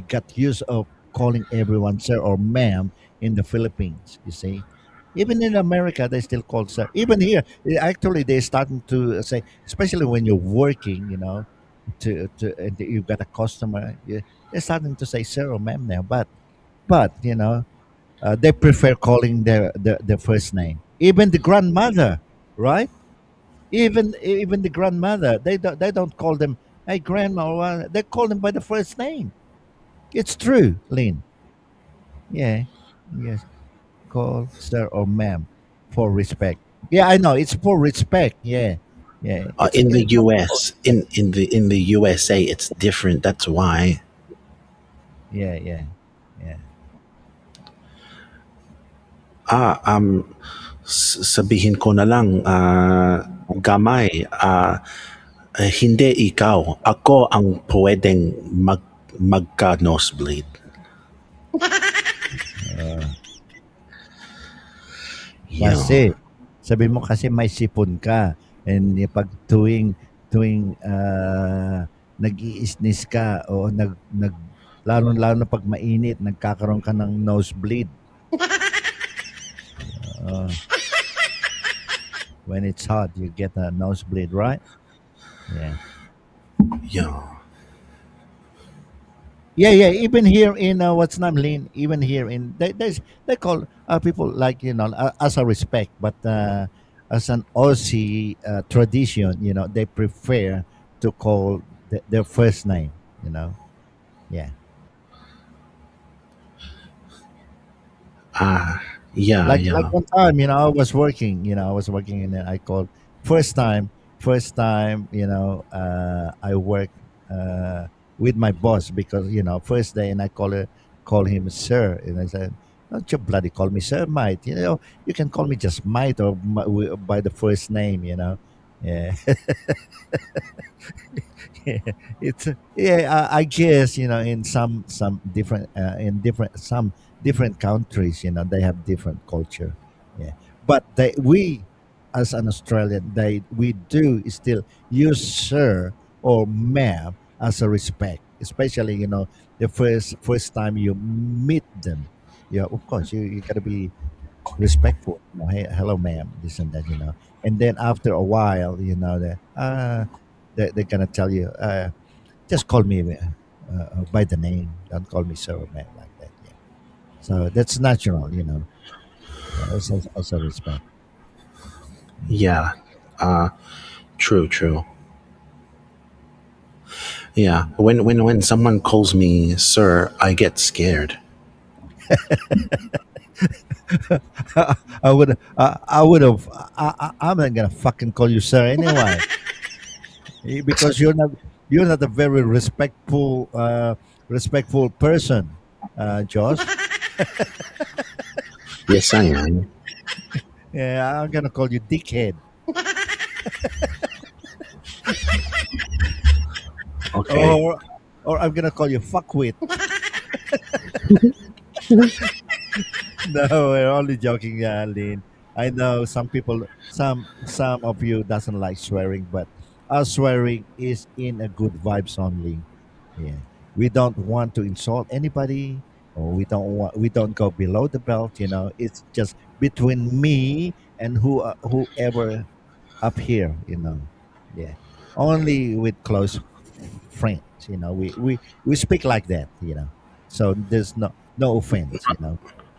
got used of calling everyone sir or ma'am in the Philippines. You see, even in America, they still call sir. Even here, actually, they're starting to say, especially when you're working, to and you've got a customer, they're starting to say sir or ma'am now. But they prefer calling their first name. Even the grandmother, right? Even the grandmother, they don't call them hey grandma. They call them by the first name. It's true, Lynn. Yeah, yes. Call sir or ma'am for respect. Yeah, I know it's for respect. Yeah, yeah. In the It's not for U.S., respect. in the USA, it's different. That's why. Yeah, yeah, yeah. Sabihin ko na lang, gamay. Hindi ikaw. Ako ang pwedeng magka-nosebleed. Yeah. Kasi, sabi mo kasi may sipon ka. And pag tuwing nag-i-sneeze ka o lalo na pag mainit, nagkakaroon ka ng nosebleed. Uh, when it's hot, you get a nosebleed, right? Yeah. Yeah. Yeah, yeah. Even here in what's name, Lin. Even here in they call people like as a respect, but as an Aussie tradition, they prefer to call their first name. Yeah. Ah, yeah, Like yeah. one time, I was working and then I called first time, I work uh, with my boss because first day, and I call him sir, and I said, "Don't you bloody call me sir, mate? You can call me just mate or by the first name, Yeah. Yeah, I guess in some different in different some different countries, they have different culture. Yeah, but we as an Australian, we do still use sir or ma'am as a respect, especially the first time you meet them. Yeah, of course you gotta be respectful. Hey, hello, ma'am, this and that. And then after a while, they're gonna tell you, just call me by the name. Don't call me sir or ma'am like that. Yeah. So that's natural. Also respect. Yeah. Uh, true, true. Yeah. When someone calls me sir, I get scared. I would have. I'm not gonna fucking call you sir anyway, because you're not a very respectful person, Josh. Yes, I am. Yeah, I'm gonna call you dickhead, Okay. or I'm gonna call you fuckwit. No, we're only joking, Lynn. I know some of you doesn't like swearing, but our swearing is in a good vibes only. Yeah, we don't want to insult anybody, or we don't go below the belt. It's just between me and whoever up here. Yeah, only with close friends. We speak like that. So there's no offense.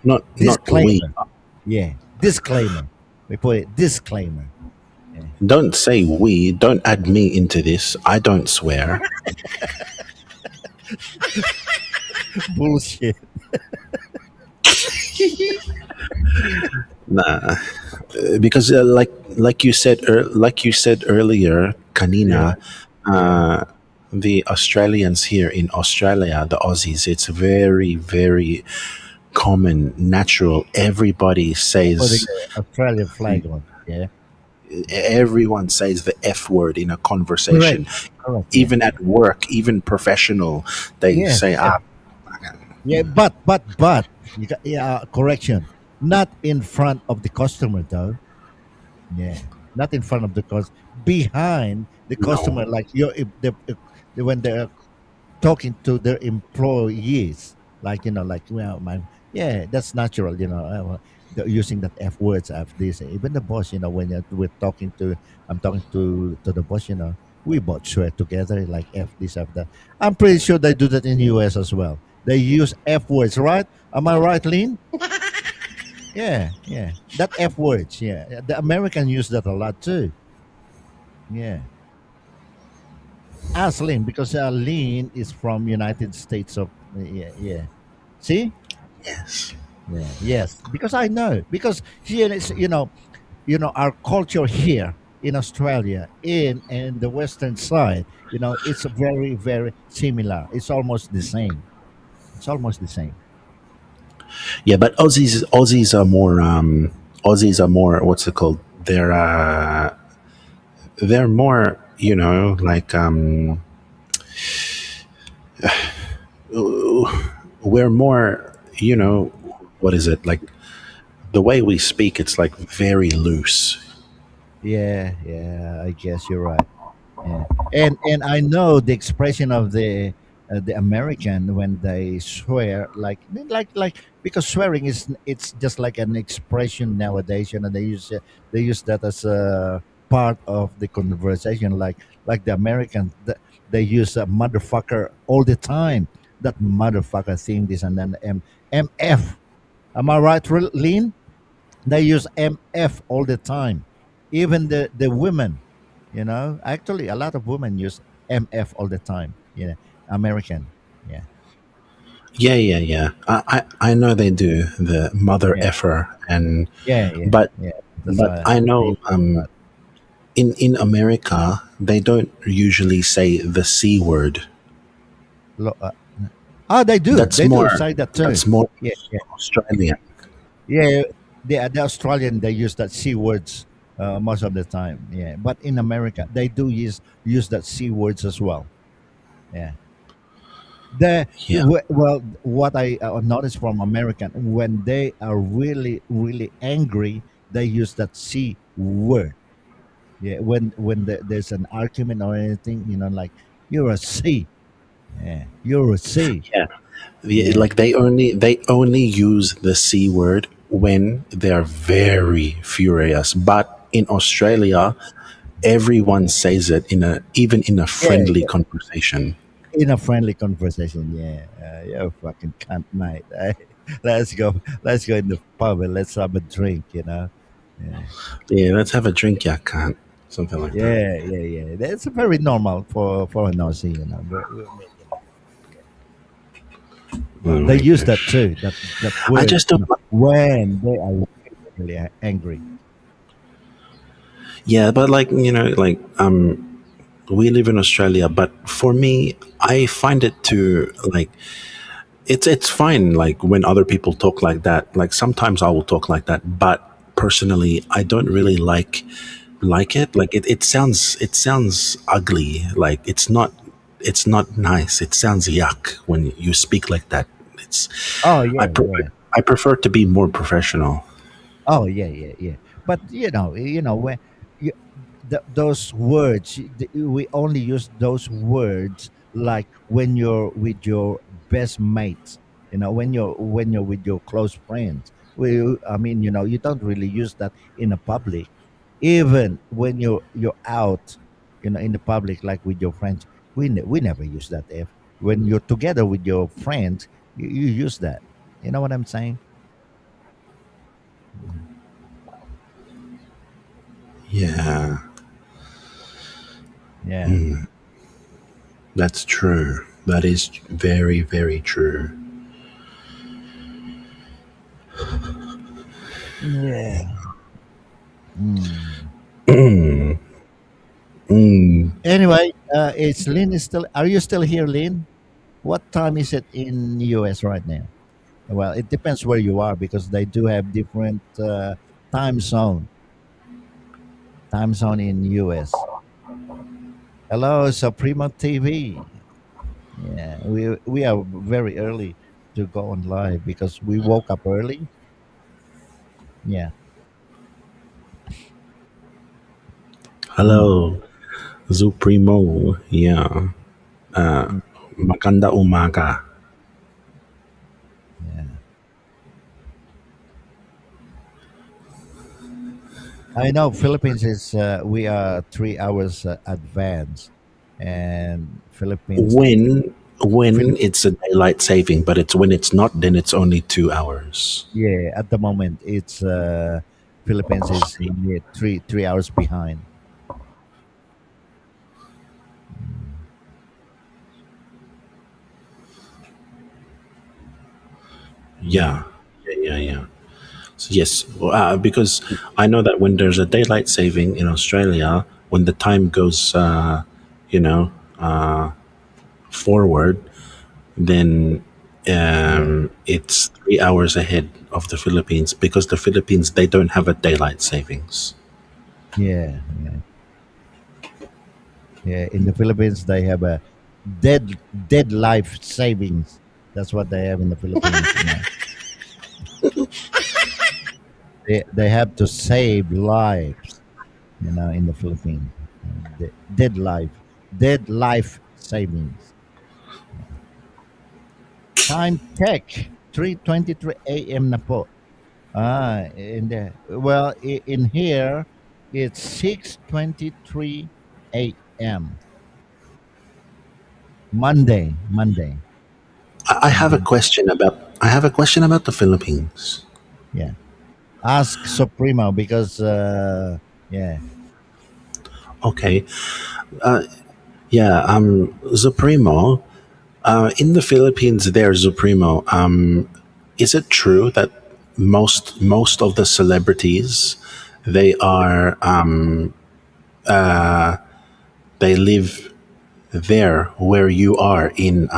Not we. Disclaimer. Yeah, disclaimer. We put it disclaimer. Yeah. Don't say we. Don't add me into this. I don't swear. Bullshit. Nah. Because like you said earlier, Yeah, Kanina, yeah. uh, the Australians here in Australia, the Aussies, it's very, very common, natural. Everybody Putting says, the Australian flag on. Yeah. everyone says the F word in a Correct. conversation, Correct. Yeah. even at work, even professional. They Yes. say, Yes. ah, Yeah. But yeah. Correction. Not in front of the customer though. Yeah. Not in front of the customer. Behind the customer, no, like when they're talking to their employees, like well, yeah, that's natural. Using that f words of this, even the boss, when we're talking to I'm talking to the boss, we both swear together like f this, f that. I'm pretty sure they do that in US as well. They use f words, right? Am I right, Lean? Yeah, yeah, that f words. Yeah, the American use that a lot too. Yeah. Ask Lean, because Lean is from United States of, yeah, yeah. See? yes, Yeah, yes. Because I know, because here is, our culture here in Australia, in the western side, it's very very similar. It's almost the same. It's almost the same. yeah, but Aussies are more. Aussies are more. What's it called? They're they're more, like we're more, what is it like? The way we speak, it's like very loose. Yeah, yeah, I guess you're right. Yeah, and I know the expression of the American when they swear, like because swearing is it's just like an expression nowadays. They use that as a part of the conversation. Like the Americans, they use a motherfucker all the time. That motherfucker thing, this and then MF. Am I right, Lean? They use MF all the time. Even the women, actually a lot of women use MF all the time. American. Yeah, Yeah, yeah, yeah. I know they do the mother yeah, effer, and yeah, yeah, but yeah. That's but I they know use it a lot. in America they don't usually say the c word. Lo- uh, they do. That's They do more say that too. that's more Yeah, yeah, Australian. yeah. The Australian they use that c words most of the time. Yeah, but in America they do use that c words as well. Yeah. Yeah, Well, what I noticed from American when they are really really angry, they use that c word. Yeah, when there's an argument or anything, like you're a c. Yeah, you're a c. yeah. Yeah, Like they only use the c word when they're very furious. But in Australia, everyone says it even in a yeah, friendly yeah. conversation. In a friendly conversation. Yeah, you're a fucking cunt, mate. Let's go in the pub and let's have a drink. Yeah. Yeah, let's have a drink, yeah, can't something like that. Yeah, yeah, yeah. That's very normal for an Aussie, Oh They my use that gosh. too. That I word, just don't. when they are really angry. Yeah, but like like we live in Australia, but for me, I find it to like it's fine. Like when other people talk like that, like sometimes I will talk like that, but personally, I don't really like it. Like it sounds ugly. Like it's not nice. It sounds yuck when you speak like that. It's Oh I yeah, pre- yeah. I prefer to be more professional. Oh yeah, yeah, yeah. But when you, those words, we only use those words like when you're with your best mates. When you're with your close friends. I mean, you don't really use that in a public. Even when you're out, in the public, like with your friends, we never use that. If when you're together with your friends, you use that. You know what I'm saying? Yeah, Yeah. that's true. That is very, very true. Yeah. Mm. Mm. Anyway, it's Lynn is still. Are you still here, Lynn? What time is it in US right now? Well, it depends where you are because they do have different time zone. Time zone in US. Hello, Supremo TV. Yeah, we are very early to go on live because we woke up early. Yeah. Mm. Hello, Zupremo. Yeah. Mm. Maganda umaga. Yeah. I know Philippines is we are 3 hours advanced, and Philippines When Philip it's a daylight saving, but it's when it's not, then it's only 2 hours. yeah, at the moment it's Philippines is three hours behind. Mm. Yeah. Yeah, yeah, yeah. So yes, because I know that when there's a daylight saving in Australia, when the time goes, you know, forward, then Yeah, it's 3 hours ahead of the Philippines because the Philippines they don't have a daylight savings. yeah, yeah. Yeah, in the Philippines, they have a dead life savings. That's what they have in the Philippines. They have to save lives. In the Philippines, dead life savings. Time check 3:23 a.m. na po. In the well, in here it's 6:23 a.m. Monday. I have a question about the Philippines. Yeah. Ask Supremo because yeah. Okay. Yeah, Supremo. In the Philippines, there, Supremo. Is it true that most of the celebrities they are they live there where you are in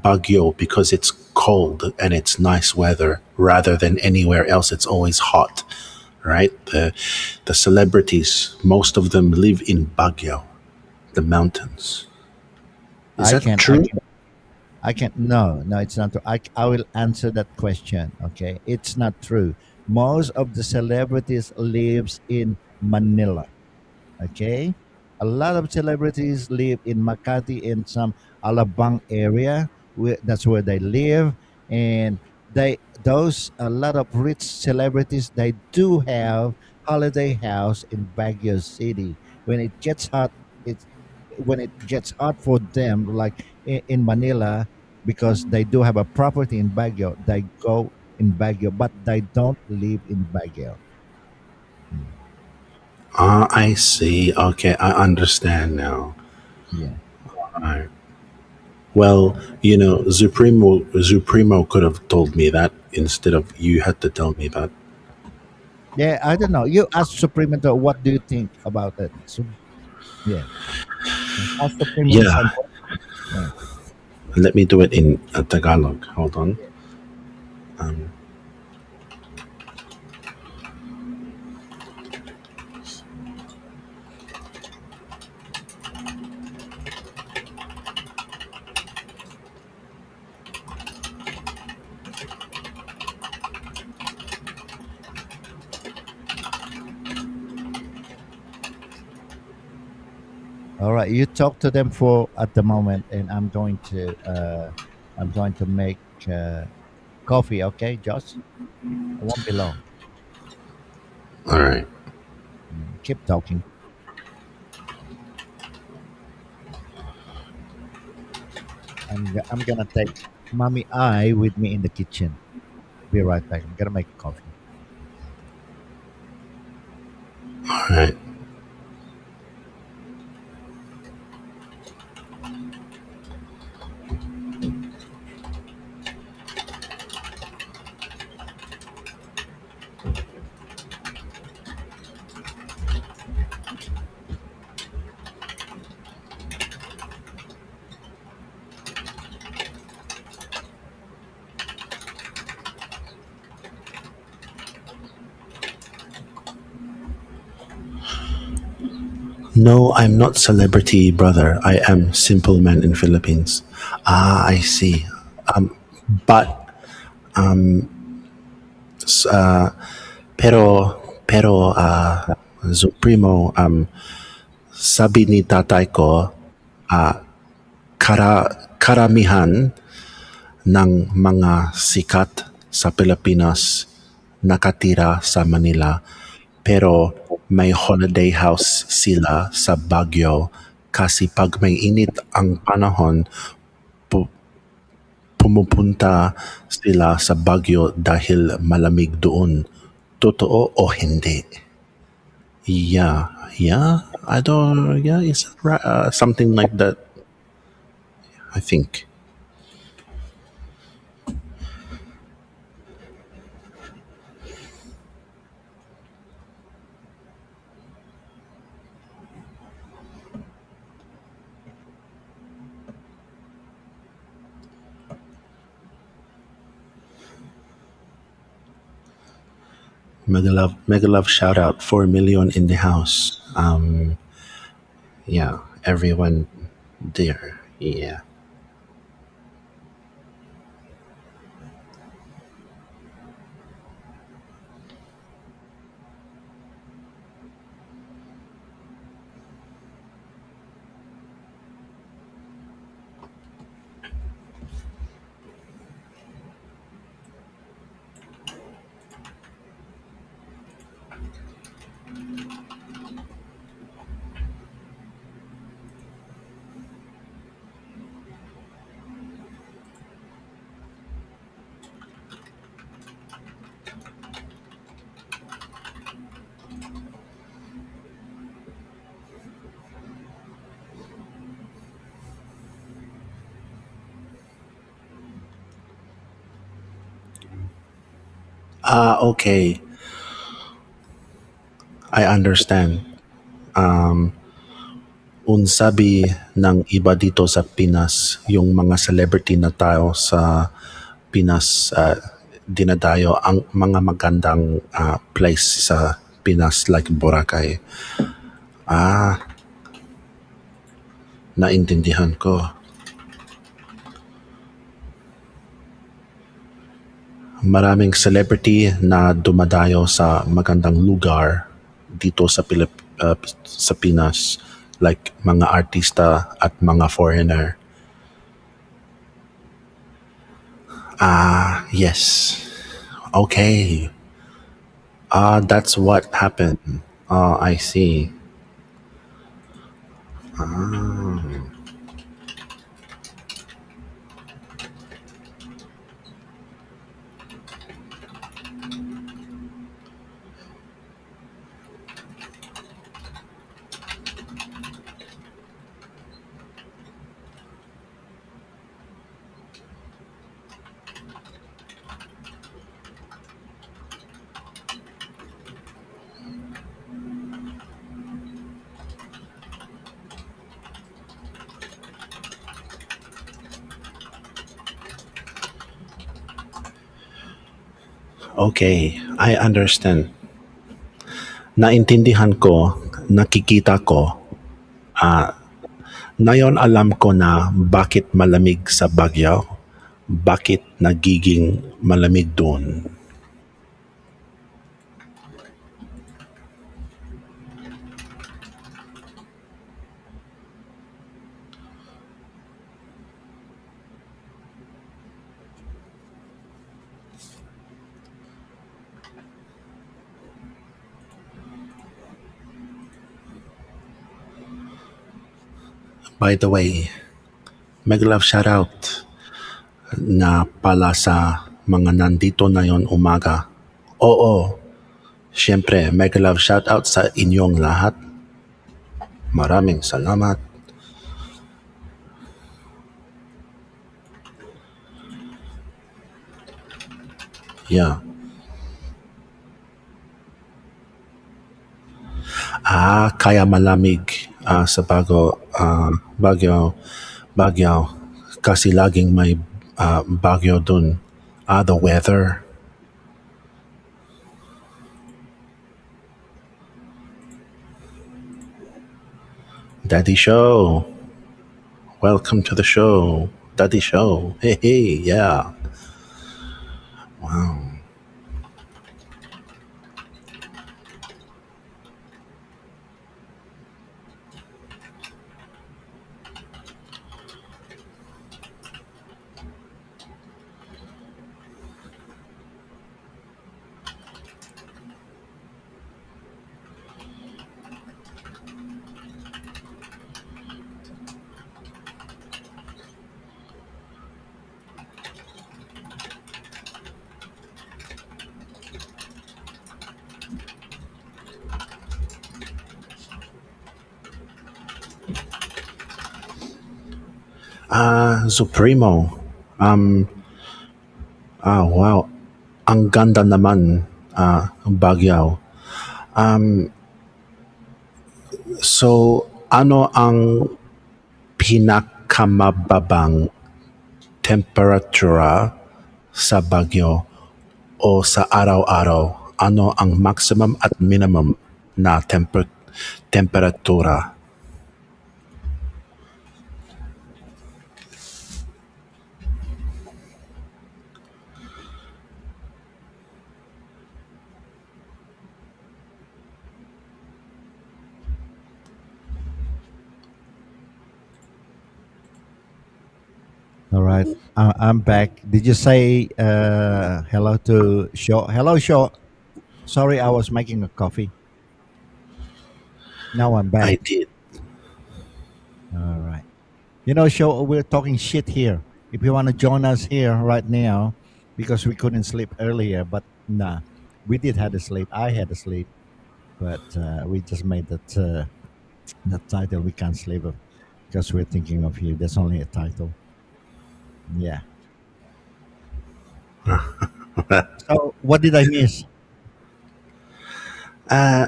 Baguio because it's cold and it's nice weather rather than anywhere else? It's always hot, right? The celebrities, most of them live in Baguio, the mountains. Is I that can I true? can I can no, it's not true. I will answer that question. Okay, it's not true. Most of the celebrities lives in Manila. Okay, a lot of celebrities live in Makati in some Alabang area. That's where they live, and those a lot of rich celebrities they do have holiday house in Baguio City. When it gets hot, it's when it gets hot for them, like in Manila, because they do have a property in Baguio. They go in Baguio, but they don't live in Baguio. Mm, Ah, I see. Okay, I understand now. yeah. Right. Well, Supremo could have told me that instead of you had to tell me that. Yeah, I don't know. You ask Supremator, what do you think about it? So, yeah, ask Supremo in Yeah, Santo. Yeah. let me do it in Tagalog. Hold on. All right, you talk to them for at the moment, and I'm going to make coffee. Okay, Josh, it won't be long. All right. Keep talking. I'm gonna take Mommy I with me in the kitchen. Be right back. I'm gonna make coffee. All right. No, I'm not celebrity, brother. I am simple man in Philippines. Ah, I see. But pero Supremo, sabi ni tatay ko, karamihan ng mga sikat sa Pilipinas nakatira sa Manila pero may holiday house sila sa Baguio kasi pag may init ang panahon, pu- pumupunta sila sa Baguio dahil malamig doon. Totoo o hindi? Yeah, yeah. I don't. Yeah, is it right? Something like that. I think. Mega love shout out 4 million in the house. Yeah, everyone there. Yeah. Okay. I understand. Unsabi ng iba dito sa Pinas, yung mga celebrity na tao sa Pinas, dinadayo ang mga magandang place sa Pinas like Boracay. Ah, naintindihan ko. Maraming celebrity na dumadayo sa magandang lugar dito sa sa Pinas like mga artista at mga foreigner. Yes. Okay. That's what happened. I see. Okay, I understand. Naintindihan ko, nakikita ko. Ngayon alam ko na bakit malamig sa Baguio, bakit nagiging malamig doon. By the way, mega love shoutout na pala sa mga nandito na yon umaga. Oo, syempre, mega love shoutout sa inyong lahat. Maraming salamat. Yeah. Kaya malamig sa Baguio, Baguio, kasi laging may Baguio dun. The weather. Daddy Show. Welcome to the show. Daddy Show. Hey, hey, yeah. Wow. Supremo. Wow. Ang ganda naman, Baguio. So, ano ang pinakamababang temperatura sa Baguio o sa araw-araw? Ano ang maximum at minimum na temperatura? right, I'm back. Did you say hello to Shaw? Hello, Shaw. Sorry, I was making a coffee. Now I'm I back. did. All right. Shaw, we're talking shit here. If you want to join us here right now, because we couldn't sleep earlier, but nah, we did had a sleep. I had a sleep, but we just made that title. We can't sleep because we're thinking of you. That's only a title. Yeah. So what did I miss? Uh,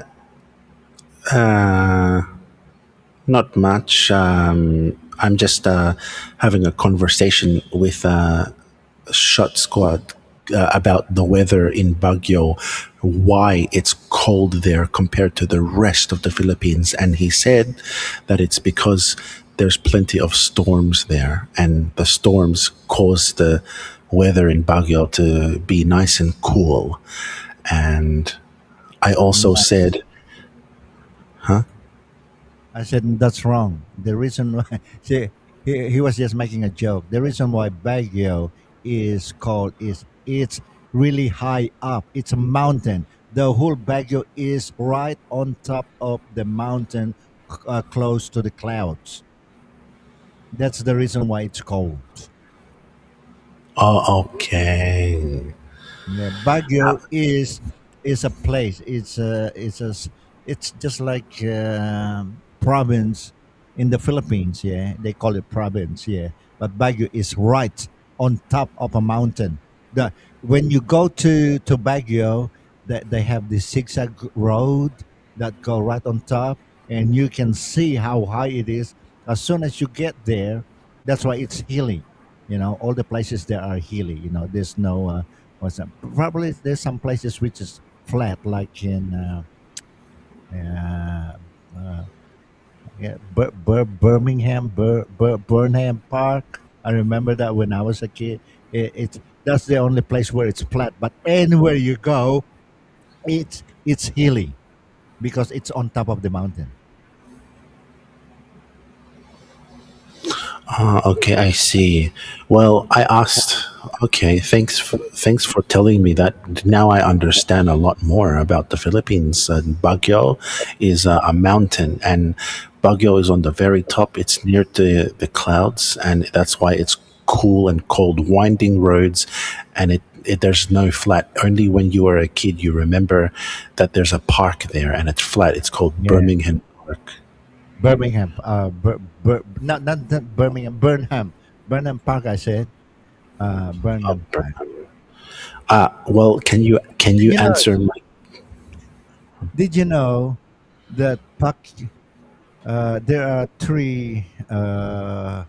Not much. I'm just having a conversation with Shot Squad about the weather in Baguio, why it's cold there compared to the rest of the Philippines. And he said that it's because there's plenty of storms there, and the storms cause the weather in Baguio to be nice and cool. And I also said, huh? I said that's wrong. The reason why see, he was just making a joke. The reason why Baguio is called is it's really high up. It's a mountain. The whole Baguio is right on top of the mountain, close to the clouds. That's the reason why it's cold. Oh, okay. Yeah, Baguio is a place. It's just like province in the Philippines. Yeah, they call it province. Yeah, but Baguio is right on top of a mountain. The When you go to Baguio, that they have this zigzag road that go right on top, and you can see how high it is. As soon as you get there, that's why it's hilly. All the places there are hilly. There's no what's that? Probably there's some places which is flat, like in uh, uh, yeah, Birmingham, Burnham Park. I remember that when I was a kid. It's That's the only place where it's flat. But anywhere you go, it's hilly because it's on top of the mountain. Okay, I see. Well, I asked. Okay, thanks for telling me that. Now I understand a lot more about the Philippines. Baguio is a mountain, and Baguio is on the very top. It's near the clouds, and that's why it's cool and cold. Winding roads, and there's no flat. Only when you were a kid you remember that there's a park there, and it's flat. It's called Yeah, Birmingham Park. Birmingham. Not Birmingham. Burnham Park. I said. Burnham Park. Well, can you You know, answer my did you know that there are three? Uh,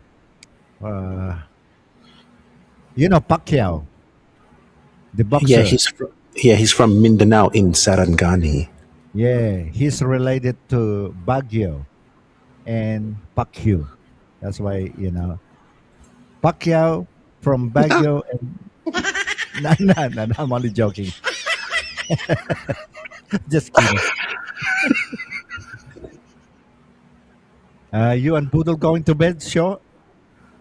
Pacquiao, the Yeah, boxer. he's from Mindanao in Sarangani. Yeah, he's related to Baguio and Pacquiao. That's why Pacquiao from Baguio. And no, no, no, no, I'm only joking. Just kidding. You and Boodle going to bed, sure.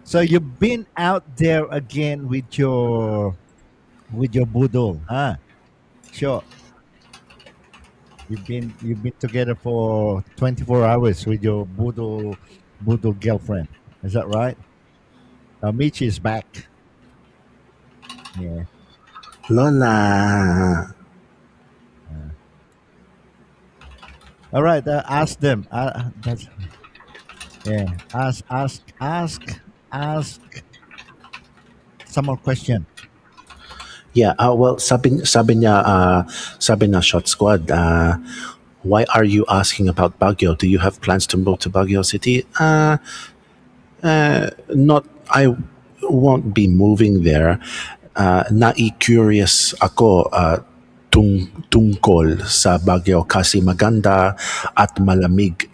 So you've been out there again with your Boodle, huh? Sure. You've been together for 24 hours with your Boodle girlfriend. Is that right? Michi is back. Yeah. Lola. Uh, all right. Ask them. That's Yeah. Ask some more question. Yeah, well, sabi na Shot Squad, why are you asking about Baguio? Do you have plans to move to Baguio City? Not, I won't be moving there. Nai-curious ako tungkol sa Baguio kasi maganda at malamig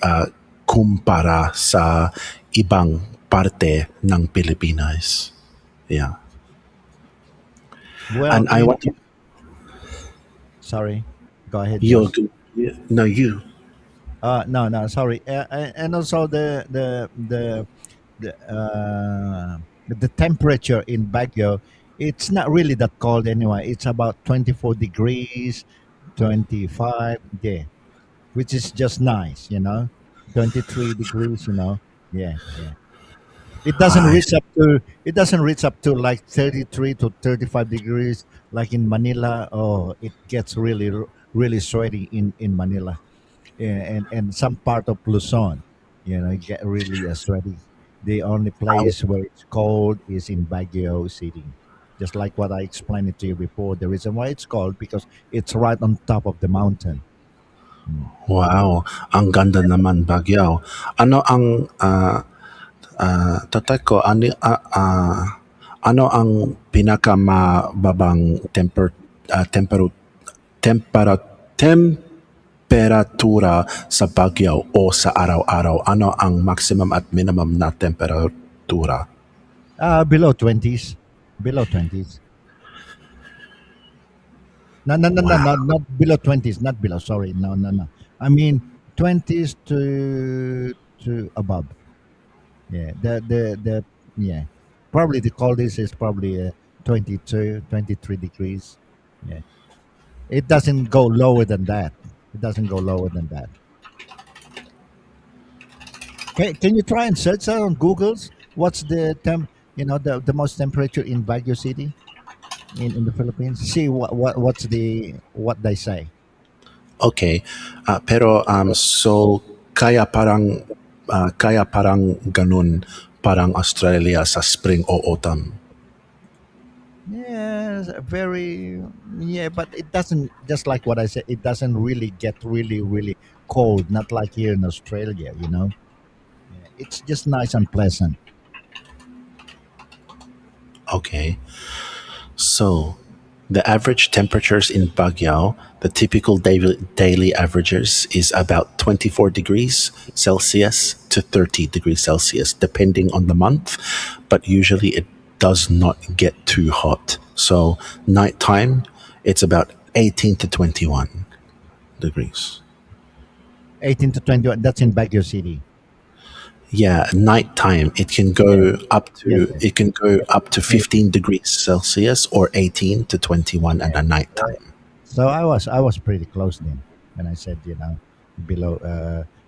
kumpara sa ibang parte ng Pilipinas. Yeah. Well, And I want sorry. Go ahead, you Josh. no you. No, no, sorry. And also the the temperature in Baguio, it's not really that cold anyway. It's about 24 degrees, 25, yeah, which is just nice, 23 degrees, yeah, yeah. I It doesn't reach up to like 33 to 35 degrees like in Manila. Oh, it gets really really sweaty in Manila. And some part of Luzon, it get really sweaty. The only place where it's cold is in Baguio City. Just like what I explained it to you before, the reason why it's cold because it's right on top of the mountain. Mm. Wow, ang ganda naman Baguio. Ano ang tatay ko ano ang pinakamababang tempera, temperatura sa Baguio o sa araw-araw? Ano ang maximum at minimum na temperatura? Below 20s. Below 20s. No, no, no, no, Wow. not below 20s, not below. Sorry, no, no, no. I mean 20s to above. Yeah, the yeah, probably the coldest is probably 22, 23 degrees. Yeah, it doesn't go lower than that. It doesn't go lower than that. Can you try and search that on Google's? What's the the most temperature in Baguio City in the Philippines? See what's what they say. Okay. Pero so kaya parang ganun parang Australia sa spring o autumn. Yes, very. Yeah, but it doesn't. Just like what I said, it doesn't really get really really cold. Not like here in Australia. Yeah, it's just nice and pleasant. Okay. So, the average temperatures in Baguio, the typical daily averages is about 24 degrees Celsius to 30 degrees Celsius, depending on the month, but usually it does not get too hot. So, nighttime, it's about 18 to 21 degrees. 18 to 21. That's in Baguio City. Yeah, nighttime Yeah. Yes. Yes. it can go Yeah. up to Yeah. 15 degrees Celsius or 18 to 21 at Yeah. the So, nighttime. so I was pretty close then when I said below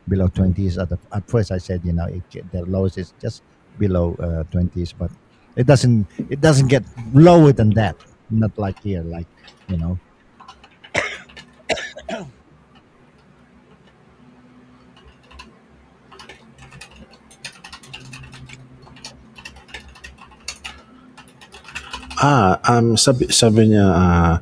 below 20s. At first I said the lowest is just below 20s, but it doesn't get lower than that. Not like here, like you know. Sabi niya,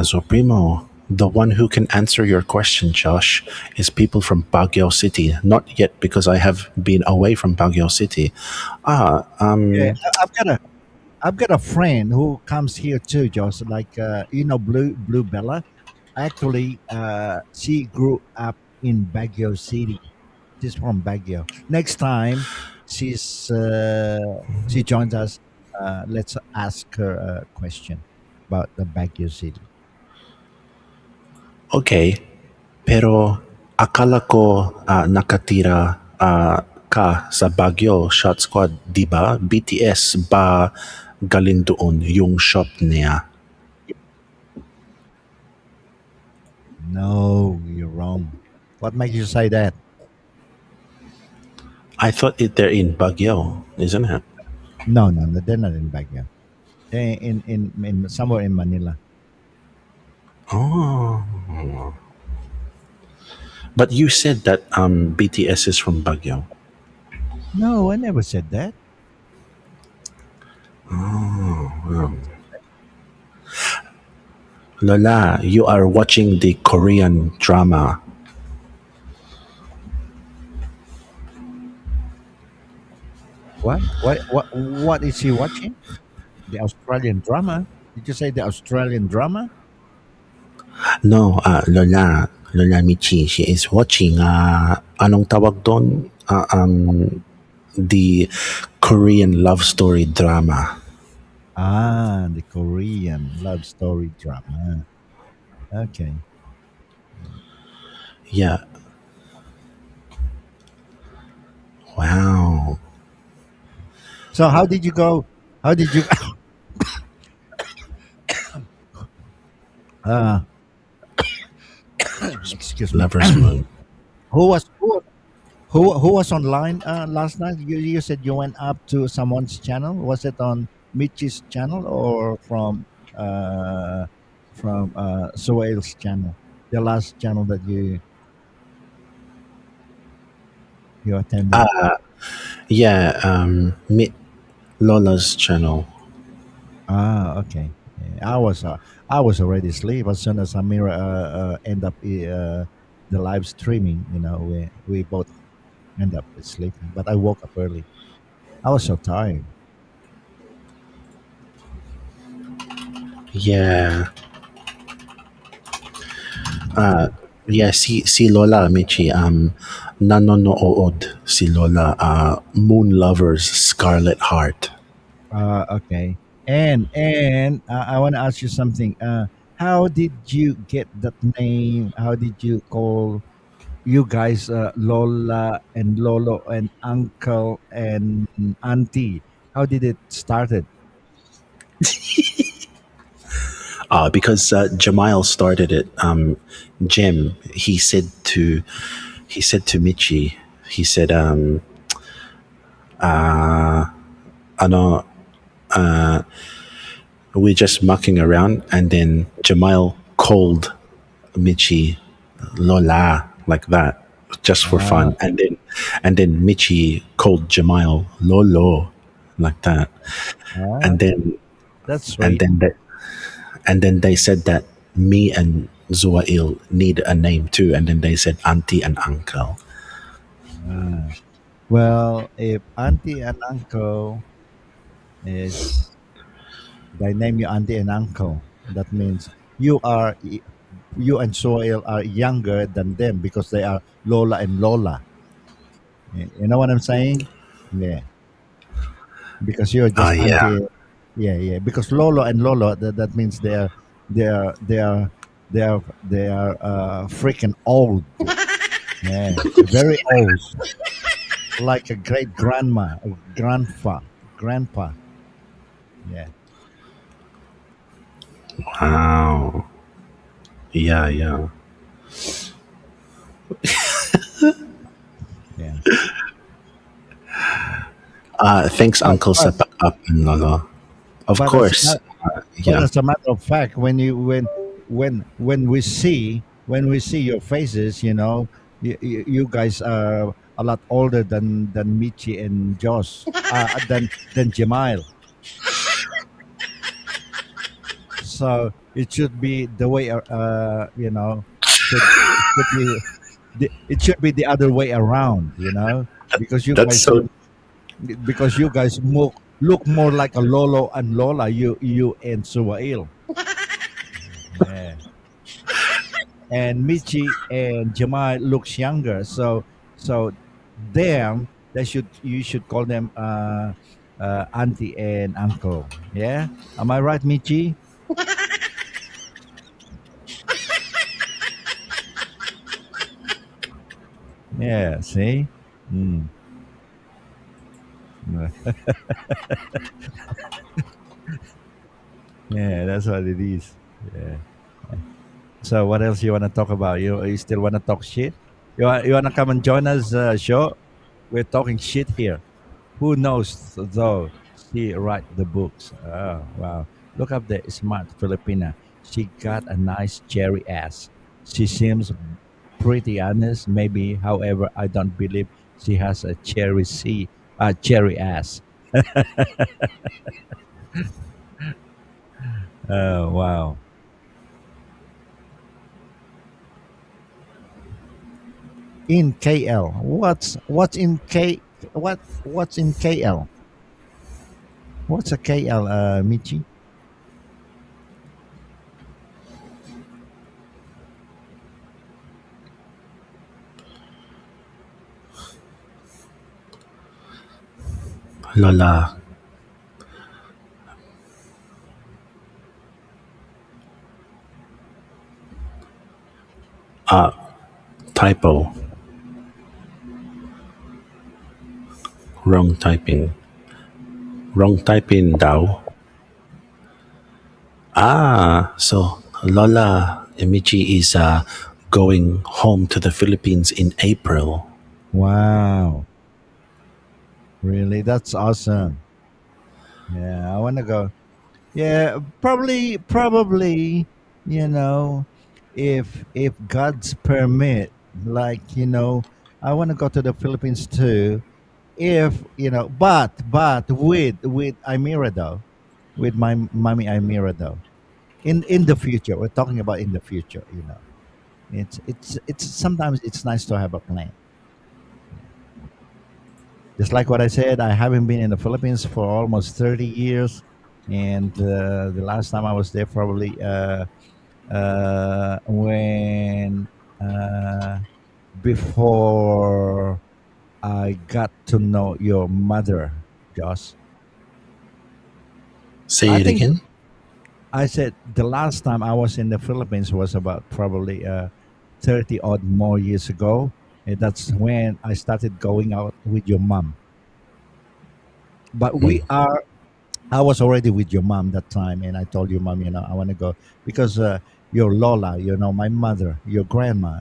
so Primo, the one who can answer your question, Josh, is people from Baguio City. Not yet, because I have been away from Baguio City. Ah, Yeah, I've got a friend who comes here too, Josh. Like Blue Bella. Actually, she grew up in Baguio City. She's from Baguio. Next time she joins us, let's ask her a question about the Baguio City. okay. Pero akala ko nakatira ka sa Baguio Shot Squad, di ba? BTS ba galing doon yung shop niya? No, you're wrong. What makes you say that? I thought they're in Baguio, isn't it? No, no, no, they're not in Baguio. They're in somewhere in Manila. Oh. But you said that BTS is from Baguio. No, I never said that. Oh. Never said that. Lola, you are watching the Korean drama. What? What is he watching? The Australian drama? Did you say the Australian drama? No, Lola Michi, she is watching, anong tawag doon? The Korean love story drama. The Korean love story drama. Okay. Yeah, wow. So how did you go? How did you? Uh, excuse me. Lover's Moon. who was who, who was online last night? You said you went up to someone's channel. Was it on Mitch's channel or from Soail's channel? The last channel that you attended. Yeah, meet Lola's channel. Ah, okay. Yeah, I was already asleep as soon as Amira end up the live streaming. We both end up sleeping, but I woke up early. I was so tired. Yeah, yeah. Si Lola Michi. Nanonood si Lola. Moon Lovers Scarlet Heart. Okay. And I want to ask you something. How did you get that name? How did you call you guys Lola and Lolo and Uncle and Auntie? How did it started? Because Jamal started it. Jim. He said to Michi. He said, ano, we're just mucking around, and then Jamal called Michi Lola like that, just for Ah, fun, and then Michi called Jamal Lolo like that, ah, and then that's and sweet. then they, and then they said that me and Zuail need a name too, and then they said auntie and uncle. Ah. Well, if Auntie and Uncle is they name you Auntie and Uncle, that means you and Soil are younger than them because they are Lola and Lola. You know what I'm saying? Yeah, because you're Ah, just yeah. Auntie. Yeah, yeah. Because Lolo and Lolo, that means they are they are they are freaking old. Yeah, very old, like a great grandma, a grandpa. Yeah, Wow. Yeah, yeah. yeah. Thanks, But Uncle but Sapak Up and Lolo. Of but as course. but Yeah. as a matter of fact, when we see your faces, you guys are a lot older than Michi and Josh, than Jamal. So it should be the way, it should be the other way around, because you That's guys so look more like a Lolo and Lola, you and Suwail. Yeah. And Michi and Jamal looks younger. So them you should call them auntie and uncle. Yeah, am I right, Michi? Yeah. See. Mm. Yeah, that's what it is. Yeah. So what else you want to talk about? You still want to talk shit? You want to come and join us show? We're talking shit here. Who knows though? She write the books. Oh wow! Look up the smart Filipina. She got a nice cherry ass. She seems pretty honest. Maybe, however, I don't believe she has a cherry ass. Oh wow! In KL, what's in what's in KL? What's a KL, Michi? Lola. Typo. Wrong typing. Wrong type in Dao. So Lola Emichi is going home to the Philippines in April. Wow, really? That's awesome. Yeah, I want to go. Yeah, probably, you know, if God's permit, like, I want to go to the Philippines too. If, but with Imira though, with my mommy Imira though. In the future, we're talking about in the future, It's sometimes it's nice to have a plan. Just like what I said, I haven't been in the Philippines for almost 30 years. And the last time I was there, probably when uh, before I got to know your mother, Josh. I Say it think again. I said the last time I was in the Philippines was about probably 30 odd more years ago. And that's when I started going out with your mom. But we Mm. are I was already with your mom that time, and I told your mom, I want to go because your Lola, my mother, your grandma,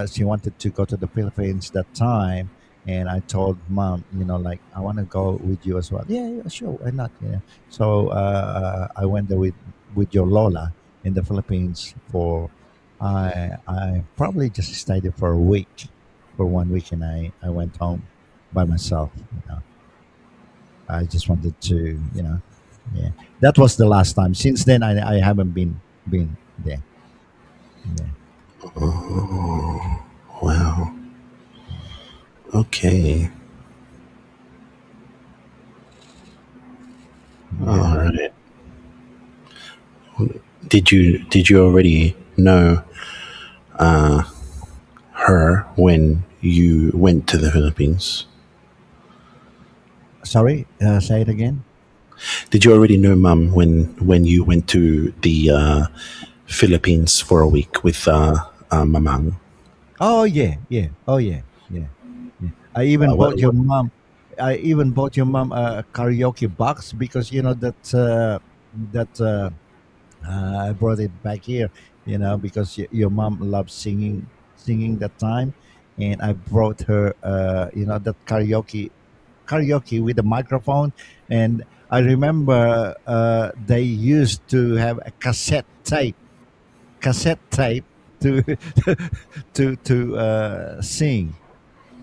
she wanted to go to the Philippines that time, and I told mom, like I want to go with you as well. Yeah, yeah, sure, why not? Yeah. So I went there with your Lola in the Philippines for I probably just stayed there for a week, for 1 week, and I went home by myself. I just wanted to, yeah. That was the last time. Since then, I haven't been there. Yeah, Wow. Okay. All yeah. right. Did you already know her when you went to the Philippines? Sorry, say it again. Did you already know Mum when you went to the Philippines for a week with Mamang? Oh yeah, yeah. Oh yeah, yeah, yeah. I even What, bought your what, mom. I even bought your mom a karaoke box because I brought it back here. Because your mom loves singing that time, and I brought her that karaoke with a microphone. And I remember they used to have a cassette tape to to sing.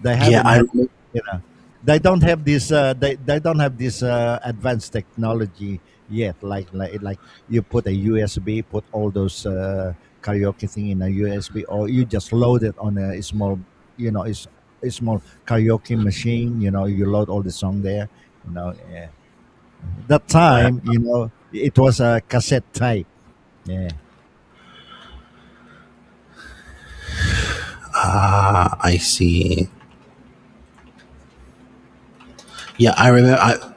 They yeah, haven't I had, remember. you know they don't have this they don't have this advanced technology yet, like you put a USB, put all those karaoke thing in a USB, or you just load it on a small, is a small karaoke machine. You load all the song there. Yeah. That time, it was a cassette tape. Yeah. I see. Yeah, I remember.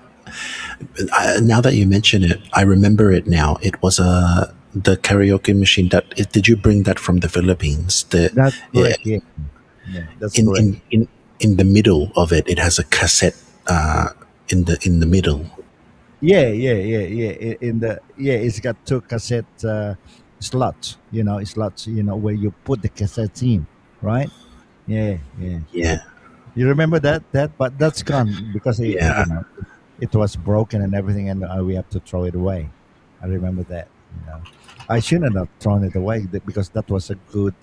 Now that you mention it, I remember it now. It was the karaoke machine did you bring that from the Philippines? That's Yeah, correct. Yeah. Yeah, that's in correct. in in in the middle of it, it has a cassette in the middle. Yeah, yeah, yeah, yeah. It's got two cassette slots. Where you put the cassettes in, right? Yeah, yeah. Yeah, You remember that? But that's gone because yeah, it was broken and everything, and we have to throw it away. I remember that. I shouldn't have thrown it away because that was a good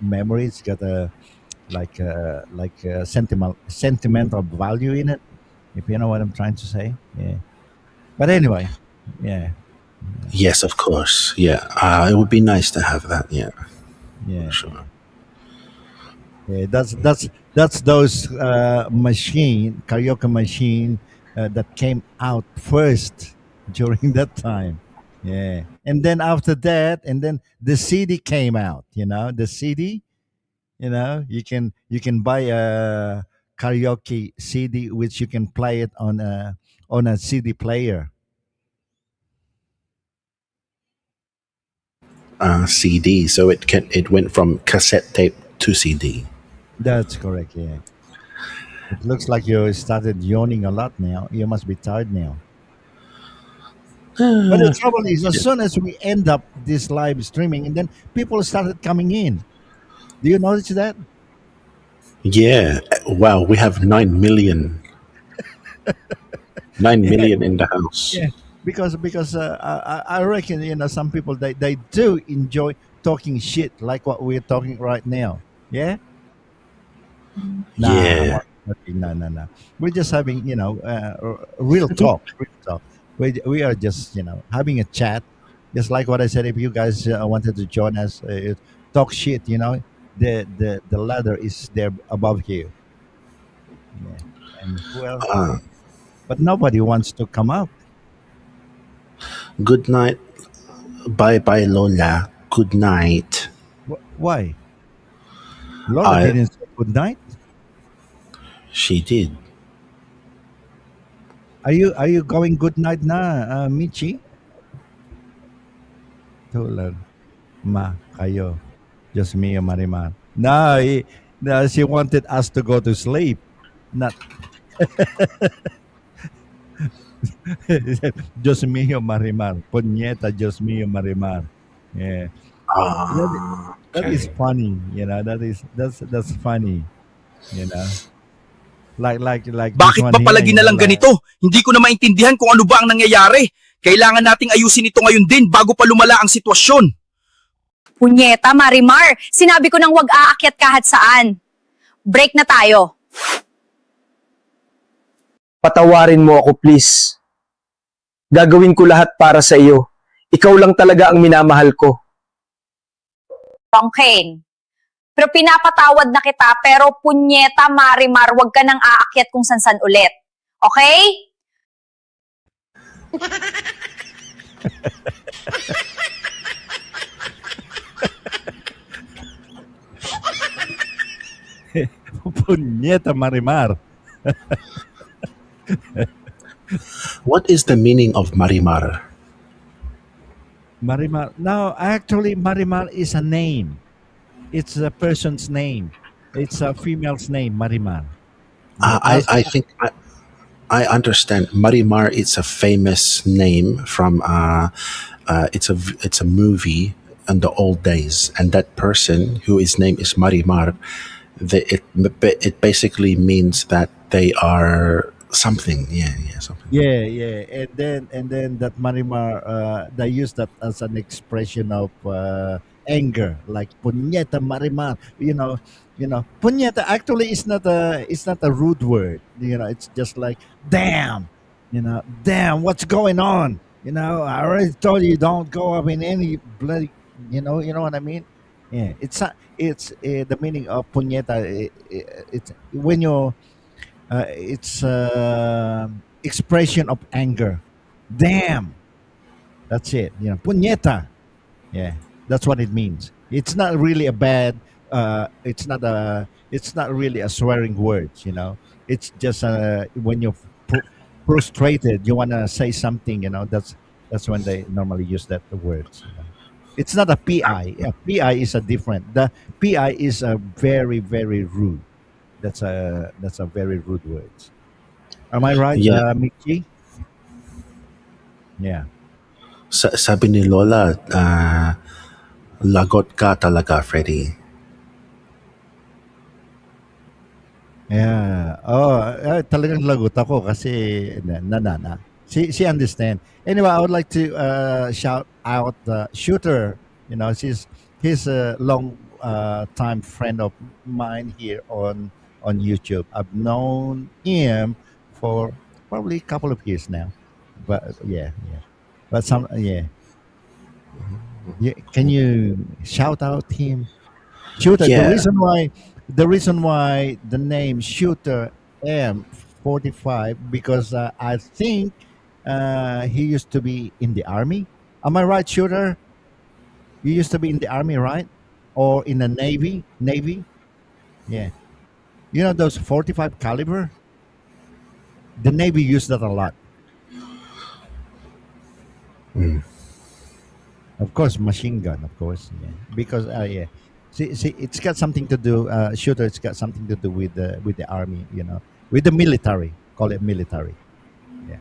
memory. It's got a sentimental value in it, if you know what I'm trying to say. Yeah. But anyway, yeah, yes, of course. Yeah, it would be nice to have that. Yeah, for yeah, sure. yeah. Yeah, that's those karaoke machine that came out first during that time. Yeah, and then after that, and then the CD came out. The CD. You can buy a karaoke CD, which you can play it on a CD player. CD. So it went from cassette tape to CD. That's correct. Yeah. It looks like you started yawning a lot now. You must be tired now. But the trouble is, as soon as we end up this live streaming, and then people started coming in. Do you notice that? Yeah. Wow, we have 9 million. 9 million in the house. Yeah, because I reckon some people they do enjoy talking shit like what we're talking right now. Yeah, nah, I'm Yeah. not joking. No, no, no. We're just having real talk, real talk. We are just having a chat, just like what I said. If you guys wanted to join us, talk shit. The ladder is there above you. Yeah, and who else? Uh, But nobody wants to come up. Good night. Bye bye, Lola. Good night. Why? Lola I. didn't say good night. She did. Are you going good night na, Michi? Tulad. Ma, kayo. Just me and Marimar. No, no, she wanted us to go to sleep. Not just me and Marimar. Punyeta, just me and Marimar. Yeah. That, that is Okay. funny, that's funny, you know. Like this Bakit one ba here, palagi na lang like ganito? Hindi ko na maintindihan kung ano ba ang nangyayari. Kailangan nating ayusin ito ngayon din bago pa lumala ang sitwasyon. Punyeta, Marimar. Sinabi ko nang wag aakyat kahit saan. Break na tayo. Patawarin mo ako, please. Gagawin ko lahat para sa iyo. Ikaw lang talaga ang minamahal ko. Tongkane. Pero pinapatawad na kita, pero punyeta, Marimar, wag ka nang aakyat kung san-san ulit. Okay? punyeta Marimar. What is the meaning of Marimar? Marimar. No, actually, Marimar is a name. It's a person's name. It's a female's name, Marimar. That's I think I understand. Marimar is a famous name from it's a movie in the old days, and that person who his name is Marimar, it basically means that they are something. Yeah, yeah, something. yeah. And then that Marimar, they use that as an expression of anger, like punyeta Marimar. Punyeta actually is not a rude word. It's just like damn. Damn, what's going on? I already told you don't go up in any bloody. You know what I mean? Yeah, it's the meaning of punyeta. It's when you it's expression of anger. Damn, that's it. Punyeta. Yeah, that's what it means. It's not really a bad. It's not really a swearing word. It's just when you're frustrated, you wanna say something. That's when they normally use that words. It's not a PI. Yeah, PI is a different. The PI is a very very rude. That's a very rude word. Am I right, Yeah. Mickey? Yeah. Sabi ni Lola, lagot ka talaga, Freddy. Yeah. Oh, talagang lagot ako kasi na. She understand. Anyway, I would like to shout out Shooter. He's a long time friend of mine here on YouTube. I've known him for probably a couple of years now. But yeah. But yeah. Can you shout out him? Shooter. The Yeah. reason why the name Shooter M45 because I think he used to be in the army. Am I right, Shooter? You used to be in the army, right? Or in the navy? Navy? Yeah. You know those 45 caliber? The navy used that a lot. Of course, machine gun. Of course, yeah. Because yeah, see, it's got something to do. Shooter, it's got something to do with the army. with the military. Call it military. Yeah.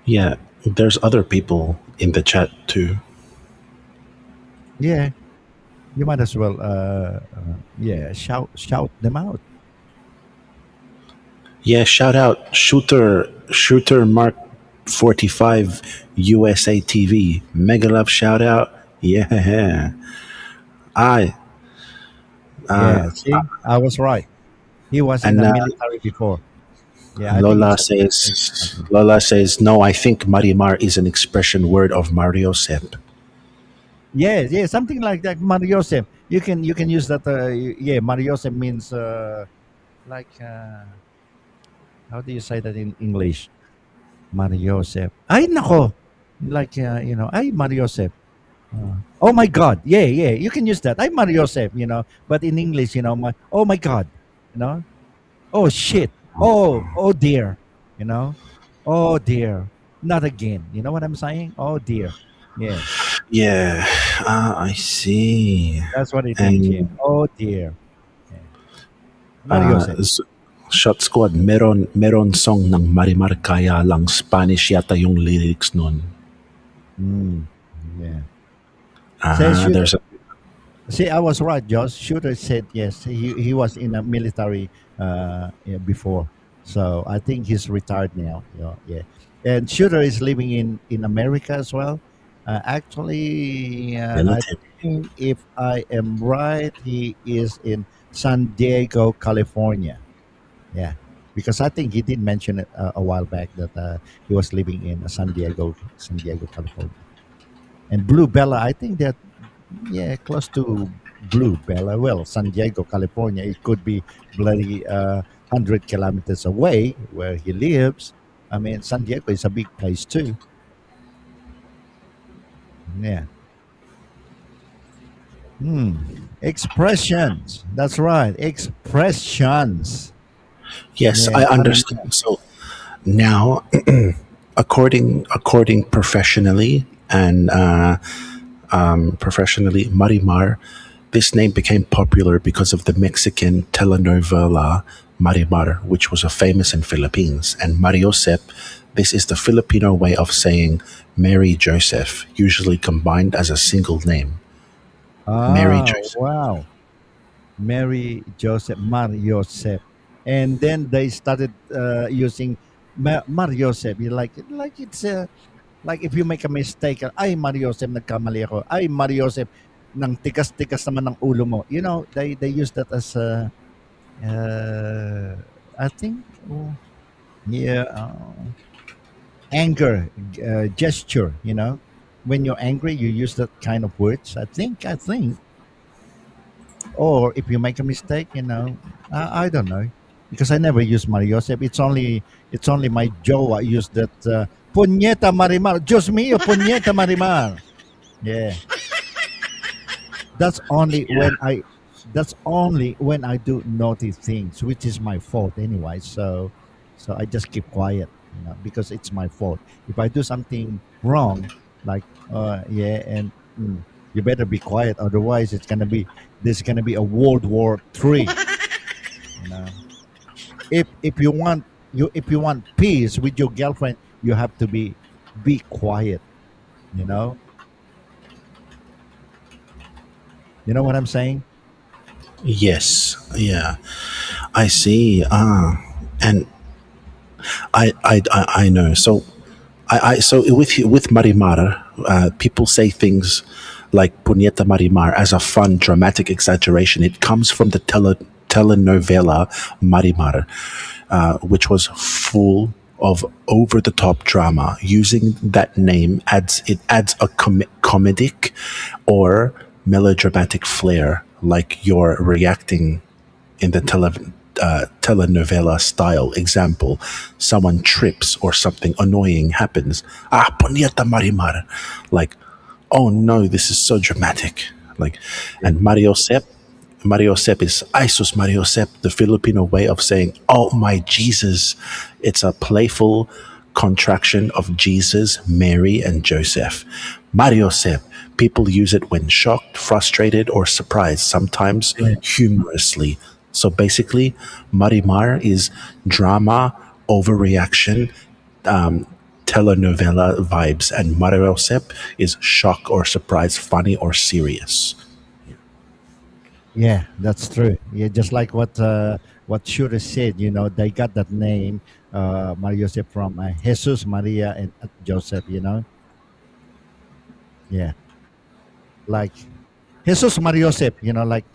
Yeah, there's other people in the chat too. Yeah. You might as well. Yeah. Shout them out. Yeah, shout out Shooter Mark 45 USA TV. Mega love shout out. Yeah. I Yeah. See, I was right. He was in and the military before. Yeah. I think Lola it's a says something. Lola says no, I think Marimar is an expression word of Mario Sep. Yeah. Yeah. Something like that. Mariosep. You can use that. Yeah. Mariosep means like how do you say that in English? Mariosep. Ay nako. Like ay Mariosep. Oh my God. Yeah, yeah. You can use that. I'm Mariosep. But in English, oh my God, you know, oh shit. Oh dear, you know, oh dear. Not again. You know what I'm saying? Oh dear. Yeah, Yeah, I see. that's what it means. Yeah. And Oh dear. Yeah. uh, Mariosep. s- Shot Squad, meron song ng Marimar Kaya lang Spanish yata yung lyrics nun. Mm, yeah. Says shooter. There's a See, I was right, Josh. Shooter said yes. He was in a military yeah, before, so I think he's retired now. Yeah. And Shooter is living in America as well. Actually, I relative. think if I am right, he is in San Diego, California. Yeah, because I think he did mention it a while back that he was living in San Diego, California. And Blue Bella, I think that yeah, close to Blue Bella. Well, San Diego, California. It could be bloody 100 kilometers away where he lives. I mean, San Diego is a big place too. Yeah. Hmm. Expressions. That's right. Expressions. Yes, Yeah. I Marimar. understand. So now, according professionally and professionally, Marimar, this name became popular because of the Mexican telenovela Marimar, which was a famous in Philippines. And Mariosep, this is the Filipino way of saying Mary Joseph, usually combined as a single name. Mary Oh, Joseph. wow. Mary Joseph, Mar Joseph. And then they started using Mar Joseph. Like it's like if you make a mistake, ay Mario Joseph, nagkamali ako. Ay Mario Joseph, nang tigas-tigas naman ng ulo mo. They use that as a, I think, yeah, anger gesture. When you're angry, you use that kind of words. I think. Or if you make a mistake, I don't know. Because I never use Mario Joseph. It's only my Joe I use that Punyeta Marimar. Diyos mío, Punyeta Marimar. Yeah. That's only Yeah. when I do naughty things, which is my fault anyway. So I just keep quiet, because it's my fault. If I do something wrong, like yeah, and you better be quiet, otherwise there's gonna be a World War III. You know, if you want peace with your girlfriend, you have to be quiet. You know, you know what I'm saying? Yes. Yeah. I see. And I know. So so with Marimar, people say things like Punyeta Marimar as a fun, dramatic exaggeration. It comes from the telenovela Marimar, which was full of over the top drama. Using that name adds a comedic or melodramatic flair, like you're reacting in the telenovela style. Example, someone trips or something annoying happens. Ponieta Marimar. Like, oh no, this is so dramatic. Like, and Mario Sep is Isus Mario Sep, the Filipino way of saying, oh my Jesus. It's a playful contraction of Jesus, Mary, and Joseph. Mario Sep. People use it when shocked, frustrated, or surprised, sometimes Yeah. humorously. So basically, Marimar is drama, overreaction, um, telenovela vibes, and Marirosep is shock or surprise, funny or serious. Yeah, that's true. Yeah, just like what Shura said, they got that name, Maria Joseph, from Jesus, Maria, and Joseph. Yeah, like Jesus Maria Joseph. Like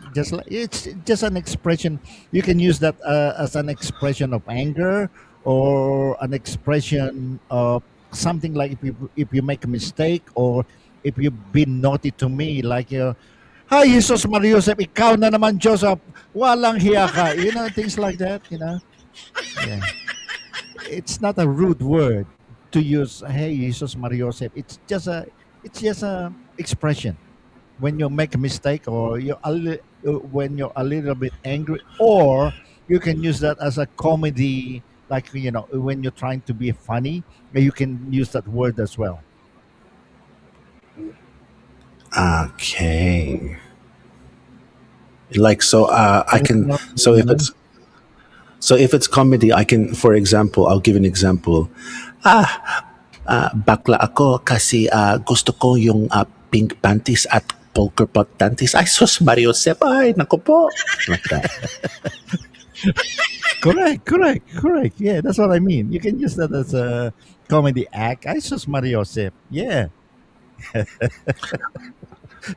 it's just an expression. You can use that as an expression of anger or an expression of something like if you make a mistake or if you've been naughty to me, like Hi, Jesus Maria Joseph, ikaw na naman, Joseph. Walang hiya ka. Things like that. Yeah. It's not a rude word to use, hey, Jesus Maria Joseph. It's just a expression. When you make a mistake or when you're a little bit angry, or you can use that as a comedy, like, when you're trying to be funny, you can use that word as well. Okay. Like so, I I don't can. know. So if it's comedy, I can. For example, I'll give an example. Bakla ako kasi gusto ko yung pink panties at polka pot panties. Ay, sus, Mario Sep. Ay, naku po. Like that. Correct, correct, correct. Yeah, that's what I mean. You can use that as a comedy act. I just Mario Joseph. Yeah.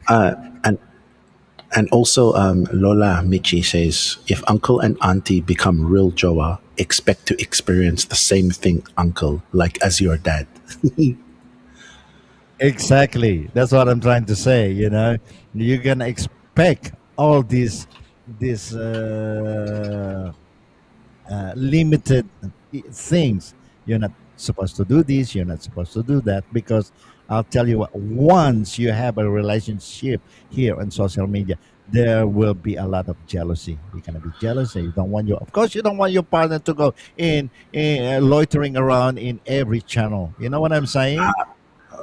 And and also, Lola Michi says, if uncle and auntie become real Joa, expect to experience the same thing, uncle, like as your dad. Exactly. That's what I'm trying to say. You're gonna expect all these limited things. You're not supposed to do this. You're not supposed to do that, because I'll tell you what. Once you have a relationship here on social media, there will be a lot of jealousy. You're gonna be jealous, and you don't want of course, you don't want your partner to go in loitering around in every channel. You know what I'm saying?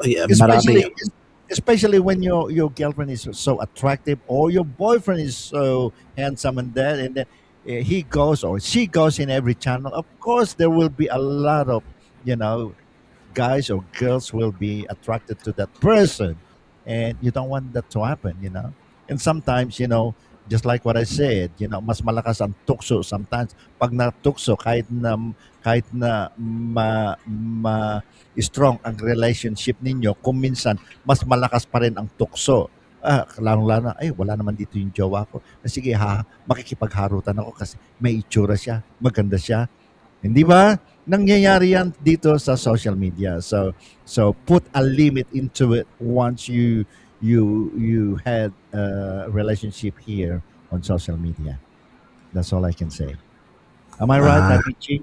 Yeah, marami. Especially when your girlfriend is so attractive or your boyfriend is so handsome and that, and then he goes or she goes in every channel. Of course there will be a lot of you know guys or girls will be attracted to that person, and you don't want that to happen. And sometimes, just like what I said, mas malakas ang tukso sometimes. Pag natukso, kahit na strong ang relationship ninyo, kung minsan mas malakas pa rin ang tukso. Lalo na, ay, wala naman dito yung jowa ko. Sige, makikipagharutan ako kasi may itsura siya, maganda siya. Hindi ba? Nangyayari yan dito sa social media. So put a limit into it once you had a relationship here on social media. That's all I can say. Am I right, Ah, Nabichi?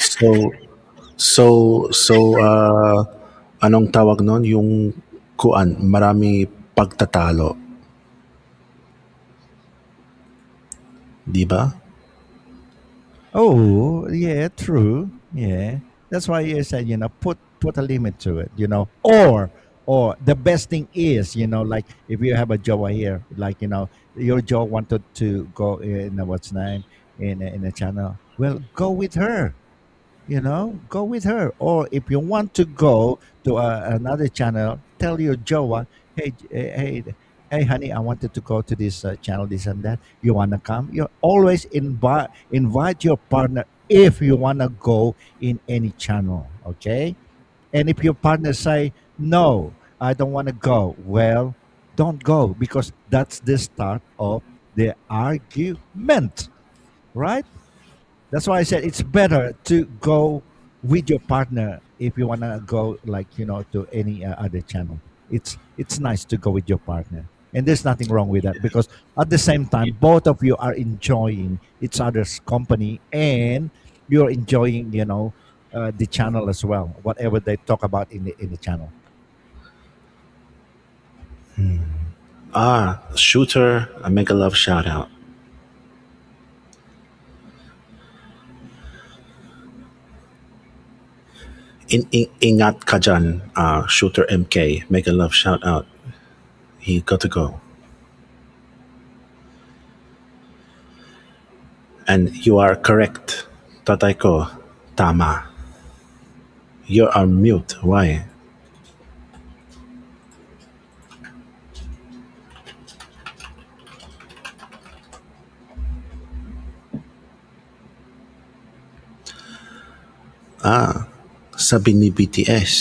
so, so, anong tawag nun? Yung kuan, marami pagtatalo. Di ba? Oh, yeah, true. Yeah. That's why you said, put a limit to it, or the best thing is, like if you have a Joa here, like, your Joa wanted to go in what's name in a channel. Well, go with her. Go with her. Or if you want to go to another channel, tell your Joa, hey, honey, I wanted to go to this channel, this and that. You want to come? You always invite your partner if you want to go in any channel, okay? And if your partner say, no, I don't want to go, well, don't go, because that's the start of the argument, right? That's why I said it's better to go with your partner if you want to go, like, to any other channel. It's nice to go with your partner, and there's nothing wrong with that, because at the same time both of you are enjoying each other's company, and you're enjoying, the channel as well, whatever they talk about in the channel. Shooter, a mega love shout out. Ingat ka dyan, Shooter MK, mega love shout out. He got to go. And you are correct. Tatay ko, tama. You are mute. Why? Sabi ni BTS,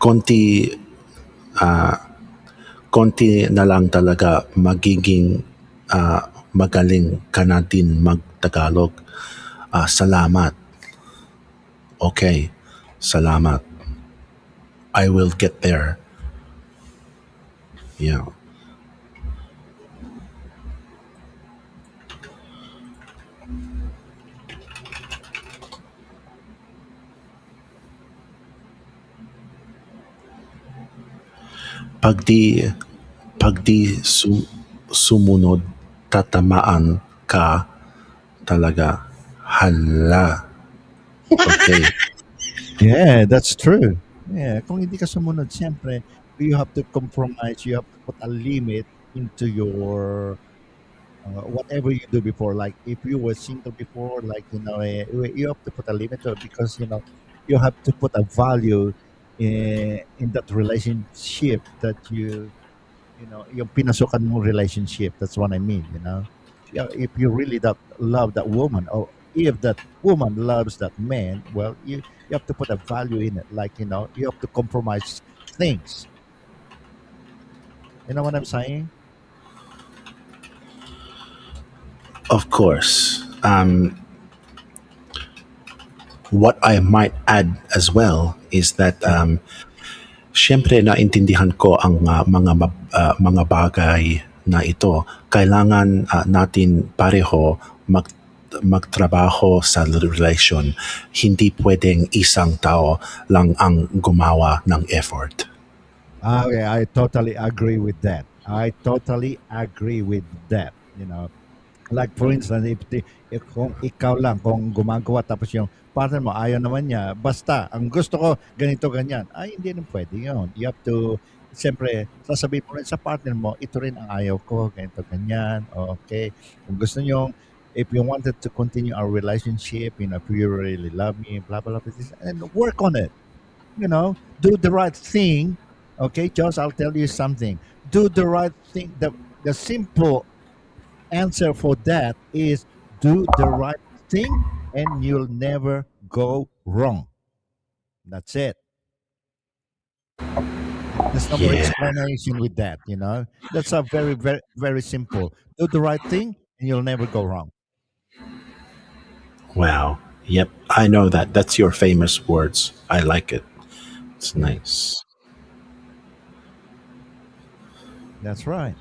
konti, konti na lang talaga magiging magaling ka na din mag-Tagalog. Salamat. Okay. Salamat. I will get there. Yeah. Pag di, pag di sumunod, tatamaan ka talaga. Hala. Okay. Yeah, that's true. Yeah, kung hindi ka sumunod, siyempre, you have to compromise, you have to put a limit into your whatever you do before. Like if you were single before, like you have to put a limit to it because you have to put a value in that relationship that yung pinasukan mong relationship. That's what I mean. Yeah, if you really love that woman, or if that woman loves that man, well, you have to put a value in it. Like you have to compromise things. You know what I'm saying? Of course. What I might add as well is that Yeah. siyempre naintindihan ko ang mga bagay na ito. Kailangan natin pareho magtrabaho sa relation. Hindi pwedeng isang tao lang ang gumawa ng effort. Okay, I totally agree with that. I totally agree with that. Like for instance, if kung ikaw lang kung gumagawa tapos yung partner mo ayaw naman niya, basta ang gusto ko ganito ganyan, ay hindi naman pwede yun. You have to, siyempre, sasabihin mo rin sa partner mo, ito rin ang ayaw ko, ganito ganyan, okay. Kung gusto nyo, if you wanted to continue our relationship, if you really love me, blah, blah, blah, and work on it. Do the right thing. Okay, Josh, I'll tell you something. Do the right thing. The simple answer for that is do the right thing and you'll never go wrong. That's it. There's no more Yeah. explanation with that. That's a very, very, very simple. Do the right thing and you'll never go wrong. Wow. Yep. I know that. That's your famous words. I like it. It's Yeah, nice. that's right.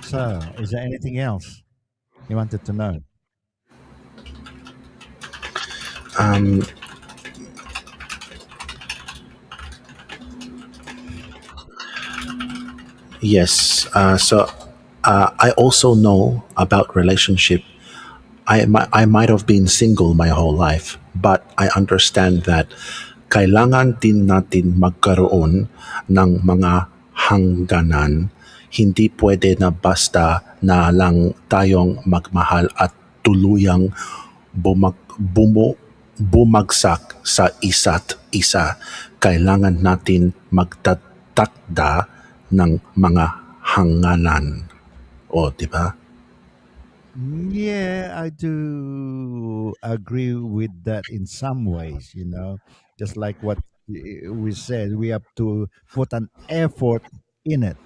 So, is there anything else you wanted to know? Um, yes. I also know about relationship. I might have been single my whole life, but I understand that kailangan din natin magkaroon ng mga hangganan. Hindi pwede na basta na lang tayong magmahal at tuluyang bumagsak sa isa't isa. Kailangan natin magtatakda ng mga hangganan. O, di ba? Yeah, I do agree with that in some ways. Just like what we said, we have to put an effort in it,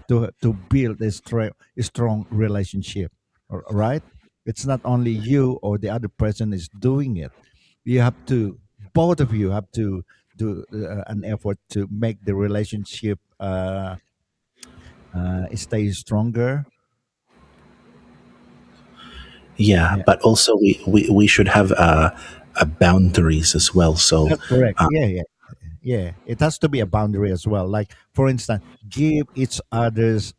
to build a strong relationship. Right? It's not only you or the other person is doing it. You have to, both of you have to do an effort to make the relationship stay stronger. Yeah, Yeah. but also we should have a boundaries as well. So That's correct. uh, Yeah, yeah, yeah. It has to be a boundary as well. Like, for instance, give each other's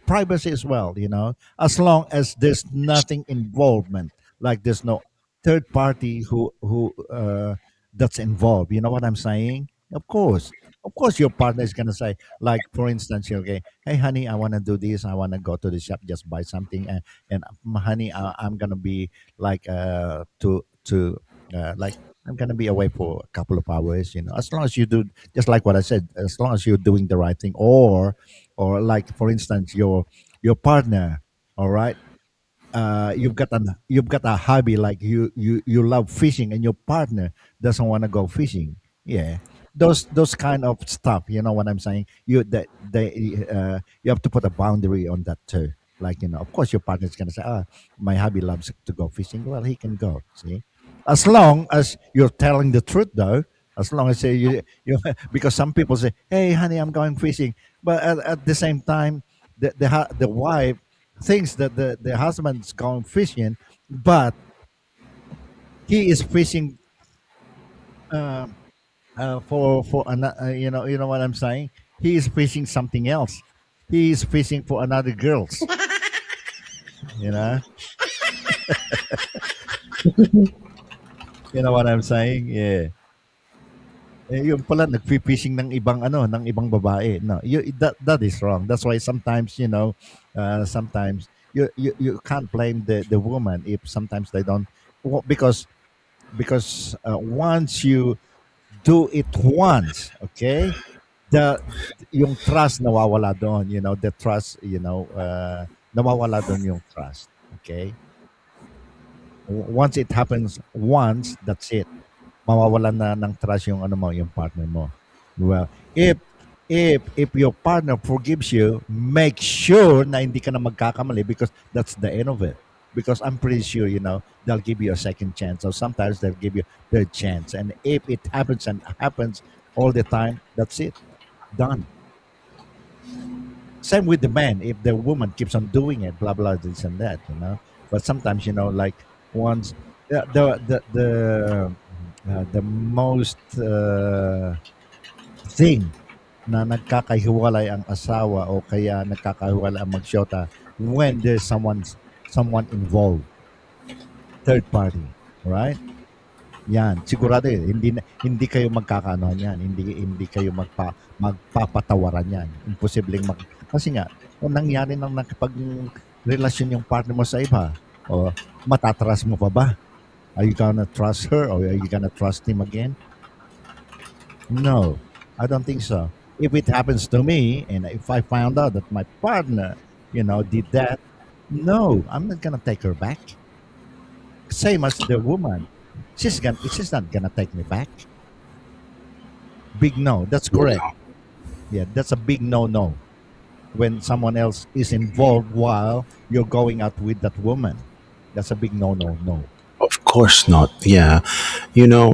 privacy as well. As long as there's nothing involvement, like there's no third party who that's involved. You know what I'm saying? Of course, your partner is gonna say, like, for instance, you're okay, hey, honey, I want to do this. I want to go to the shop, just buy something, and honey, I'm gonna be like to like I'm gonna be away for a couple of hours. You know, as long as you do, just like what I said, as long as you're doing the right thing, or like, for instance, your partner, all right, you've got a hobby, like you love fishing, and your partner doesn't want to go fishing. Yeah, those kind of stuff, you know what I'm saying? You have to put a boundary on that too. Like, of course your partner's gonna say, my hubby loves to go fishing, well, he can go. See, as long as you're telling the truth, though, as long as you because some people say, hey, honey, I'm going fishing, but at the same time, the wife thinks that the husband's going fishing, but he is fishing you know what I'm saying. He is fishing something else. He is fishing for another girls. You know, you know what I'm saying. Yeah. Yung pala nagfi-fishing ng ibang ng ibang babae. No, that is wrong. That's why sometimes, sometimes you can't blame the woman if sometimes they don't, because once you do it once, okay, the yung trust nawawala doon, the trust, nawawala doon yung trust, okay? Once it happens once, that's it. Mawawalan na ng trust yung yung partner mo. Well, if your partner forgives you, make sure na hindi ka na magkakamali, because that's the end of it. Because I'm pretty sure, they'll give you a second chance, or sometimes they'll give you third chance. And if it happens and happens all the time, that's it. Done. Same with the man. If the woman keeps on doing it, blah blah, this and that. But sometimes, like, once the most thing na nagkakahiwalay ang asawa, o kaya nagkakahiwalay ang magsyota, when there's someone involved, third party, right? Yan, sigurado hindi kayo magkakaanohan yan, hindi kayo magpapatawaran yan. Imposibleng kasi nga, kung nangyari nang nakipag relasyon yung partner mo sa iba, o matatras mo pa ba? Are you gonna trust her, or are you gonna trust him again? No, I don't think so. If it happens to me, and if I found out that my partner, did that, no, I'm not gonna take her back. Same as the woman. She's not gonna take me back. Big no. That's correct. Yeah, that's a big no. When someone else is involved while you're going out with that woman, that's a big no. Of course not. Yeah. You know,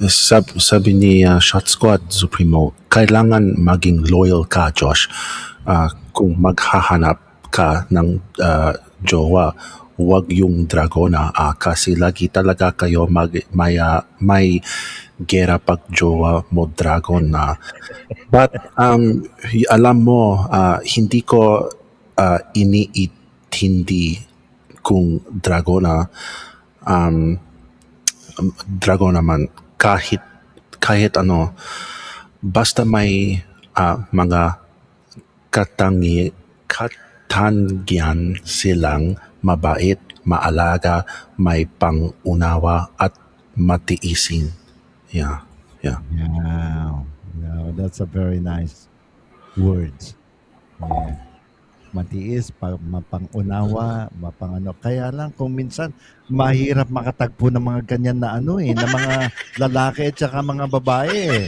sabi ni Shot Squad Supremo, kailangan maging loyal ka, Josh. Kung maghahanap ka ng jowa, wag yung dragona, kasi lagi talaga kayo may gera pag jowa mo dragon na. But alam mo, hindi ko iniintindi kung dragona man, kahit ano, basta may mga katanggihan silang mabait, maalaga, may pangunawa at matiisin. Yeah. Wow. No, that's a very nice words. Yeah. Matiis, mapangunawa, mapangano. Kaya lang kung minsan mahirap makatagpo ng mga ganyan na na mga lalaki at saka mga babae.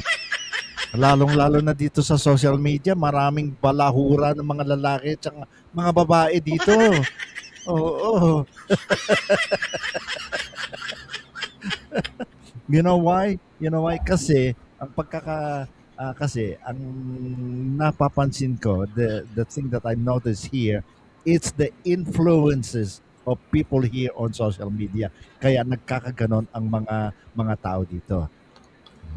Lalong-lalo na dito sa social media, maraming balahura ng mga lalaki at saka mga babae dito. Oo. You know why? Kasi ang napapansin ko, the thing that I notice here, it's the influences of people here on social media. Kaya nagkakaganon ang mga tao dito.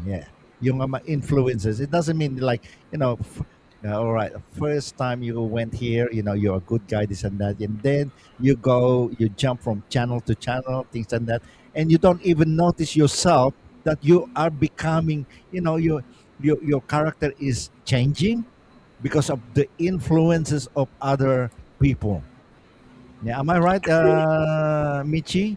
Yeah. Yung influences, it doesn't mean like, All right. First time you went here, you're a good guy, this and that, and then you jump from channel to channel, things and that, and you don't even notice yourself that you are becoming, your character is changing because of the influences of other people. Yeah, am I right, Michi?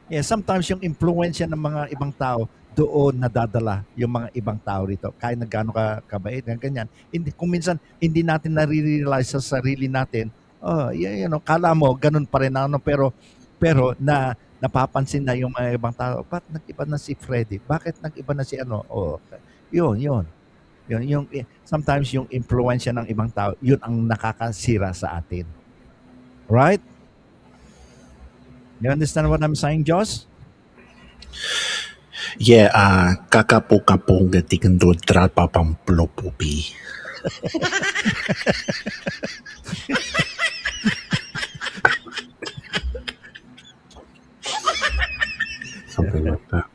Yeah, sometimes yung impluwensya ng mga ibang tao doon nadadala yung mga ibang tao rito. Kahit na gaano ka kabait, ganyan. Hindi, kung minsan hindi natin nare-realize sa sarili natin, oh, kala mo ganun pa rin ano, pero napapansin na yung mga ibang tao, ba't nag-iba na si Freddy? Bakit nag-iba na si ano? Oh, yun, yun. Sometimes yung impluwensya ng ibang tao, yun ang nakakasira sa atin. Right? You understand what I'm saying, Josh? Yeah, kakapong gatikando trapapampulopupi. Something like that.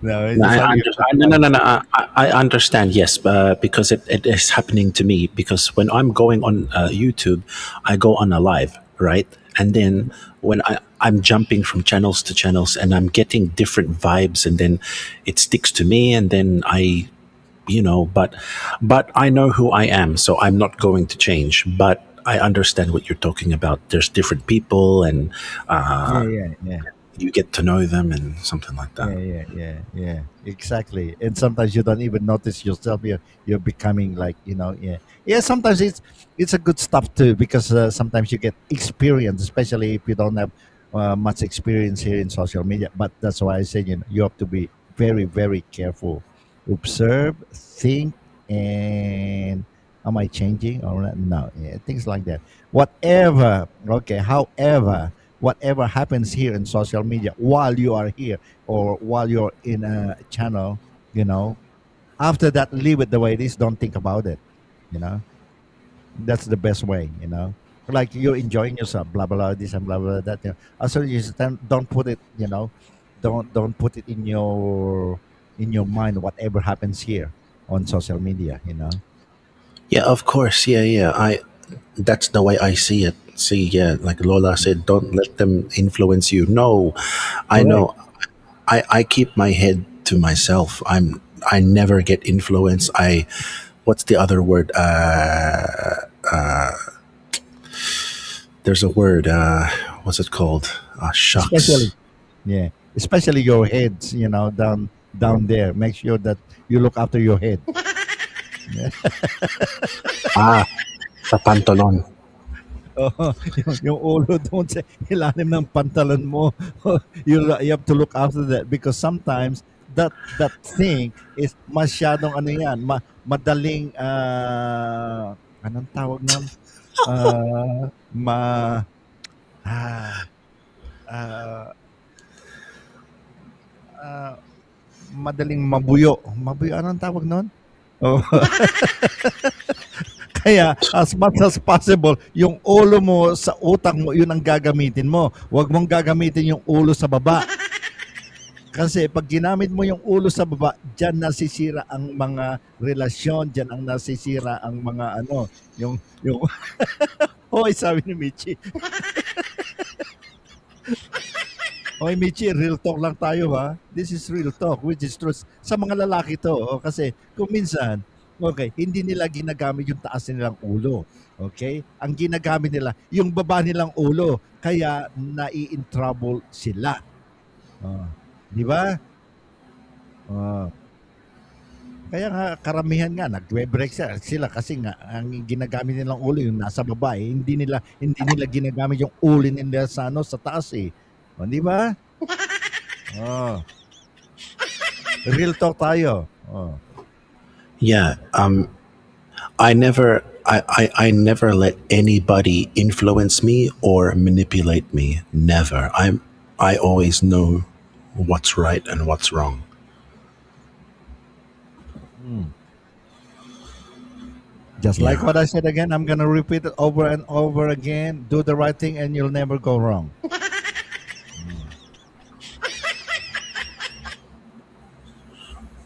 No, it's No, just I how you understand. No. I understand. Yes, because it is happening to me. Because when I'm going on YouTube, I go on a live, right? And then when I'm jumping from channels to channels, and I'm getting different vibes, and then it sticks to me, and then but I know who I am, so I'm not going to change. But I understand what you're talking about. There's different people, and yeah, yeah, yeah. you get to know them, and something like that. Yeah. Exactly. And sometimes you don't even notice yourself. You're becoming like yeah. Sometimes it's a good stuff too because sometimes you get experience, especially if you don't have much experience here in social media. But that's why I say you have to be very very careful. Observe, think, and am I changing or not? No? Yeah, things like that. Whatever. Okay. However, whatever happens here in social media while you are here or while you're in a channel, after that, leave it the way it is. Don't think about it. You know, that's the best way. Like you're enjoying yourself, blah blah blah, this and blah blah that. Also, you just don't put it. Don't put it in your mind. Whatever happens here on social media. Yeah, of course. Yeah. That's the way I see it. See, yeah, like Lola said, don't let them influence you. No, I Correct. know. I keep my head to myself. I never get influenced. What's the other word? There's a word. What's it called? Especially Shucks. yeah, especially your heads. Down there. Make sure that you look after your head. Ah, sa pantalon. Oo, yung ulo doon sa ilalim ng pantalon mo. You have to look after that because sometimes that thing is masyadong ano yan, madaling anong tawag nun? Ah, ma ah, ah, ah, madaling mabuyo. Mabuyo anong tawag nun? Oh. Kaya as much as possible, yung ulo mo sa utak mo, yun ang gagamitin mo. Huwag mong gagamitin yung ulo sa baba. Kasi pag ginamit mo yung ulo sa baba, diyan nasisira ang mga relasyon, diyan ang nasisira ang mga yung Hoy, sabi ni Michi. Hoy, Michi, real talk lang tayo ha. This is real talk, which is true. Sa mga lalaki to, kasi kung minsan, okay, hindi nila ginagamit yung taas nilang ulo. Okay? Ang ginagamit nila, yung baba nilang ulo. Kaya nai-in trouble sila. Oh, di ba? Oh. Kaya nga karamihan nga nagwe-break sila kasi nga ang ginagamit nilang ulo yung nasa baba hindi nila ginagamit yung ulo nila sa taas eh. O, di ba? Oh, real talk tayo. Oh. Yeah. I never let anybody influence me or manipulate me. Never. I always know what's right and what's wrong. Just like Yeah. what I said again, I'm gonna repeat it over and over again. Do the right thing and you'll never go wrong.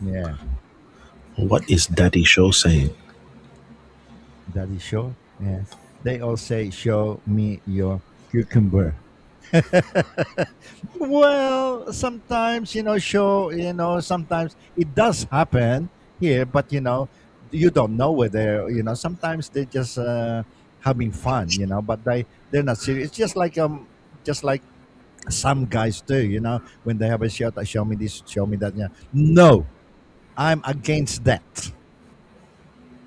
Yeah. What is Daddy Show saying? Daddy show. Yeah. They all say, "Show me your cucumber." Well, sometimes show. Sometimes it does happen here, but you don't know whether Sometimes they just having fun, but they're not serious. It's just like some guys do, when they have a shot, show me this, show me that. Yeah, no, I'm against that.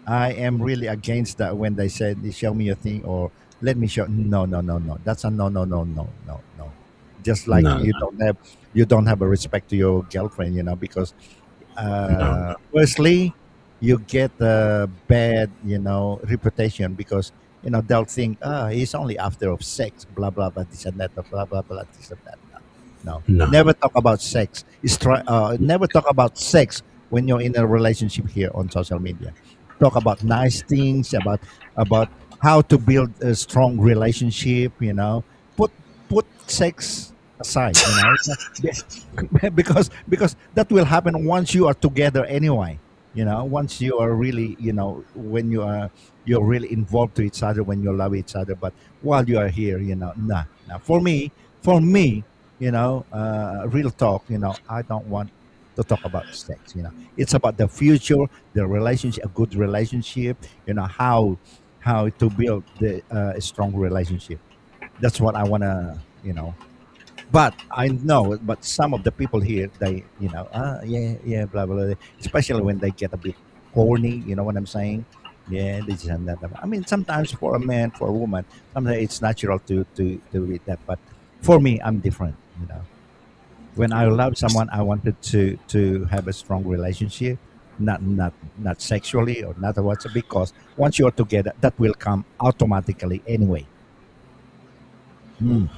I am really against that when they said, "Show me your thing," or "Let me show." No, no, no, no. That's a no, no, no, no, no, no. Just like No, you don't have a respect to your girlfriend, because no, firstly, you get a bad, reputation because they'll think, he's only after of sex, blah blah blah, this and that, blah blah blah, this and that. No, no, no, never talk about sex. Never talk about sex when you're in a relationship here on social media. Talk about nice things about how to build a strong relationship. Put sex aside. Because that will happen once you are together anyway. Once you are really, when you're really involved to each other, when you love each other. But while you are here, nah. For me, real talk, I don't want to talk about sex. It's about the future, the relationship, a good relationship. How to build a strong relationship. That's what I want to, but I know, but some of the people here, they, yeah, yeah, blah, blah, blah. Especially when they get a bit corny, you know what I'm saying? Yeah, this and that. I mean, sometimes for a man, for a woman, sometimes it's natural to read that. But for me, I'm different. When I love someone, I wanted to have a strong relationship, not sexually or not what's because once you're together, that will come automatically anyway. Mm.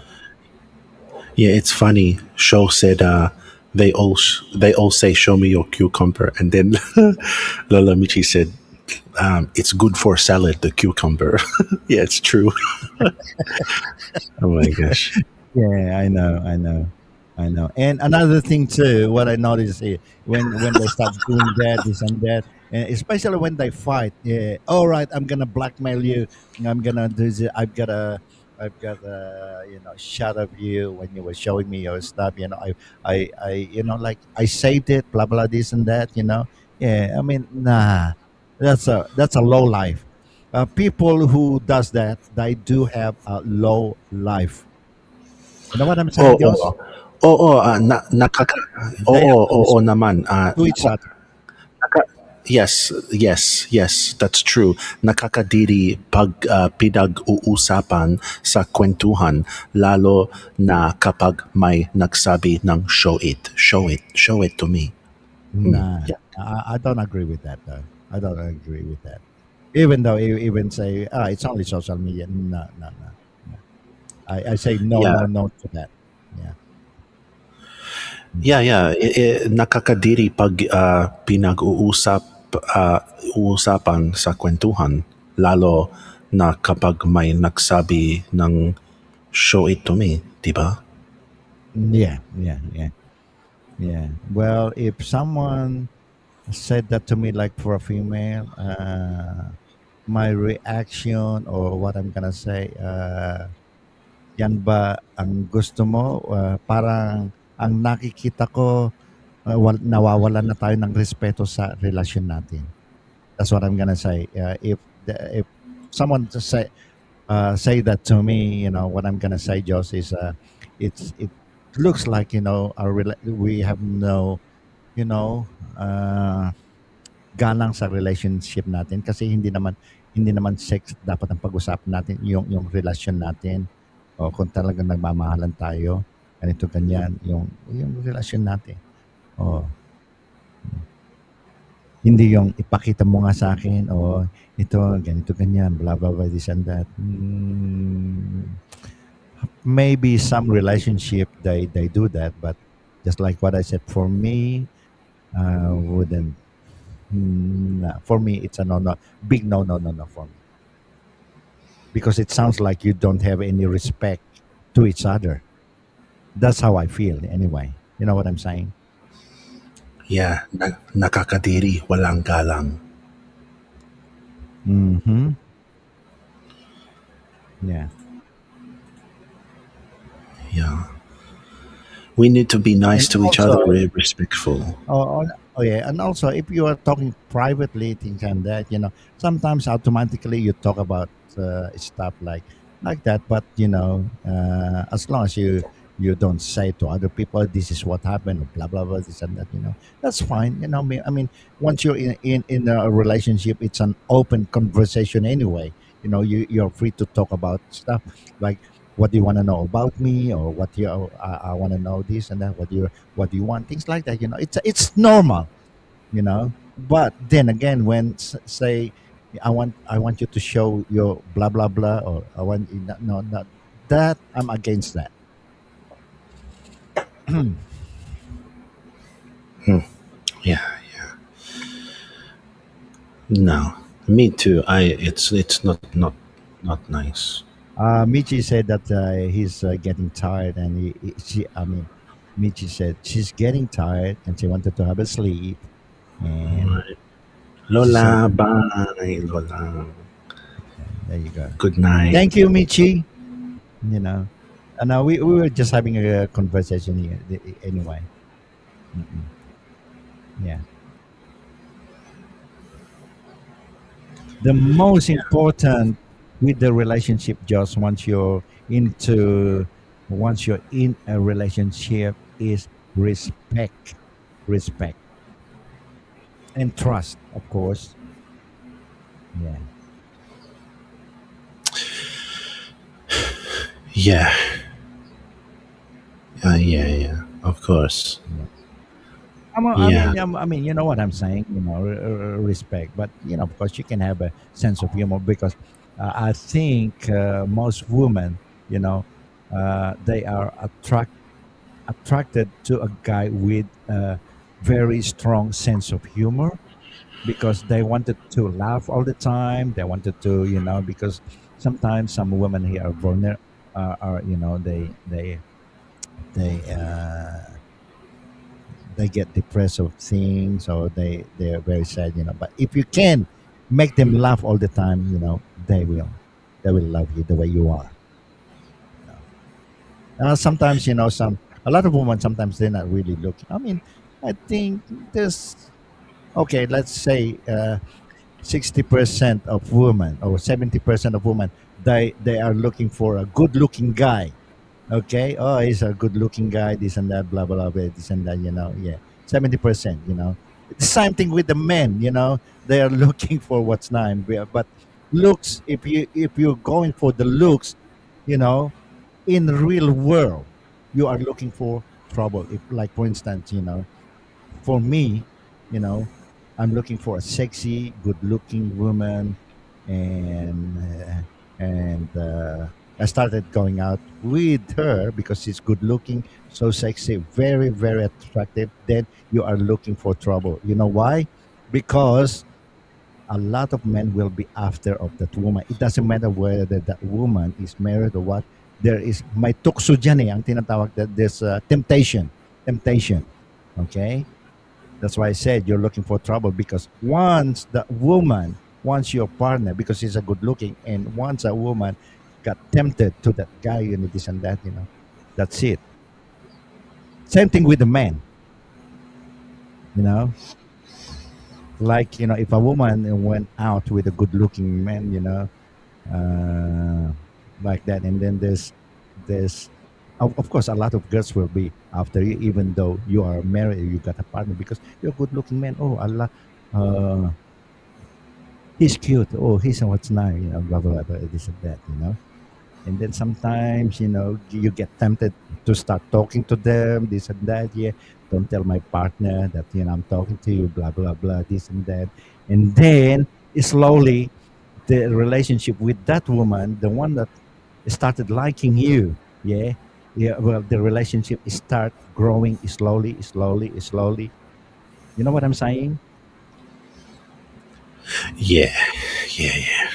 yeah, it's funny. Show said they all say show me your cucumber, and then Lola Michi said it's good for salad. The cucumber. Yeah, it's true. Oh my gosh. Yeah, I know. And another thing too, what I noticed here, when they start doing that, this and that, and especially when they fight. Yeah, all right, I'm gonna blackmail you. I'm gonna do this. I've got a shot of you when you were showing me your stuff. Like I saved it, blah blah, this and that. Yeah, I mean, nah, that's a low life. People who does that, they do have a low life. You know what I'm saying, Oo. Josh? Oo, nakaka They have no oo respect naman, to each other. yes, yes, yes, that's true. Nakakadiri 'pag, pinag-uusapan sa kuwentuhan lalo na kapag may nagsabi ng, show it to me." Nah, Yeah. I don't agree with that, though. I don't agree with that. Even though you even say, it's only social media. No, no, no, no. I say no, Yeah. no, no to that. Yeah. Yeah, yeah. Nakakadiri 'pag, uusapan sa kuwentuhan lalo na kapag may nagsabi ng, "Show it to me," 'di ba? Yeah, yeah, yeah, yeah. Well, if someone said that to me, like for a female, my reaction or what I'm gonna say, yan ba ang gusto mo? Parang ang nakikita ko, nawawalan na tayo ng respeto sa relasyon natin. That's what I'm gonna say. If someone to say that to me, what I'm gonna say, Josh, is it looks like we have no you know uh, galang sa relationship natin kasi hindi naman sex dapat ang pag-usapan natin yung relasyon natin o kung talagang nagmamahalan tayo ganito ganyan yung relasyon natin o hindi yung ipakita mo nga sa akin o ito ganito ganyan blah blah blah this and that. Maybe some relationship they do that, but just like what I said, for me, wouldn't. Nah, for me, it's a no no, big no no no no for me because it sounds like you don't have any respect to each other. That's how I feel anyway. You know what I'm saying? Yeah, nakakadiri, walang galang. Mm-hmm. Yeah. Yeah. We need to be nice And to each other, also, respectful. oh yeah, and also if you are talking privately, things and that, sometimes automatically you talk about stuff like that. But as long as you don't say to other people this is what happened, or blah blah blah, this and that, that's fine. I mean, once you're in a relationship, it's an open conversation anyway. You're free to talk about stuff like what do you want to know about me, or what you I want to know this and that, what do you want, things like that. It's normal. But then again, when say I want you to show your blah blah blah, or I want you no, not that, I'm against that. Yeah. No. Me too. It's not nice. Michi said that he's getting tired, and Michi said she's getting tired and she wanted to have a sleep, and she said, Lola, bye. Lola. there you go. Good night. Thank you, Michi. you know and we were just having a conversation here, anyway. Mm-mm. Yeah, the most important with the relationship, just once you're in a relationship, is respect and trust, of course. Yeah. Yeah. Yeah. Of course. Yeah. I Yeah. mean, you know what I'm saying. Respect, but of course, you can have a sense of humor, because I think most women, they are attracted to a guy with a very strong sense of humor, because they wanted to laugh all the time. They wanted to, because sometimes some women here are vulnerable, are they get depressed of things, or they're very sad. But if you can make them laugh all the time, they will love you the way you are. you know. Sometimes, a lot of women, sometimes they're not really looking. I mean, I think there's, okay, let's say 60% of women, or 70% of women, they are looking for a good looking guy. Okay. Oh, he's a good looking guy, this and that, blah, blah, blah, this and that, yeah. 70%, It's the same thing with the men, they are looking for what's nine. But looks, if you're going for the looks, you know, in real world, you are looking for trouble. If, like, for instance, for me, you know, I'm looking for a sexy, good-looking woman, and I started going out with her because she's good-looking, so sexy, very, very attractive. Then you are looking for trouble. You know why? Because a lot of men will be after of that woman. It doesn't matter whether that woman is married or what. There is may tukso dyan ang tinatawag, that there's temptation. Okay, that's why I said you're looking for trouble, because once your partner, because he's a good looking, and once a woman got tempted to that guy, this and that, that's it. Same thing with the man, you know. Like, if a woman went out with a good looking man, uh, like that, and then there's of course, a lot of girls will be after you, even though you are married, you got a partner, because you're a good looking man. Oh, Allah, uh, he's cute. Oh, he's what's nice, blah blah blah, this and that, and then sometimes, you get tempted to start talking to them, this and that. Yeah, don't tell my partner that, I'm talking to you, blah blah blah, this and that. And then slowly, the relationship with that woman, the one that started liking you, yeah, yeah, well, the relationship start growing slowly, slowly, slowly. You know what I'm saying? Yeah. Yeah.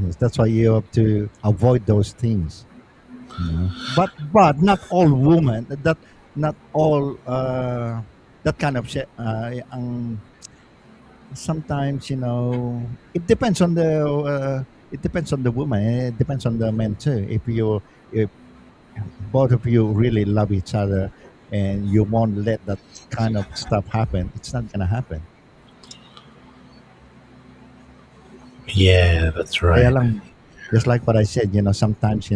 Yes, that's why you have to avoid those things. But not all women, not all that kind of sometimes, it depends on the it depends on the woman. And it depends on the man too. If both of you really love each other and you won't let that kind of stuff happen, it's not gonna happen. Yeah, that's Kaya right. lang, just like what I said, sometimes,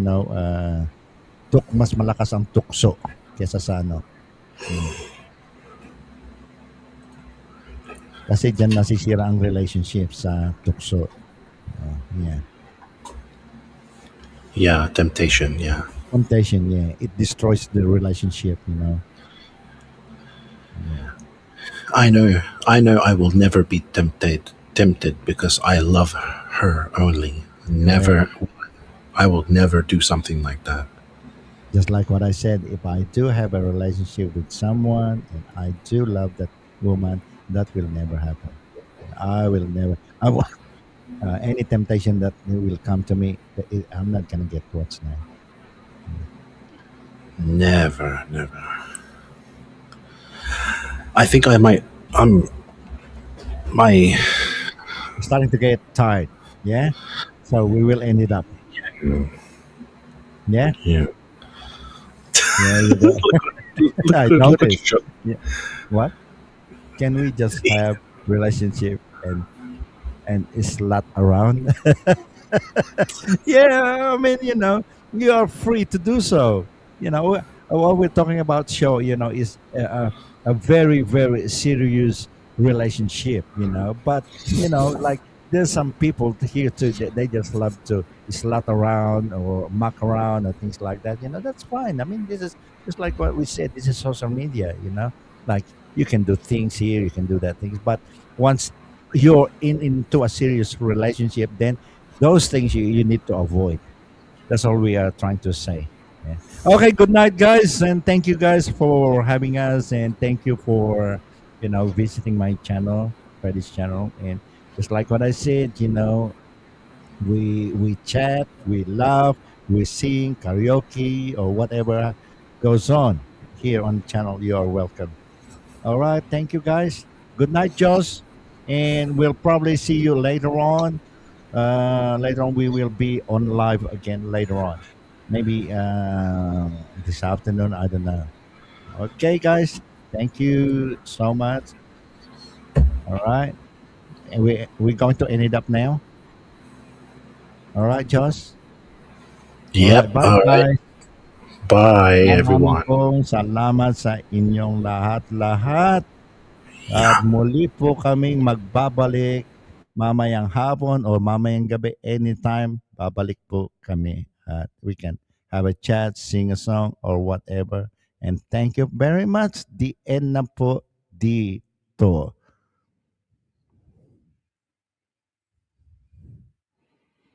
mas malakas ang tukso kesa sa ano. Mm. Kasi diyan nasisira ang relationship sa tukso. Yeah. Yeah, temptation. Yeah. Temptation, yeah. It destroys the relationship. I know. I know I will never be tempted because I love her only. Yeah. Never. I will never do something like that. Just like what I said, if I do have a relationship with someone and I do love that woman, that will never happen. I will never. Any temptation that will come to me, I'm not gonna get what's now. Never, never. I think I might. My. Starting to get tired. Yeah. So we will end it up. Yeah. Yeah. Yeah. You do. I Look at noticed. you. Yeah. What? Can we just have relationship and slut around? Yeah, I mean, you are free to do so. What we're talking about show, is a very, very serious relationship, But, like there's some people here too that they just love to slut around or muck around or things like that. That's fine. I mean, this is just like what we said. This is social media, Like you can do things here, you can do that things, but once you're into a serious relationship, then those things you need to avoid. That's all we are trying to say. Yeah. Okay, good night, guys, and thank you guys for having us, and thank you for visiting my channel, Freddy's channel. And just like what I said, we chat, we laugh, we sing karaoke or whatever goes on here on the channel. You are welcome. All right, thank you, guys. Good night, Josh, and we'll probably see you later on. Later on, we will be on live again later on. Maybe this afternoon. I don't know. Okay, guys. Thank you so much. All right, and we're going to end it up now. All right, Josh. All right. Yep. Bye, All right. guys. Bye, Marami everyone. pong salamat sa inyong lahat-lahat. At Yeah. muli po kaming magbabalik mamayang hapon or mamayang gabi anytime. Babalik po kami at we can have a chat, sing a song or whatever. And thank you very much. The end na po dito.